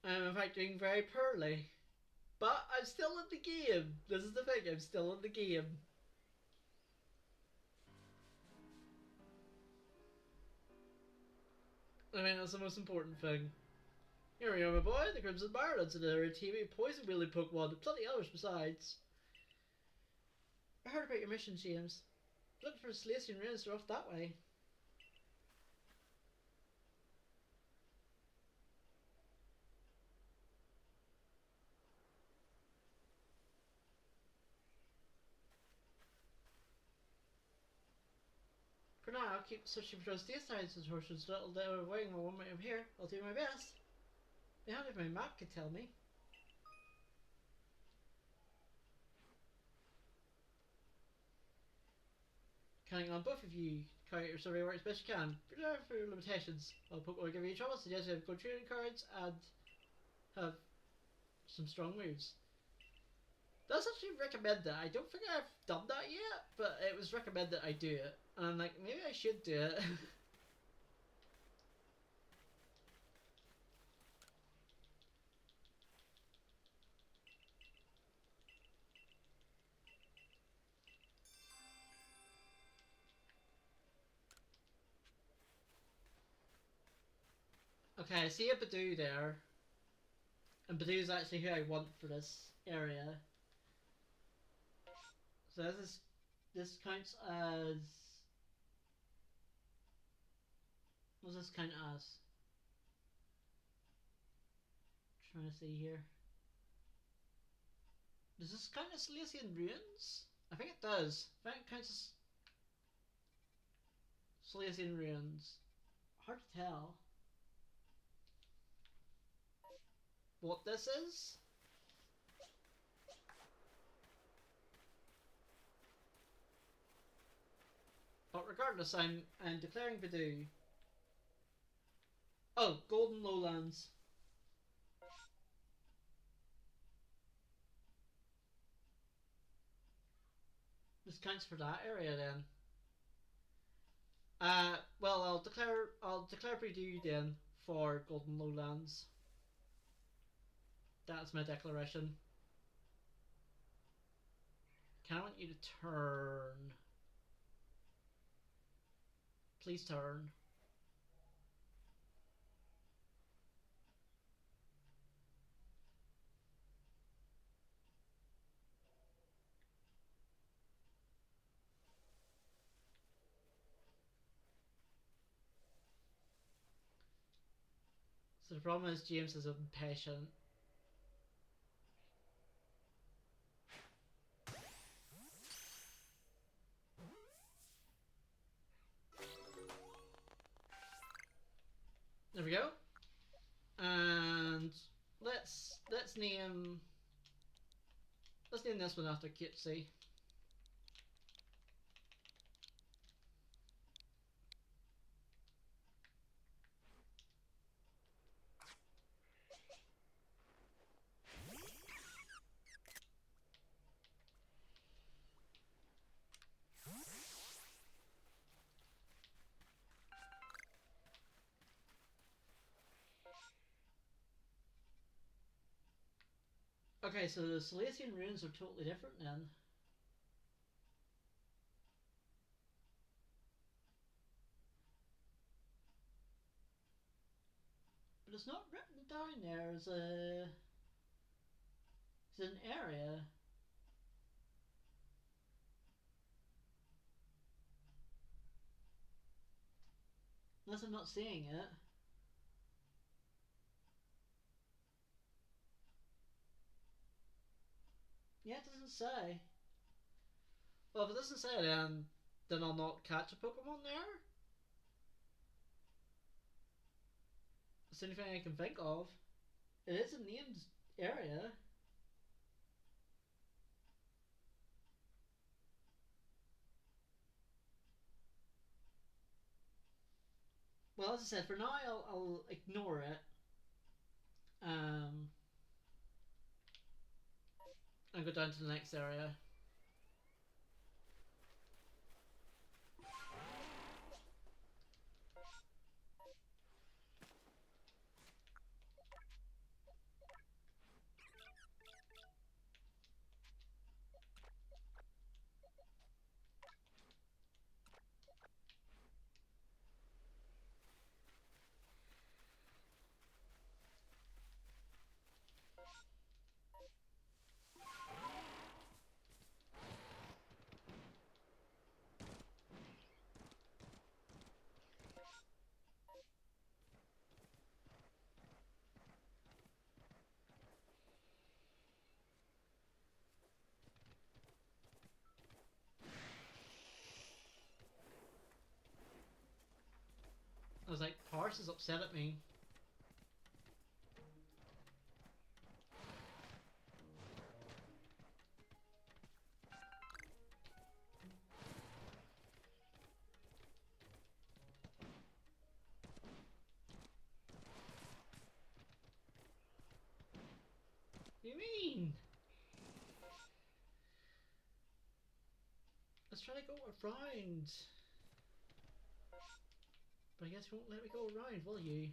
I'm in fact doing very poorly. But I'm still in the game. This is the thing, I'm still in the game. I mean, that's the most important thing. Here we are, my boy, the Crimson Barrels, and a TV poison wheeling Pokemon, and plenty others besides. I heard about your mission, James. Looking for Slacian Rains are off that way. For now, I'll keep searching for those day-signs and horses little that are waiting while one way I'm here. I'll do my best. Behind if my map could tell me. Counting on both of you. Carry your survey work as best you can. Preserve for your limitations. While Pokemon give you trouble, suggest you have good training cards and have some strong moves. That's actually recommended. I don't think I've done that yet, but it was recommended I do it. And I'm like, maybe I should do it. Okay, I see a Badoo there. And Badoo's actually who I want for this area. So this counts as. What does this count as? Trying to see here. Does this count as Silesian ruins? I think it does. I think it counts as Silesian ruins. Hard to tell what this is. But regardless, I'm declaring Voodoo. Oh, Golden Lowlands. This counts for that area then. Well, I'll declare Voodoo then for Golden Lowlands. That's my declaration. Can I want you to turn? Please turn. So the problem is James is impatient. There we go. And let's name this one after Cutesy. Okay, so the Silesian runes are totally different then. But it's not written down there as an area. Unless I'm not seeing it. Yeah, it doesn't say. Well, if it doesn't say then I'll not catch a Pokemon there. It's the only thing I can think of. It is a named area. Well, as I said, for now I'll ignore it. And go down to the next area. I was like, Parse is upset at me. What do you mean? Let's try to go around. But I guess you won't let me go around, will you?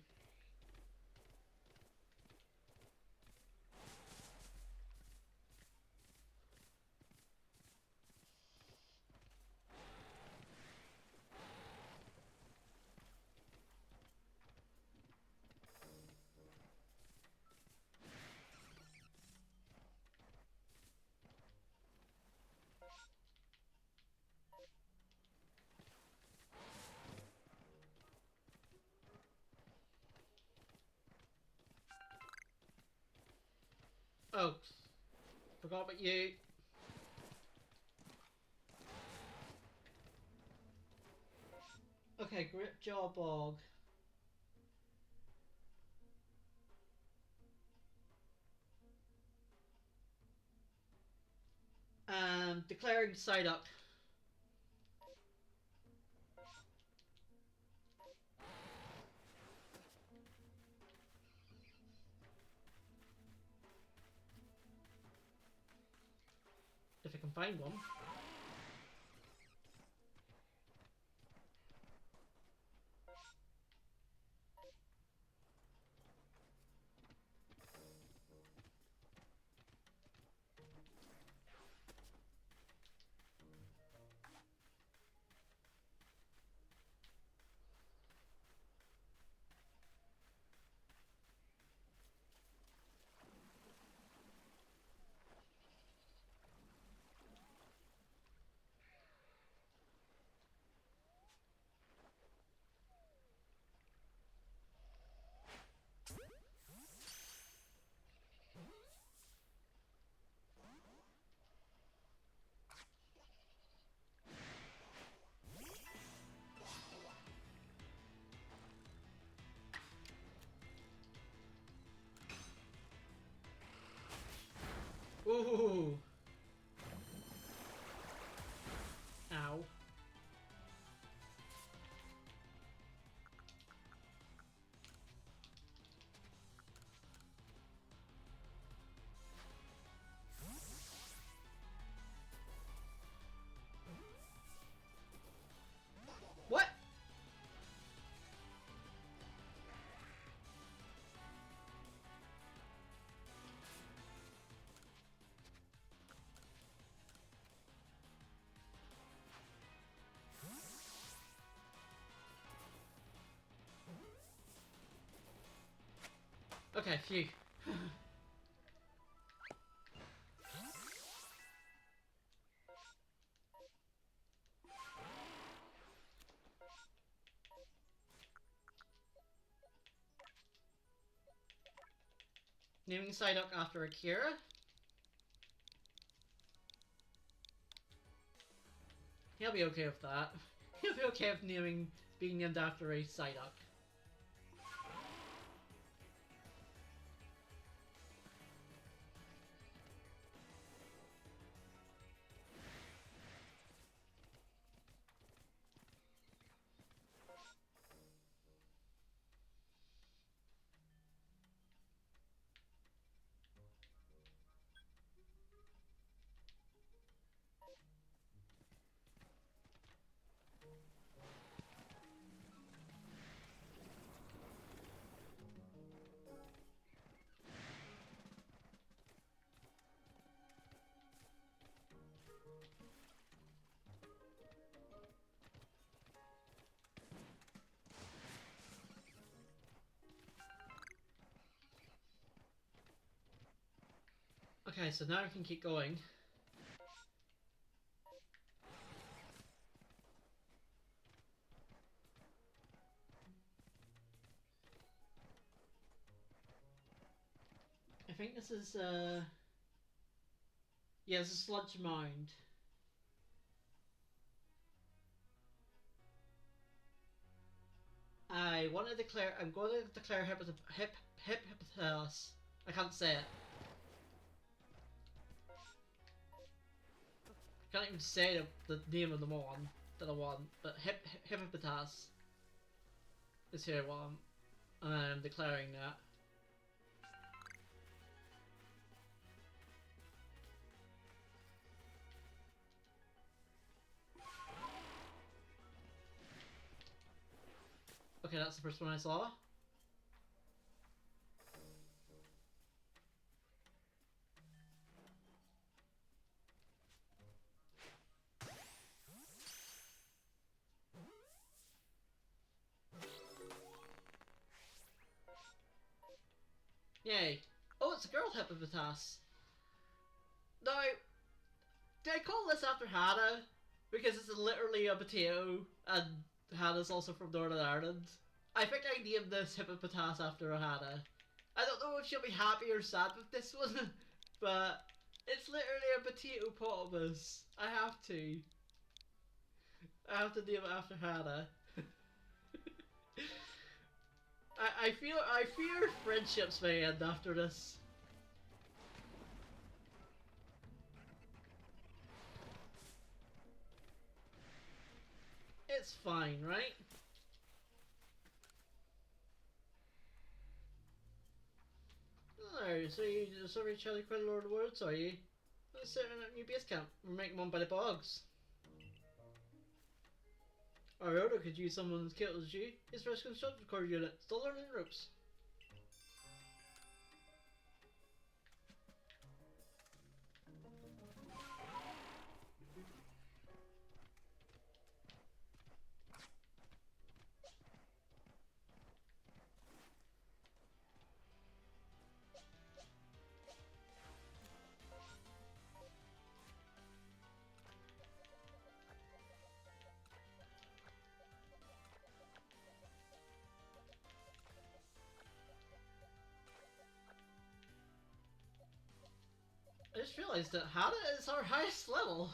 Oh, forgot about you. Okay, Grip Jaw Bog. Declaring Psyduck. If I can find one. Ooh. Ow. What? Okay, phew. Naming Psyduck after Akira? He'll be okay with that. He'll be okay with being named after a Psyduck. Okay, so now I can keep going. I think this is, yeah, this is Sludge Mound. I'm going to declare Hippopotamus. I can't say it. I can't even say the name of the one that I want, but Hippopotamus is here one. I'm declaring that. Okay, that's the first one I saw. Yay. Oh, it's a girl Hippopotamus. Now, did I call this after Hannah? Because it's literally a potato, and Hannah's also from Northern Ireland. I think I named this Hippopotamus after Hannah. I don't know if she'll be happy or sad with this one. but it's literally a potato potamus. I have to. I have to name it after Hannah. I fear friendships may end after this. It's fine, right? No, so you just already tried to quit Lord of the Woods, are you? Let's set in a new base camp. We're making one by the bogs. Our Odo could use someone's killed as you. His first construction core unit. Still learning the ropes. I just realized that Hannah is our highest level.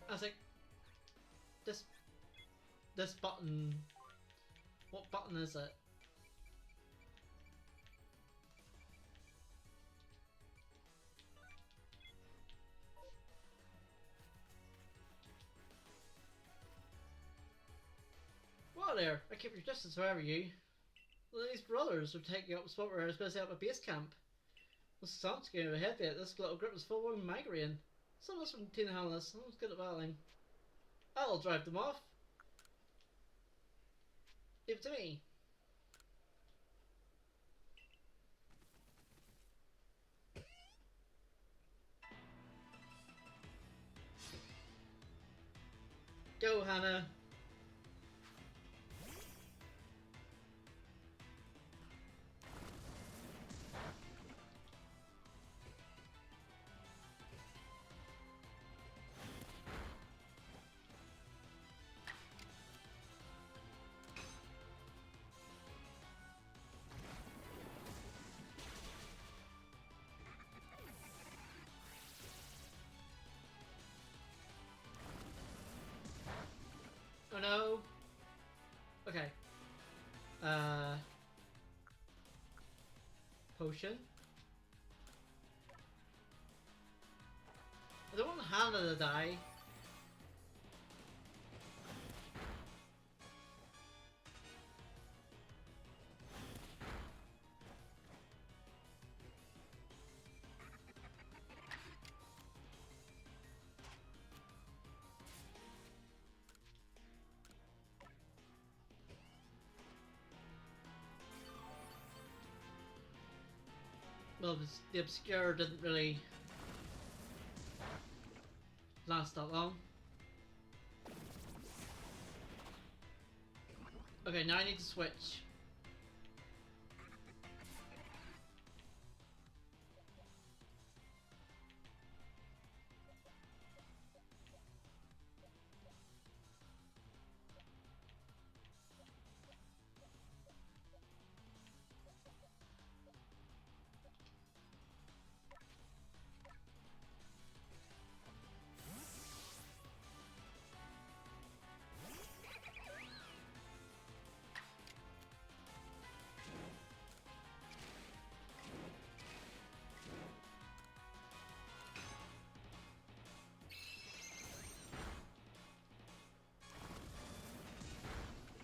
I was like, this button. What button is it? What there? I keep your distance, wherever you. Well, these brothers are taking up a spot where I was supposed to have a base camp. The sun's getting ahead there. This little group is full of migraine. Some of us from Tina Hannes. Someone's good at battling. I'll drive them off. Give it to me. Go, Hannah. Oh no. Okay. Potion. I don't want Hannah to die. Well, the Obscure didn't really last that long. Okay, now I need to switch.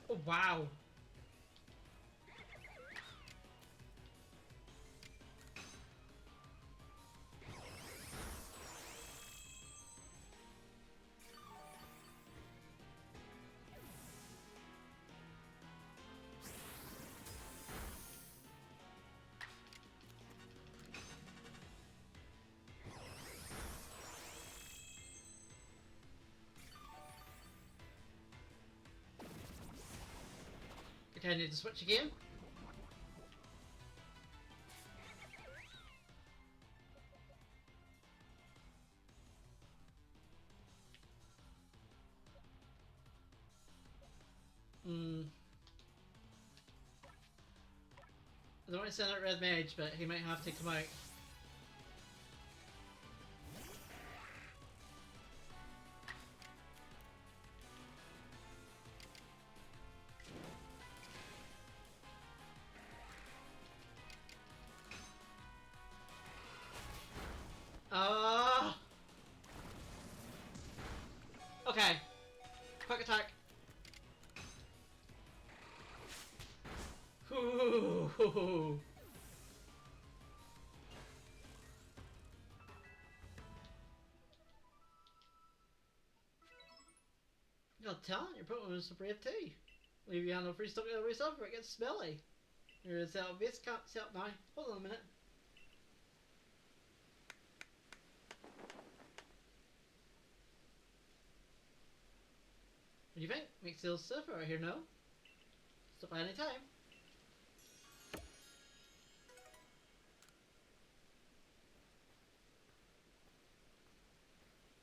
Oh, wow. Okay, I need to switch again. I don't want to send out Red Mage, but he might have to come out. Okay. Quick attack. Ooh. You got talent, your Pokemon is so brave too. Leave you handle free stuff the other way before it gets smelly. You're a set base can't set up now. Hold on a minute. What do you think? Make sales safer out here now. Stop by any time.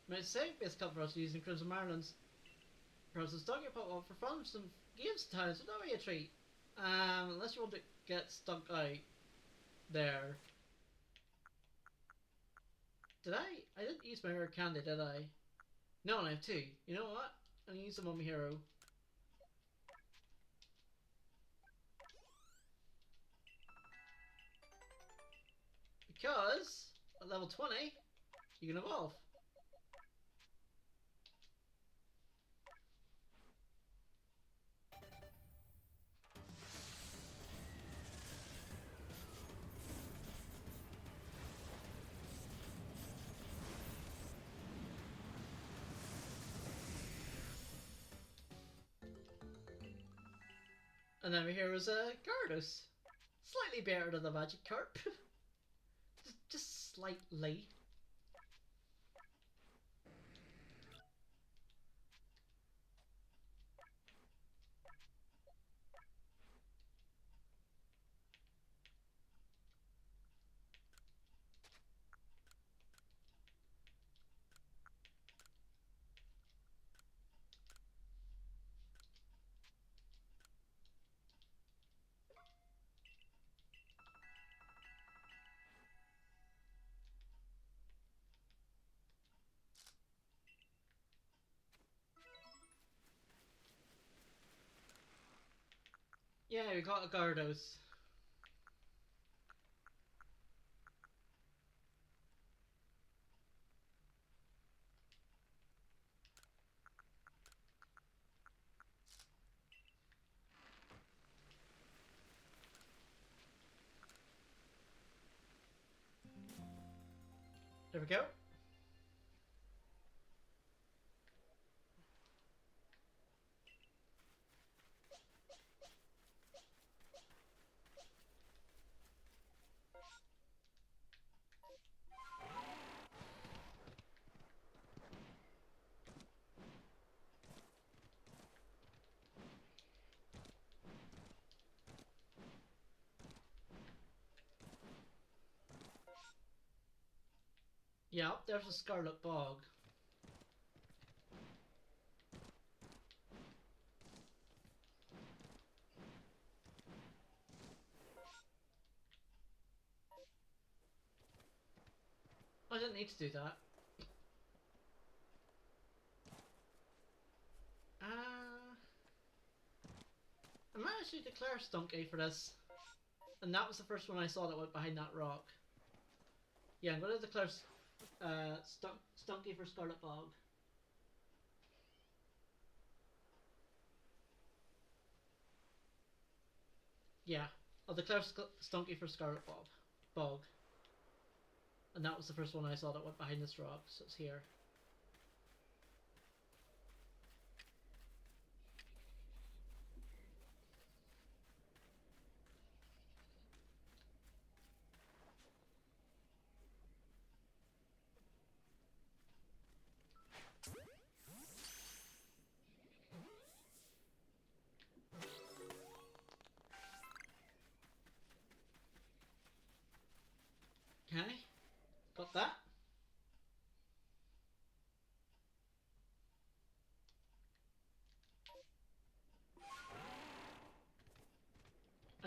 Might say base cup for us using Crimson Marlins. Perhaps a stock your Pokemon for fun, some games in town, so that would be a treat. Unless you want to get stuck out there. Did I? I didn't use my rare candy, did I? No, I have two. You know what? I'm gonna use them on my hero. Because at level 20, you can evolve. And then my hero's a Gyarados. Slightly better than the Magikarp. just slightly. Yeah, we got a Gyarados. There we go. Yeah, there's a Scarlet Bog. I didn't need to do that. I might actually declare Stunky for this. And that was the first one I saw that went behind that rock. Yeah, I'm going to declare Stunky for Scarlet Bog. Yeah, I'll declare Stunky for Scarlet Bog. And that was the first one I saw that went behind this rock, so it's here.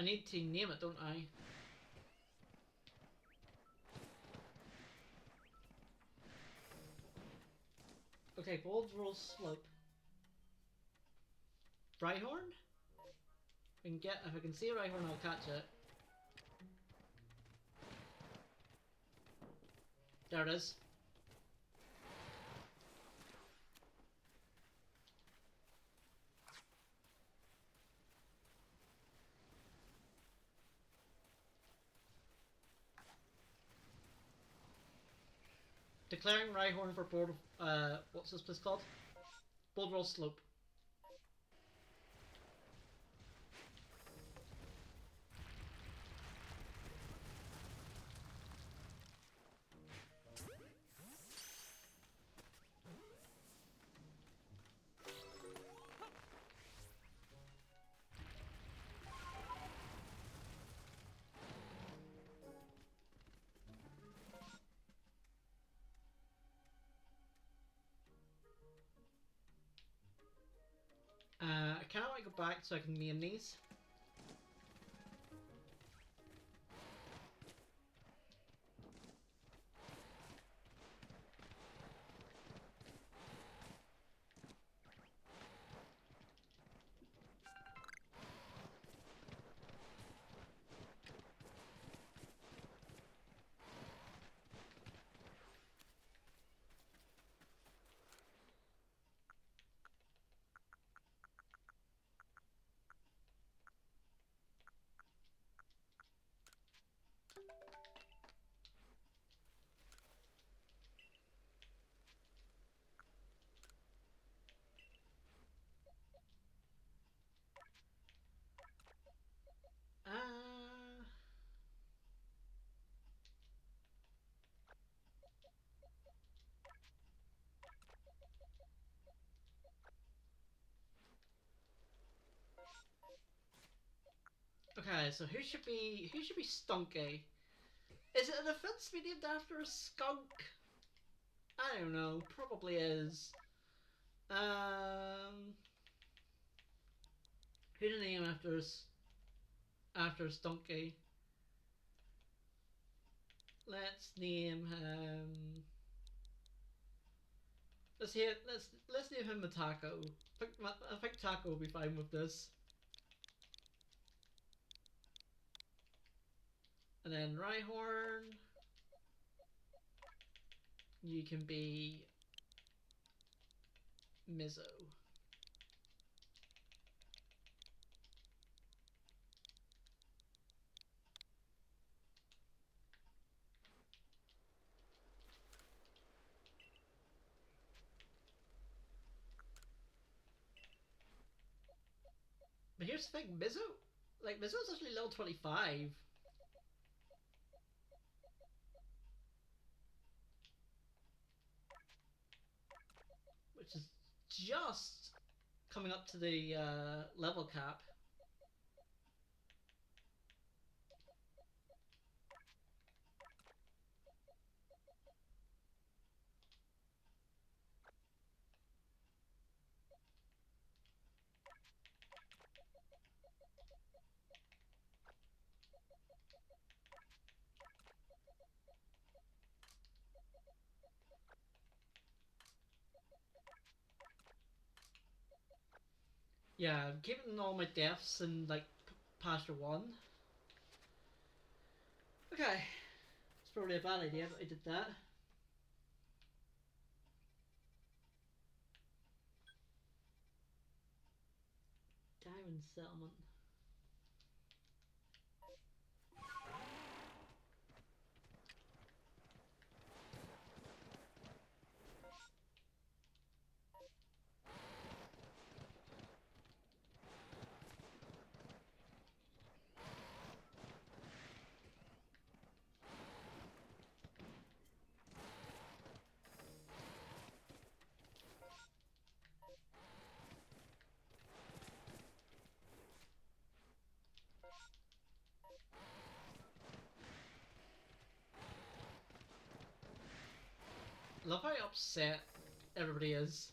need to name it, don't I? Okay, Bold Roll Slope. Rhyhorn? If I can see a Rhyhorn, I'll catch it. There it is. Declaring Rhyhorn for Bold. What's this place called? Bold Roll Slope. I kind of want to go back so I can name these. Okay, so who should be Stunky? Is it an offense to be named after a skunk? I don't know. Probably is. Who to name after Stunky? Let's name him. Let's name him Matako. I think Taco will be fine with this. And then Rhyhorn. You can be Mizzo. But here's the thing, Mizzo's actually level 25. Which is just coming up to the level cap. Yeah, I'm keeping all my deaths in like Pasture 1. Okay, it's probably a bad idea, but I did that. Diamond Settlement. I love how upset everybody is.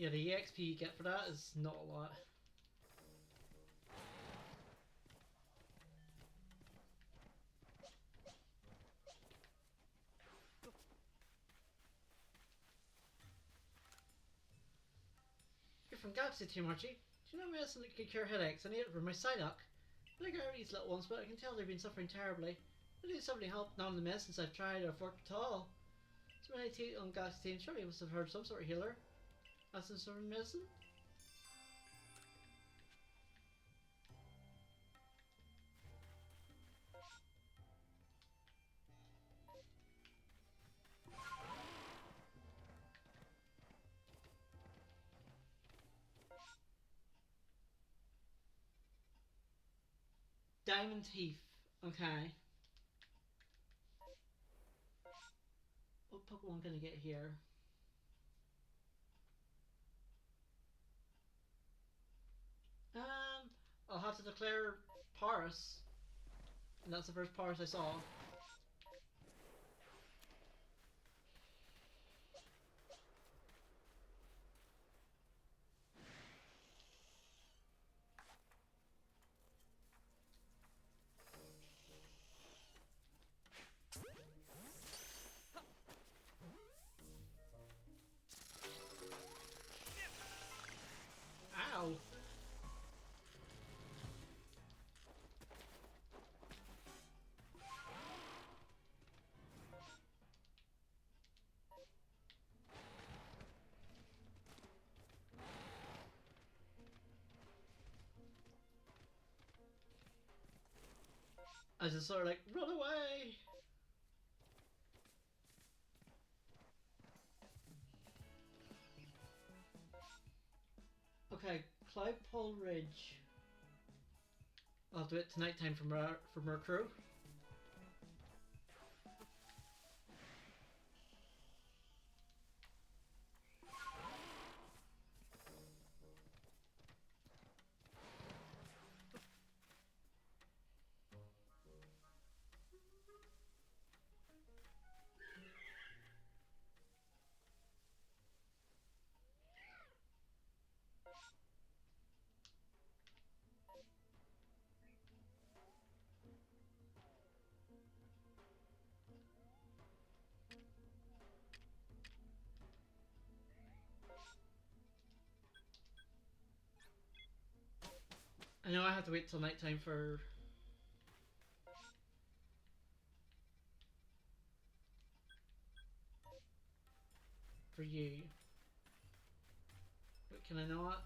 Yeah, the EXP you get for that is not a lot. You're from Galaxy Team, aren't you? Do you know medicine that can cure headaches? I need it for my Psyduck. I think I these little ones, but I can tell they've been suffering terribly. I need somebody help. None of the medicines I've tried have worked at all. So many on Galaxy Team, surely you must have heard some sort of healer. That's some sort of medicine? Diamond Teeth. Okay. What Pokemon can I get here? I'll have to declare Paris. And that's the first Paris I saw. Ow! I just sort of like, run away! Okay, Cloudpole Ridge. I'll do it tonight time for Murkrow. I know I have to wait till nighttime for you. But can I not?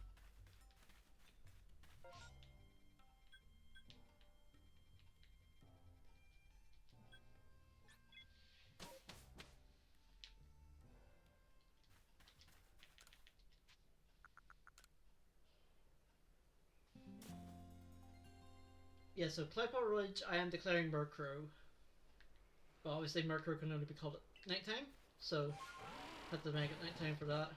Yeah, so Cloudpole Ridge I am declaring Murkrow. But obviously Murkrow can only be called at nighttime, so I have to make it nighttime for that.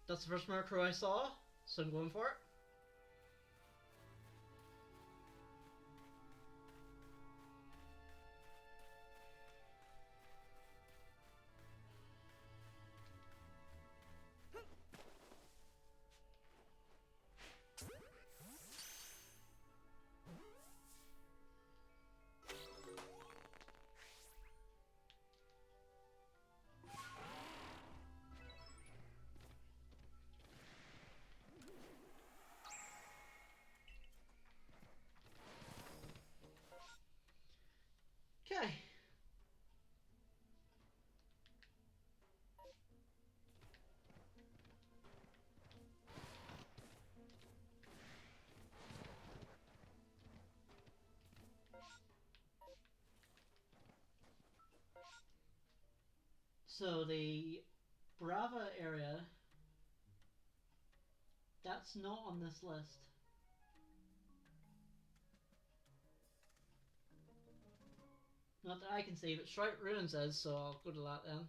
That's the first Murkrow I saw, so I'm going for it. So the Brava area, that's not on this list. Not that I can see, but Shroud Ruins is, so I'll go to that then.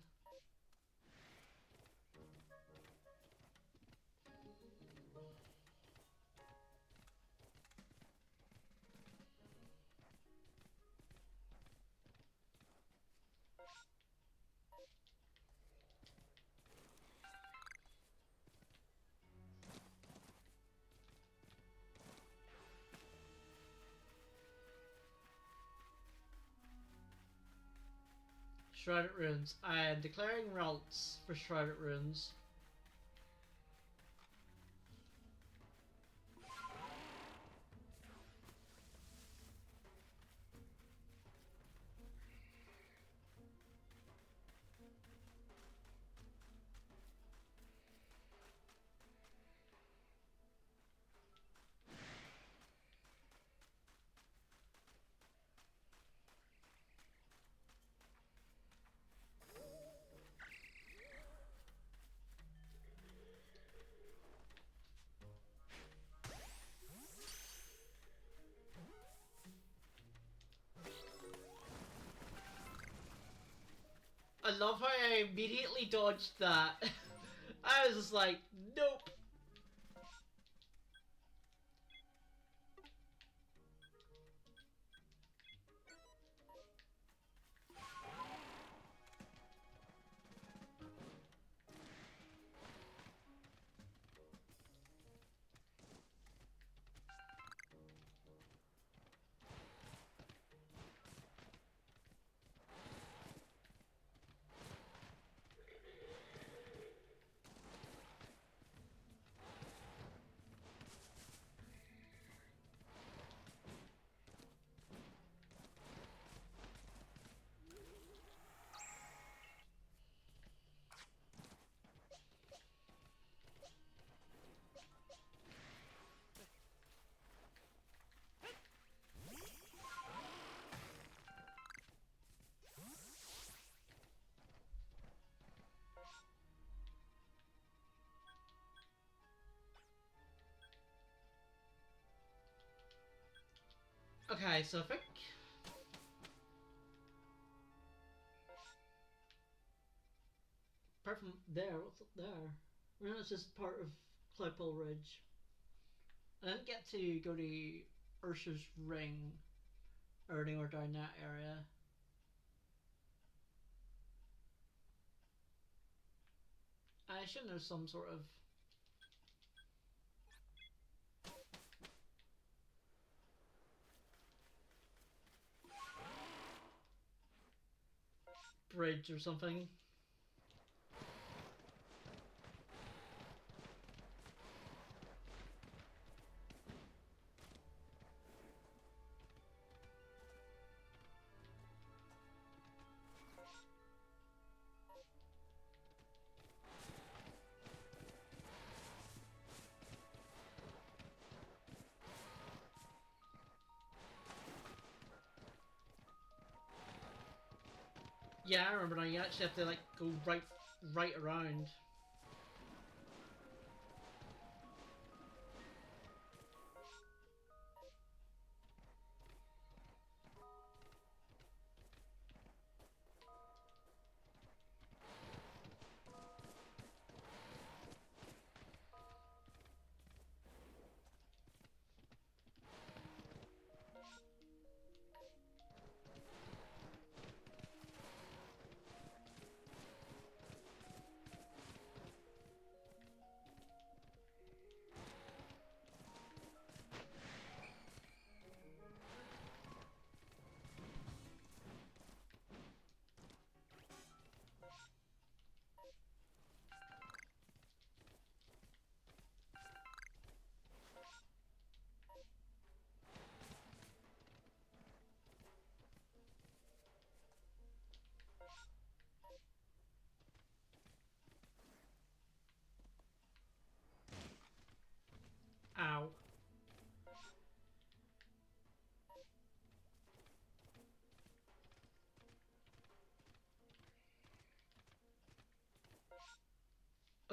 Shrouded Ruins. I am declaring routes for Shrouded Ruins. I love how I immediately dodged that. I was just like, nope. Okay, so I think... Apart from there, what's up there? I mean, it's just part of Cloudpool Ridge. I didn't get to go to Ursa's Ring or anywhere down that area. I assume there's some sort of bridge or something. Yeah, I remember now. You actually have to like go right around.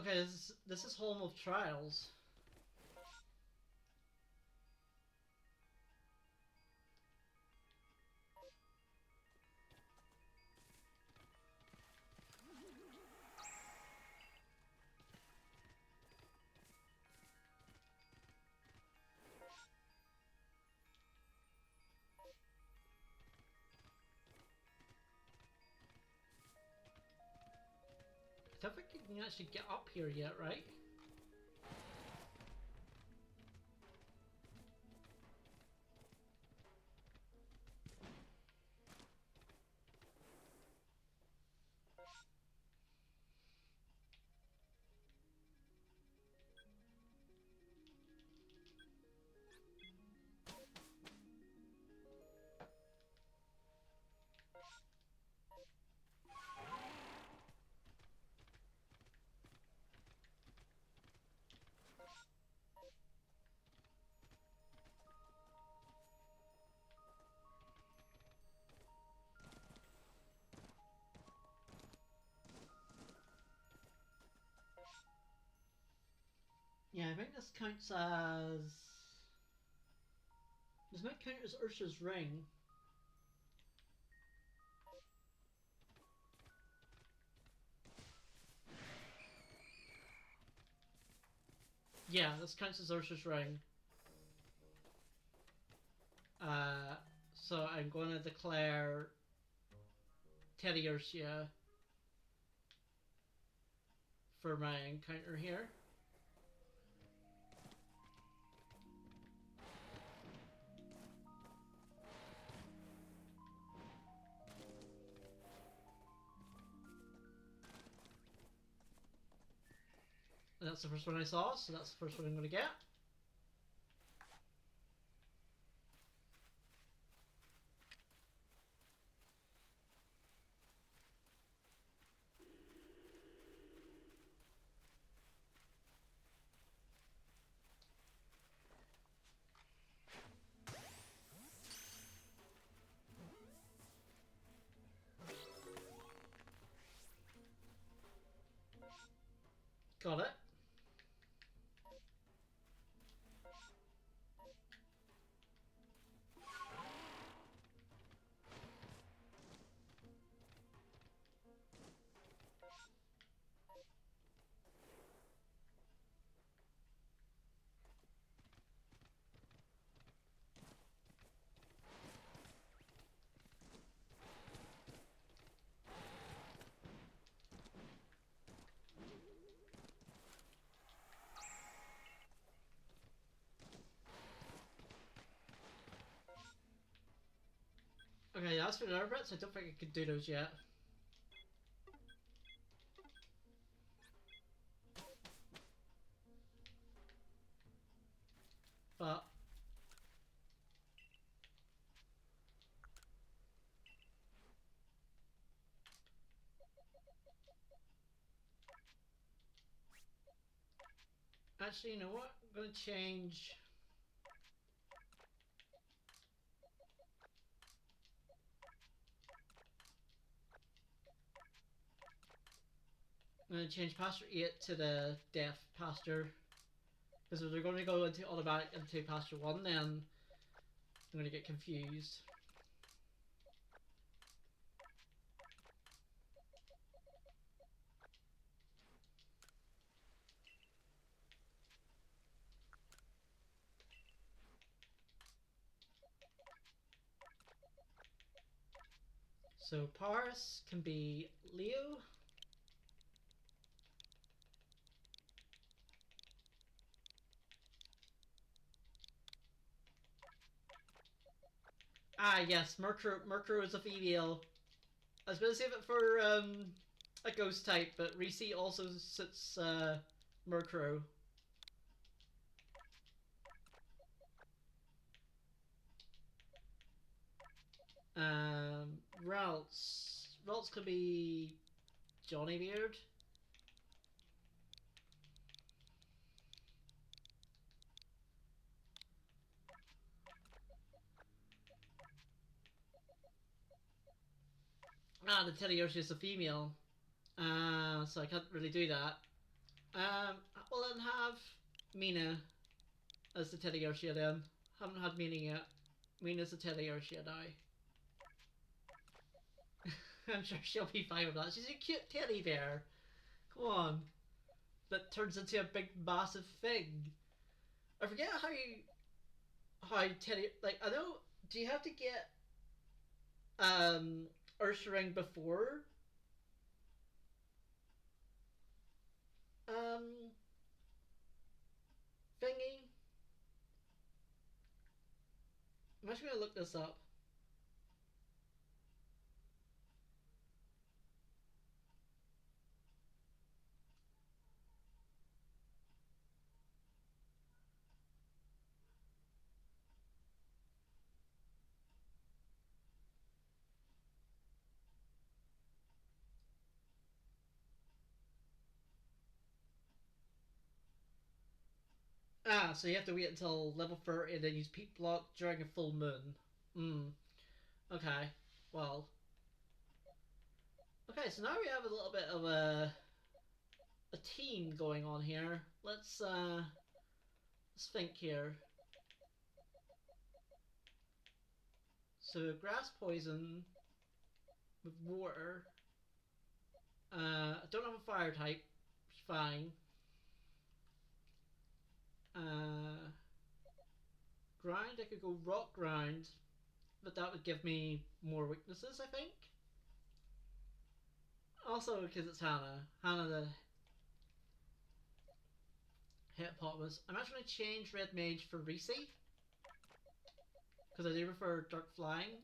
Okay, this is home of trials. I don't think you can actually get up here yet, right? Yeah, I think this counts as... This might count as Ursula's ring. Yeah, this counts as Ursula's ring. So I'm going to declare Teddy Ursula for my encounter here. And that's the first one I saw, so that's the first one I'm going to get. Got it. Okay, that's for the other bits. I don't think I could do those yet. But actually, you know what? I'm going to change... I'm going to change Pasture 8 to the Death Pasture. Because if they're going to go into automatic into Pasture 1, then I'm going to get confused. So Paris can be Leo. Ah, yes, Murkrow is a female. I was going to save it for a ghost type, but Reese also sits Murkrow. Ralts could be Johnny Beard. Ah, the Teddy Yoshi is a female. So I can't really do that. Well then have Mina as the teddy Arceus then. Haven't had Mina yet. Mina's the teddy Arceus now. I'm sure she'll be fine with that. She's a cute teddy bear. Come on. That turns into a big massive thing. I forget how teddy, like, I know, do you have to get Ursaring before um thingy? I'm actually gonna look this up. Ah, so you have to wait until level 30 and then use Peak Block during a full moon. Hmm. Okay. Well. Okay, so now we have a little bit of a team going on here. Let's think here. So grass poison with water. I don't have a fire type. Fine. Uh, Grind. I could go rock grind, but that would give me more weaknesses. I think. Also because it's Hannah. Hannah the hippopotamus. I'm actually going to change Red Mage for Reese because I do prefer Dark Flying.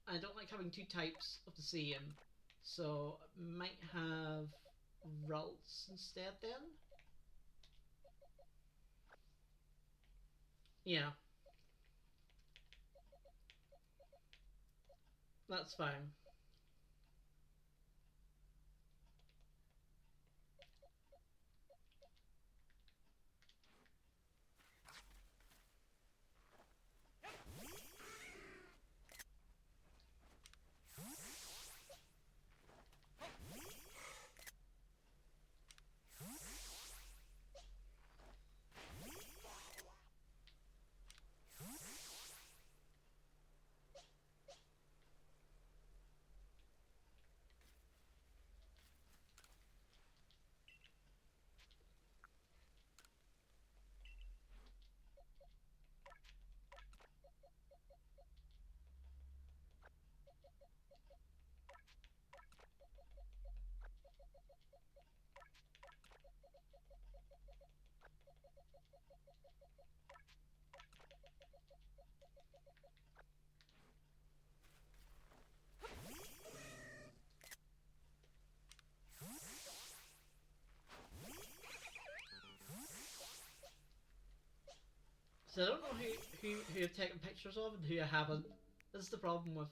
I don't like having two types of the same, so I might have Ralts instead then. Yeah, that's fine. So I don't know who I've taken pictures of and who I haven't. This is the problem with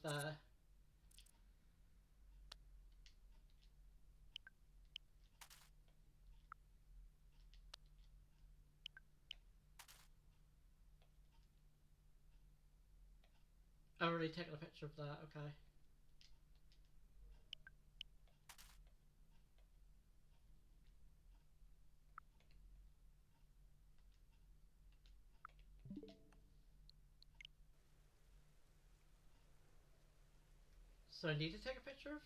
I've already taken a picture of that. Okay. So I need to take a picture.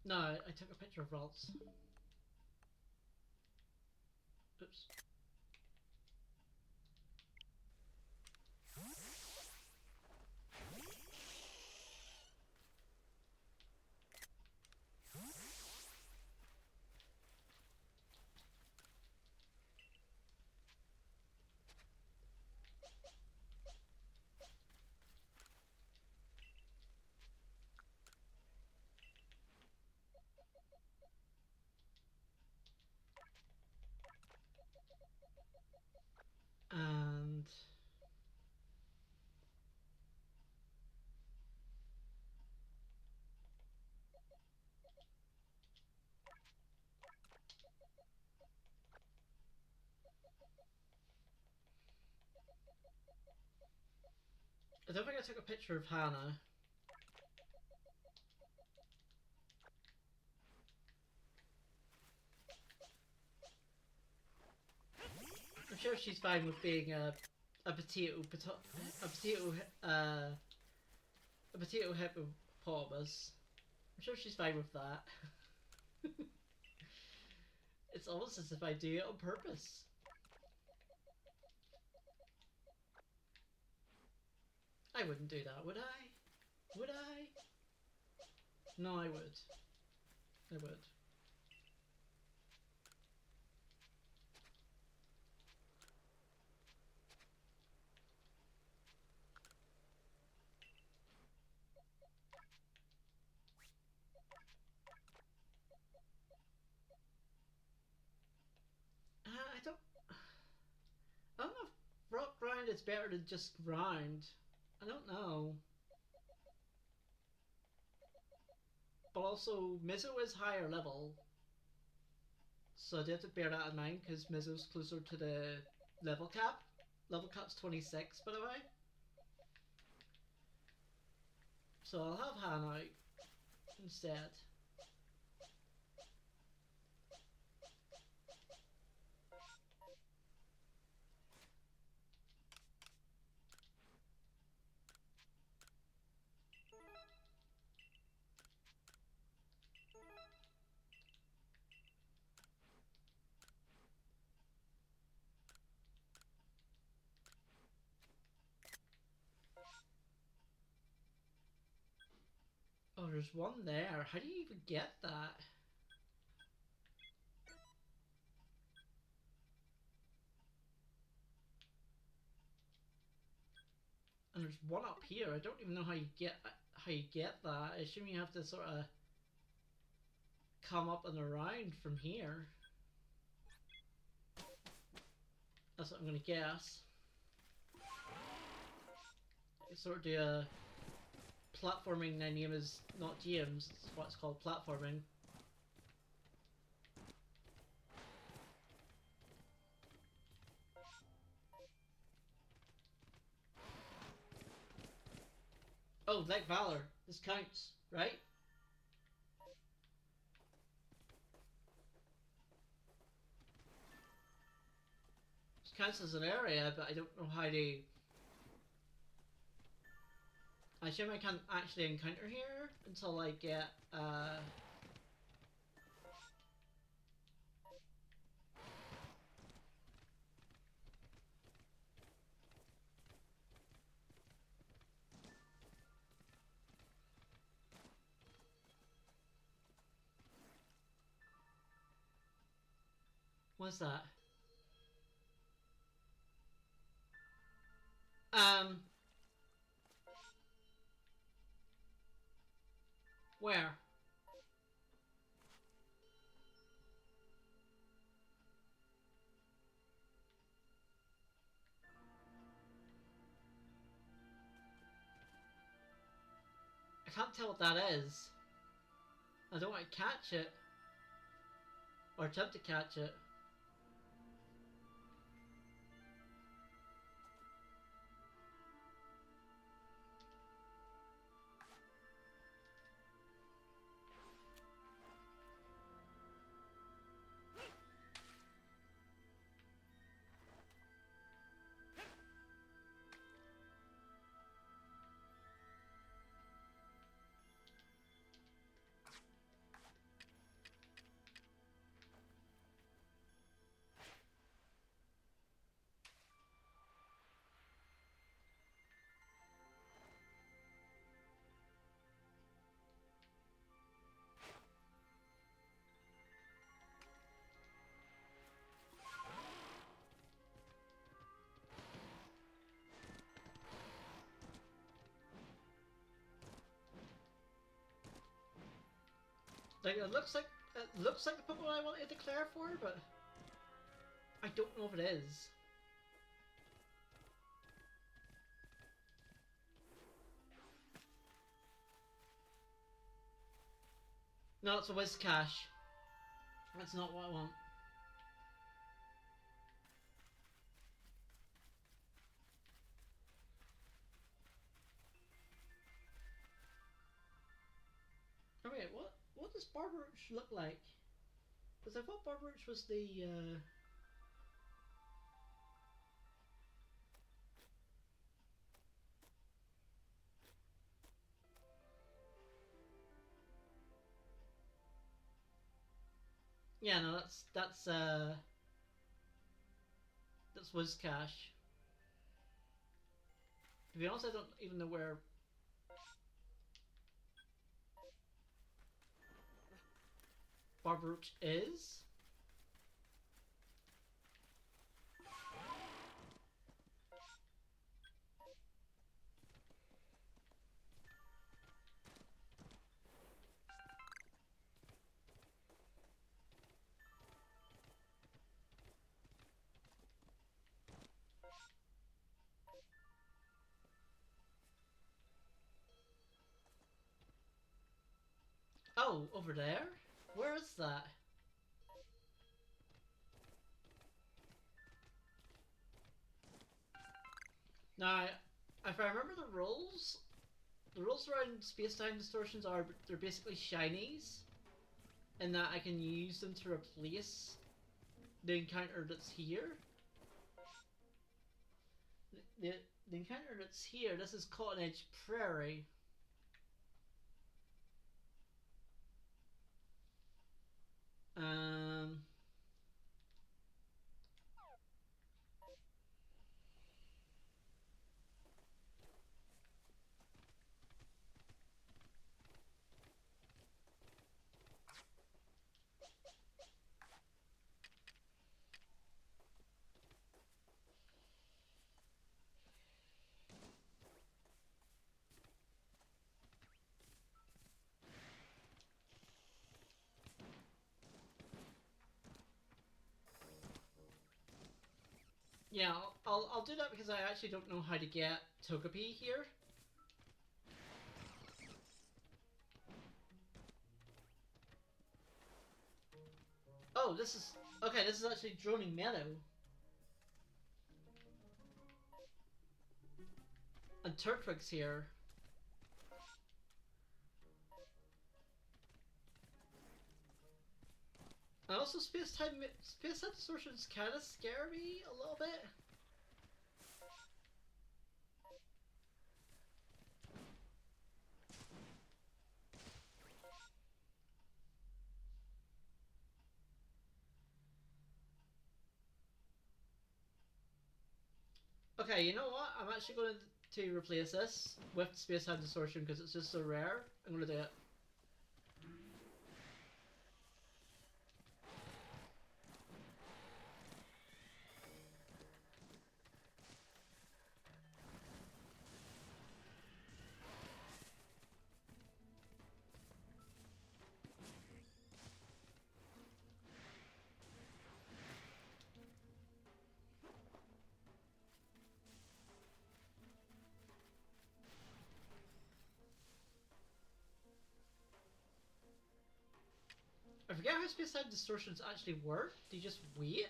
No, I took a picture of Ralts. Oops. And I don't think I took a picture of Hannah. sure she's fine with being a a potato uh a potato hippopotamus. I'm sure she's fine with that. It's almost as if I do it on purpose. I wouldn't do that, would I? Would I? No, I would. I would. I don't. I don't know if rock grind is better than just grind. I don't know. But also, Mizo is higher level, so they have to bear that in mind because Mizo's closer to the level cap. Level cap's 26, by the way. So I'll have Han out instead. Oh, there's one there. How do you even get that? And there's one up here. I don't even know how you get that. I assume you have to sort of come up and around from here. That's what I'm gonna guess. Sort of do a platforming. My name is not James. It's what it's called, platforming. Oh, like Valor. This counts, right? This counts as an area, but I don't know how to. I assume I can't actually encounter here until I get what's that? Um, where? I can't tell what that is. I don't want to catch it. Or attempt to catch it. Like it looks like the Pokemon I want to declare for, but I don't know if it is. No, it's a Whiscash. That's not what I want. Oh wait, what does Barbarooch look like? Because I thought Barbarooch was the Yeah, no, that's Wizcash. To be honest, I don't even know where Barbaroach is. Oh, over there? Where is that? Now, if I remember the rules around space-time distortions are they're basically shinies, in that I can use them to replace the encounter that's here. The, the encounter that's here, this is Cotton Edge Prairie. Um, yeah, I'll do that because I actually don't know how to get Togepi here. Oh, this is okay. This is actually Droning Meadow, and Turtwig's here. And also, space time distortions kind of scare me a little bit. Okay, you know what? I'm actually going to replace this with space time distortion because it's just so rare. I'm going to do it. I forget how space time distortions actually work. Do you just wait?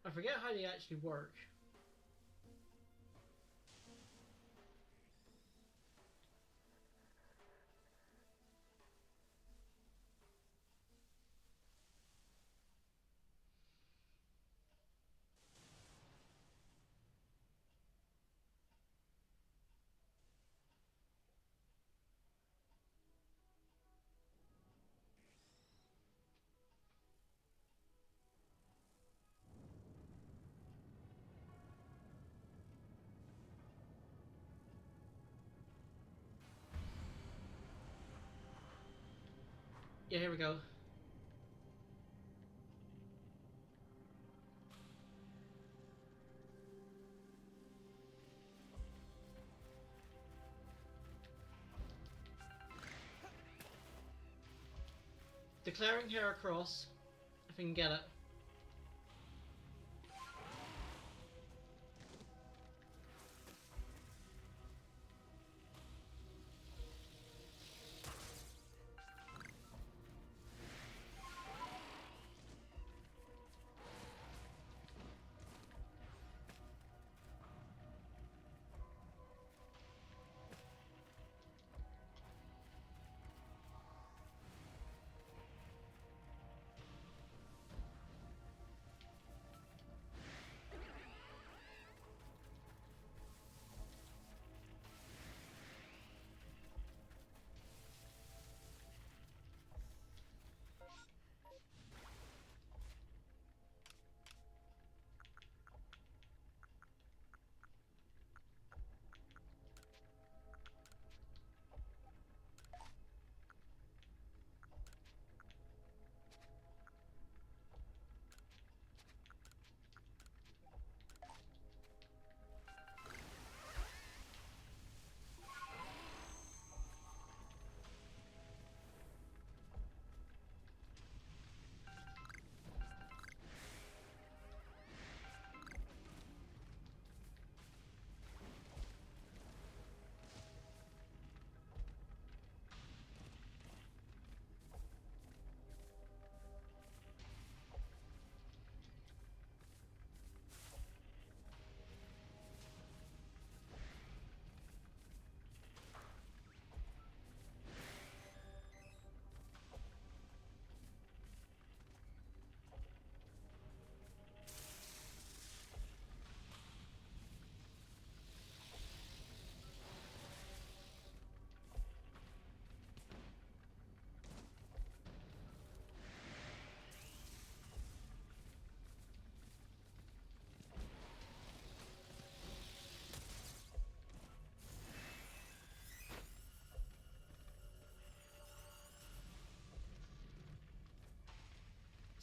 I forget how they actually work. Yeah, here we go. Declaring Heracross, if I can get it.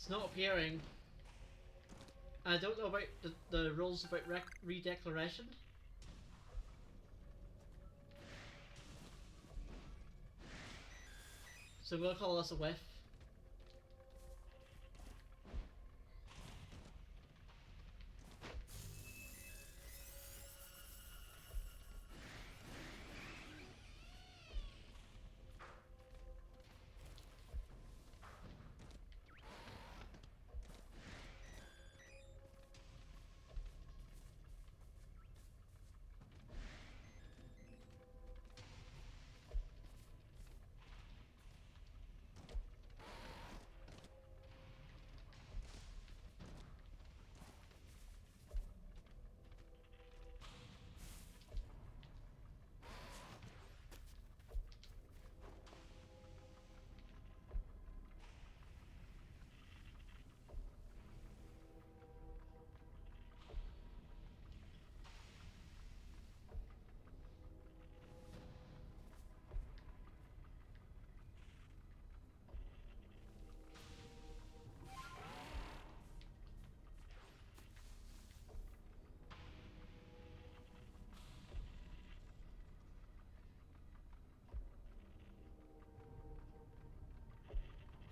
It's not appearing. I don't know about the rules about redeclaration. So I'm gonna call this a whiff.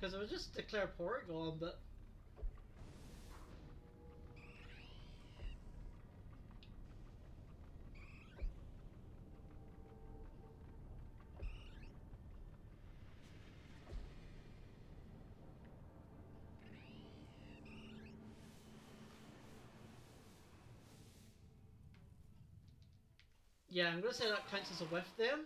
Because it was just declare Porygon, but yeah, I'm gonna say that counts as a whiff then.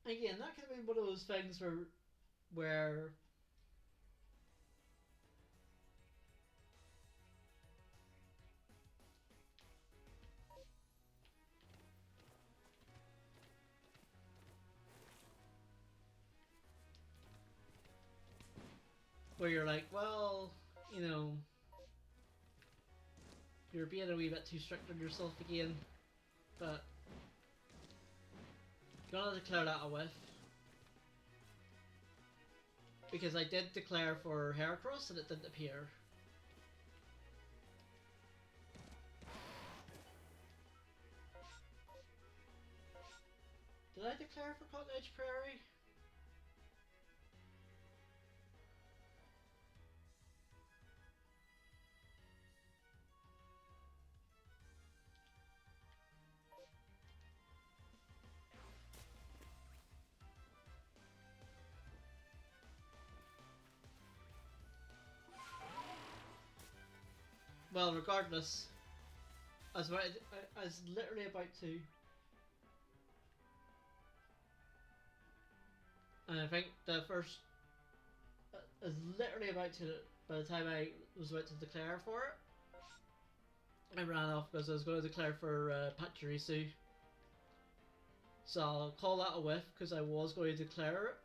Again, that could have been one of those things where you're like, well, you know, you're being a wee bit too strict on yourself again, but gonna declare that a whiff. Because I did declare for Heracross and it didn't appear. Did I declare for Cottage Prairie? Well, regardless, I was literally about to. And I think the first. I was literally about to. By the time I was about to declare for it, I ran off because I was going to declare for Pachirisu. So I'll call that a whiff because I was going to declare it.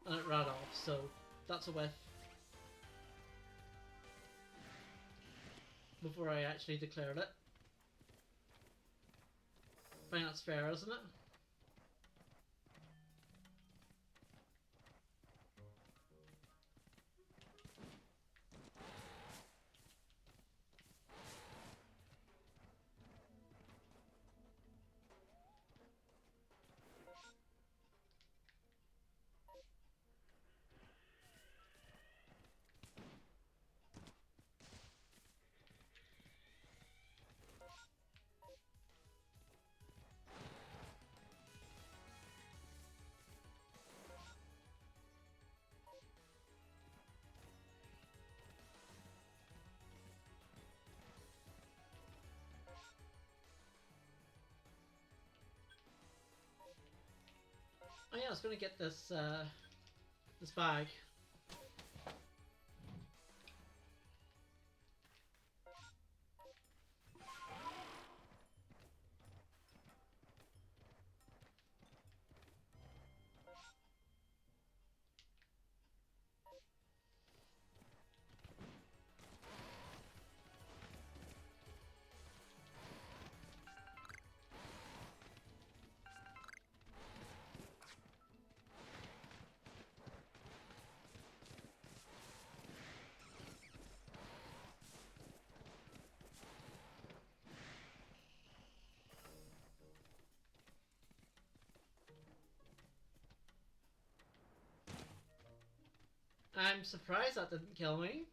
And it ran off, so that's a whiff. Before I actually declared it. I think that's fair, isn't it? Oh yeah, I was gonna get this this bag. I'm surprised that didn't kill me.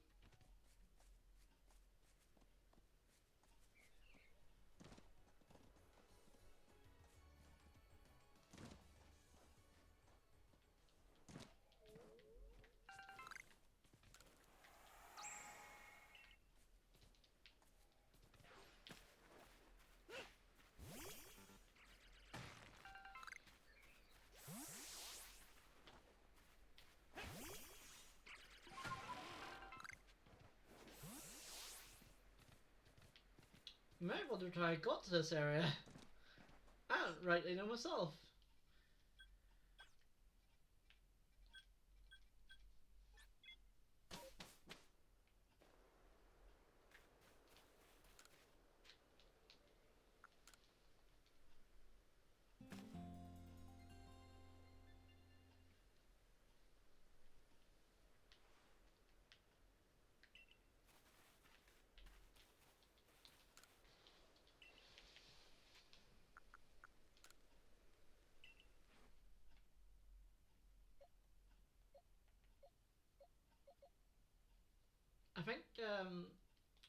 You might wonder how I got to this area. I don't rightly know myself. I think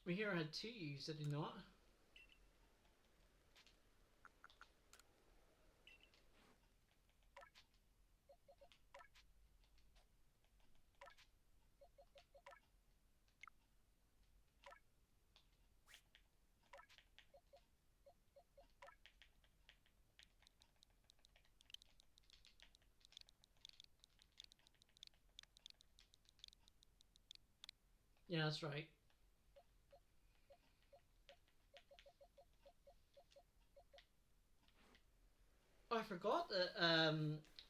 we here had two U's, did he not? Yeah, that's right. Oh, I forgot that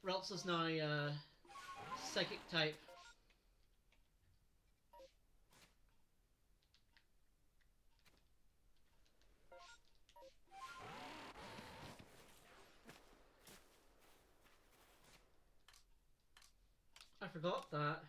Ralts is now psychic type. I forgot that.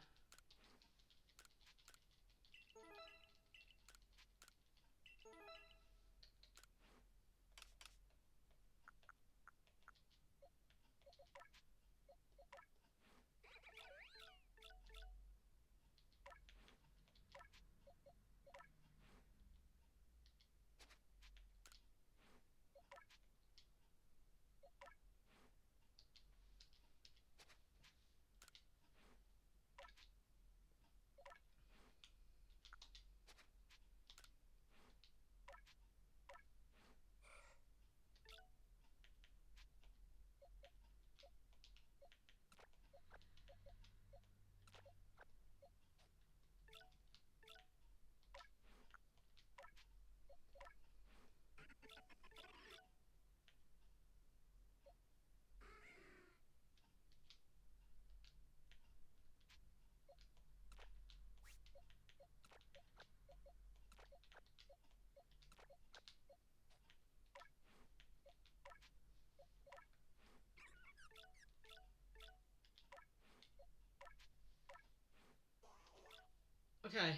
Okay.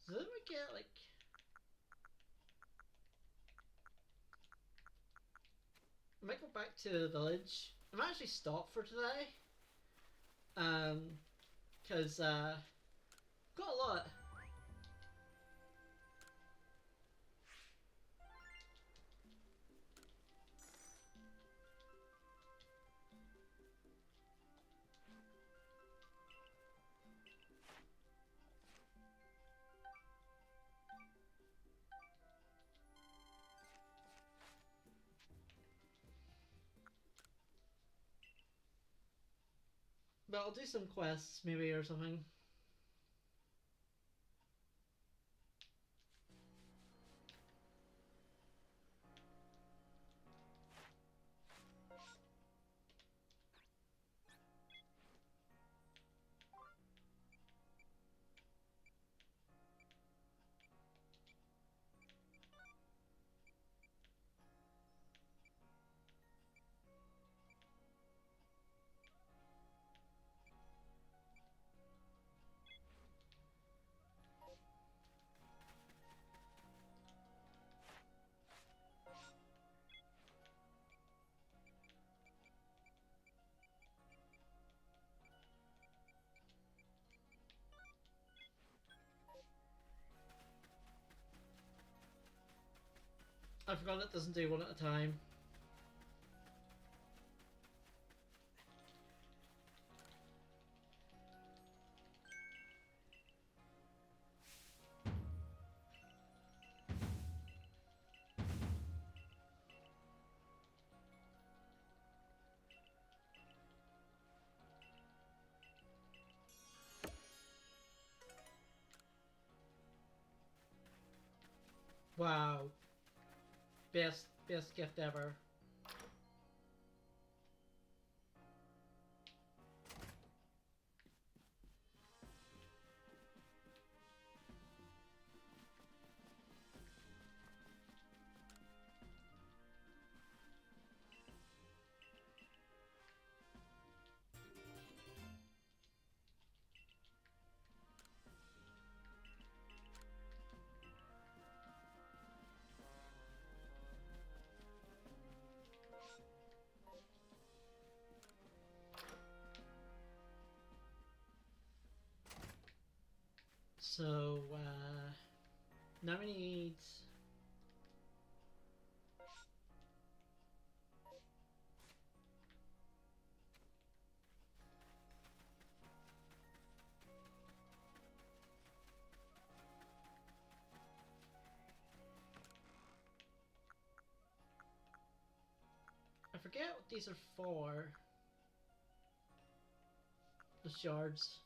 So then we get like... I might go back to the village. I might actually stop for today. Because got a lot. But I'll do some quests maybe or something. I forgot it doesn't do one at a time. Wow. Best gift ever. So, now we need... I forget what these are for. The shards.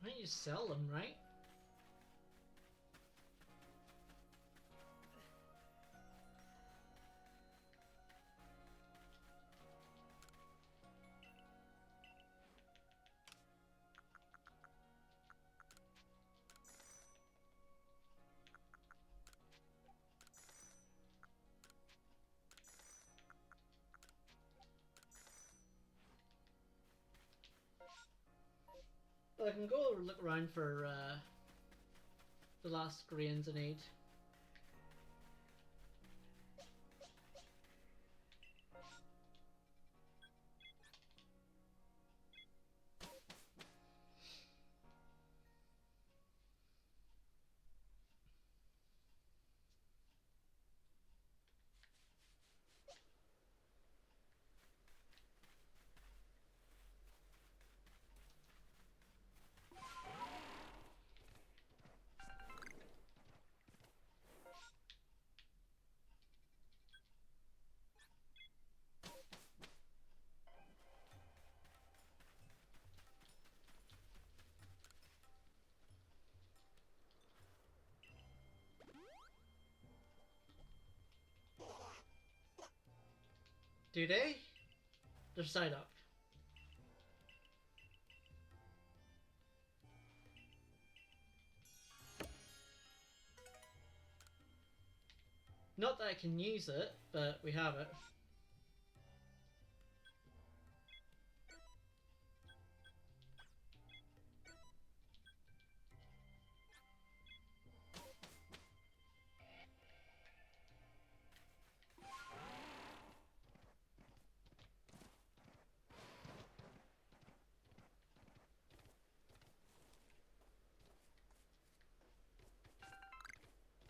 I think you sell them, right? But I can go look around for the last grains I need. Do they? They're side up. Not that I can use it, but we have it.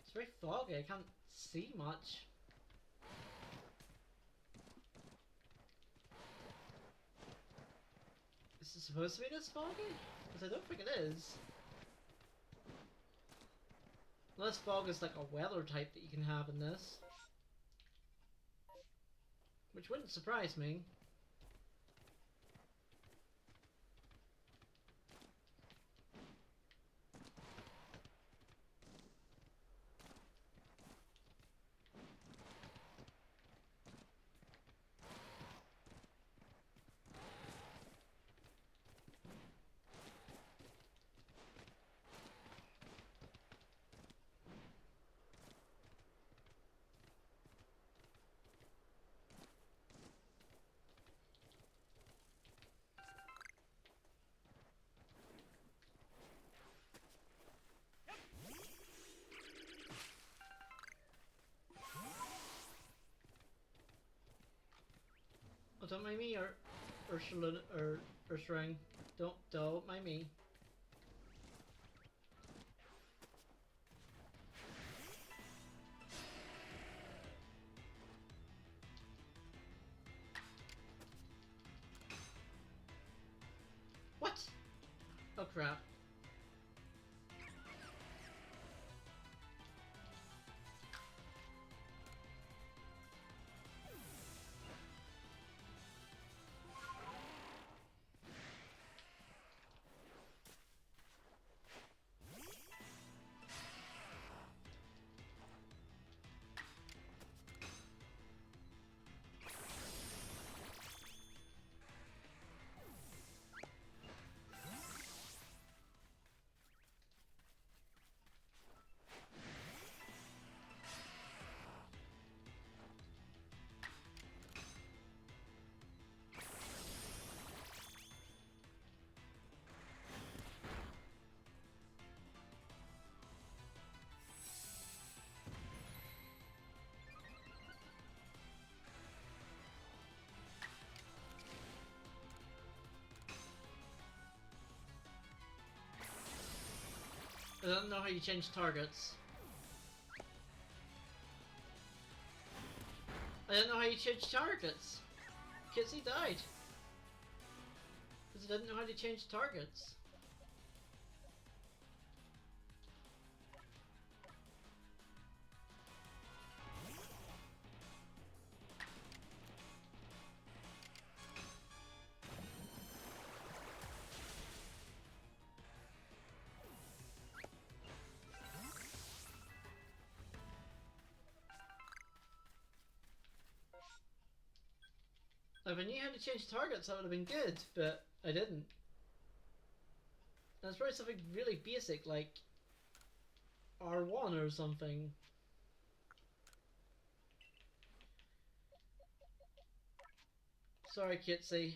It's very foggy, I can't see much. Is it supposed to be this foggy? Because I don't think it is. Unless fog is like a weather type that you can have in this. Which wouldn't surprise me. Oh, don't mind me, or Ursula, or Ursring. Don't mind me. What? Oh crap. I don't know how you change targets. I don't know how you change targets. Kitsy died. Because I didn't know how to change targets. If I knew how to change targets, that would have been good, but I didn't. And it's probably something really basic, like R1 or something. Sorry, Kitsy.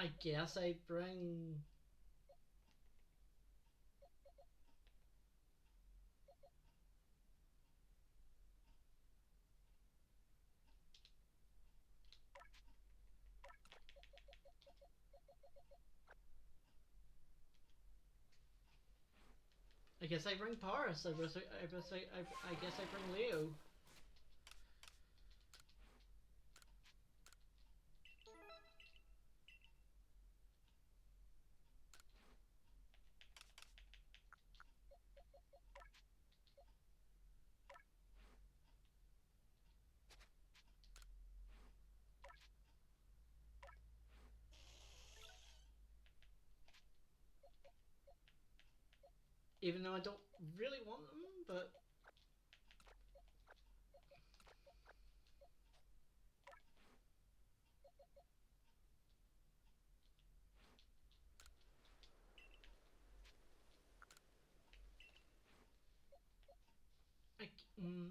I guess I bring... I guess I bring Paris. I guess I bring Leo. Even though I don't really want them, but... I, mm,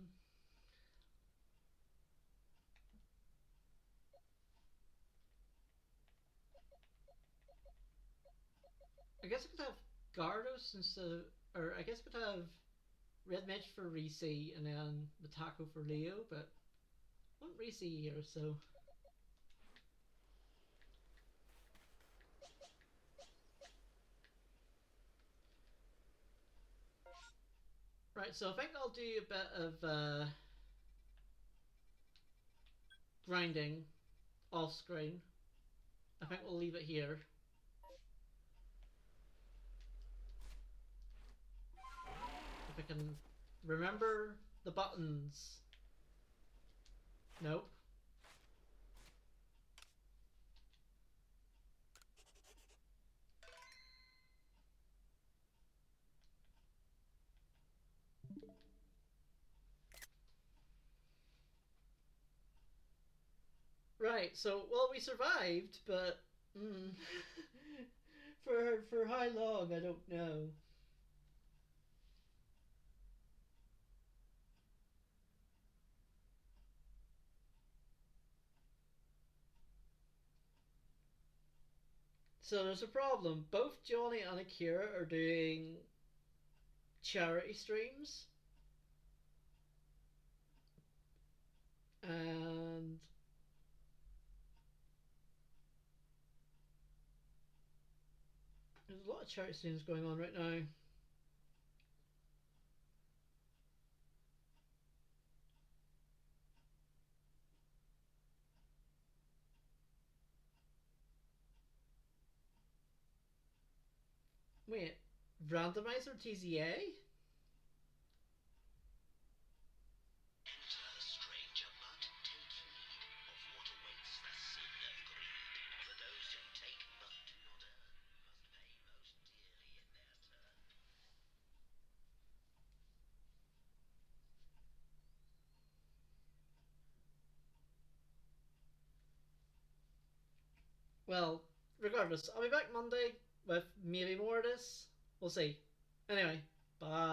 I guess I could have Gardos instead of... Or I guess I could have Red Mage for Reese and then the Taco for Leo, but I want Reese here, so. Right, so I think I'll do a bit of grinding off screen. I think we'll leave it here. If I can remember the buttons. Nope. Right, so, well, we survived, but. For how long, I don't know. So there's a problem. Both Johnny and Akira are doing charity streams, and there's a lot of charity streams going on right now. Wait, randomizer TZA? Well, regardless, I'll be back Monday with maybe more of this. We'll see. Anyway, bye.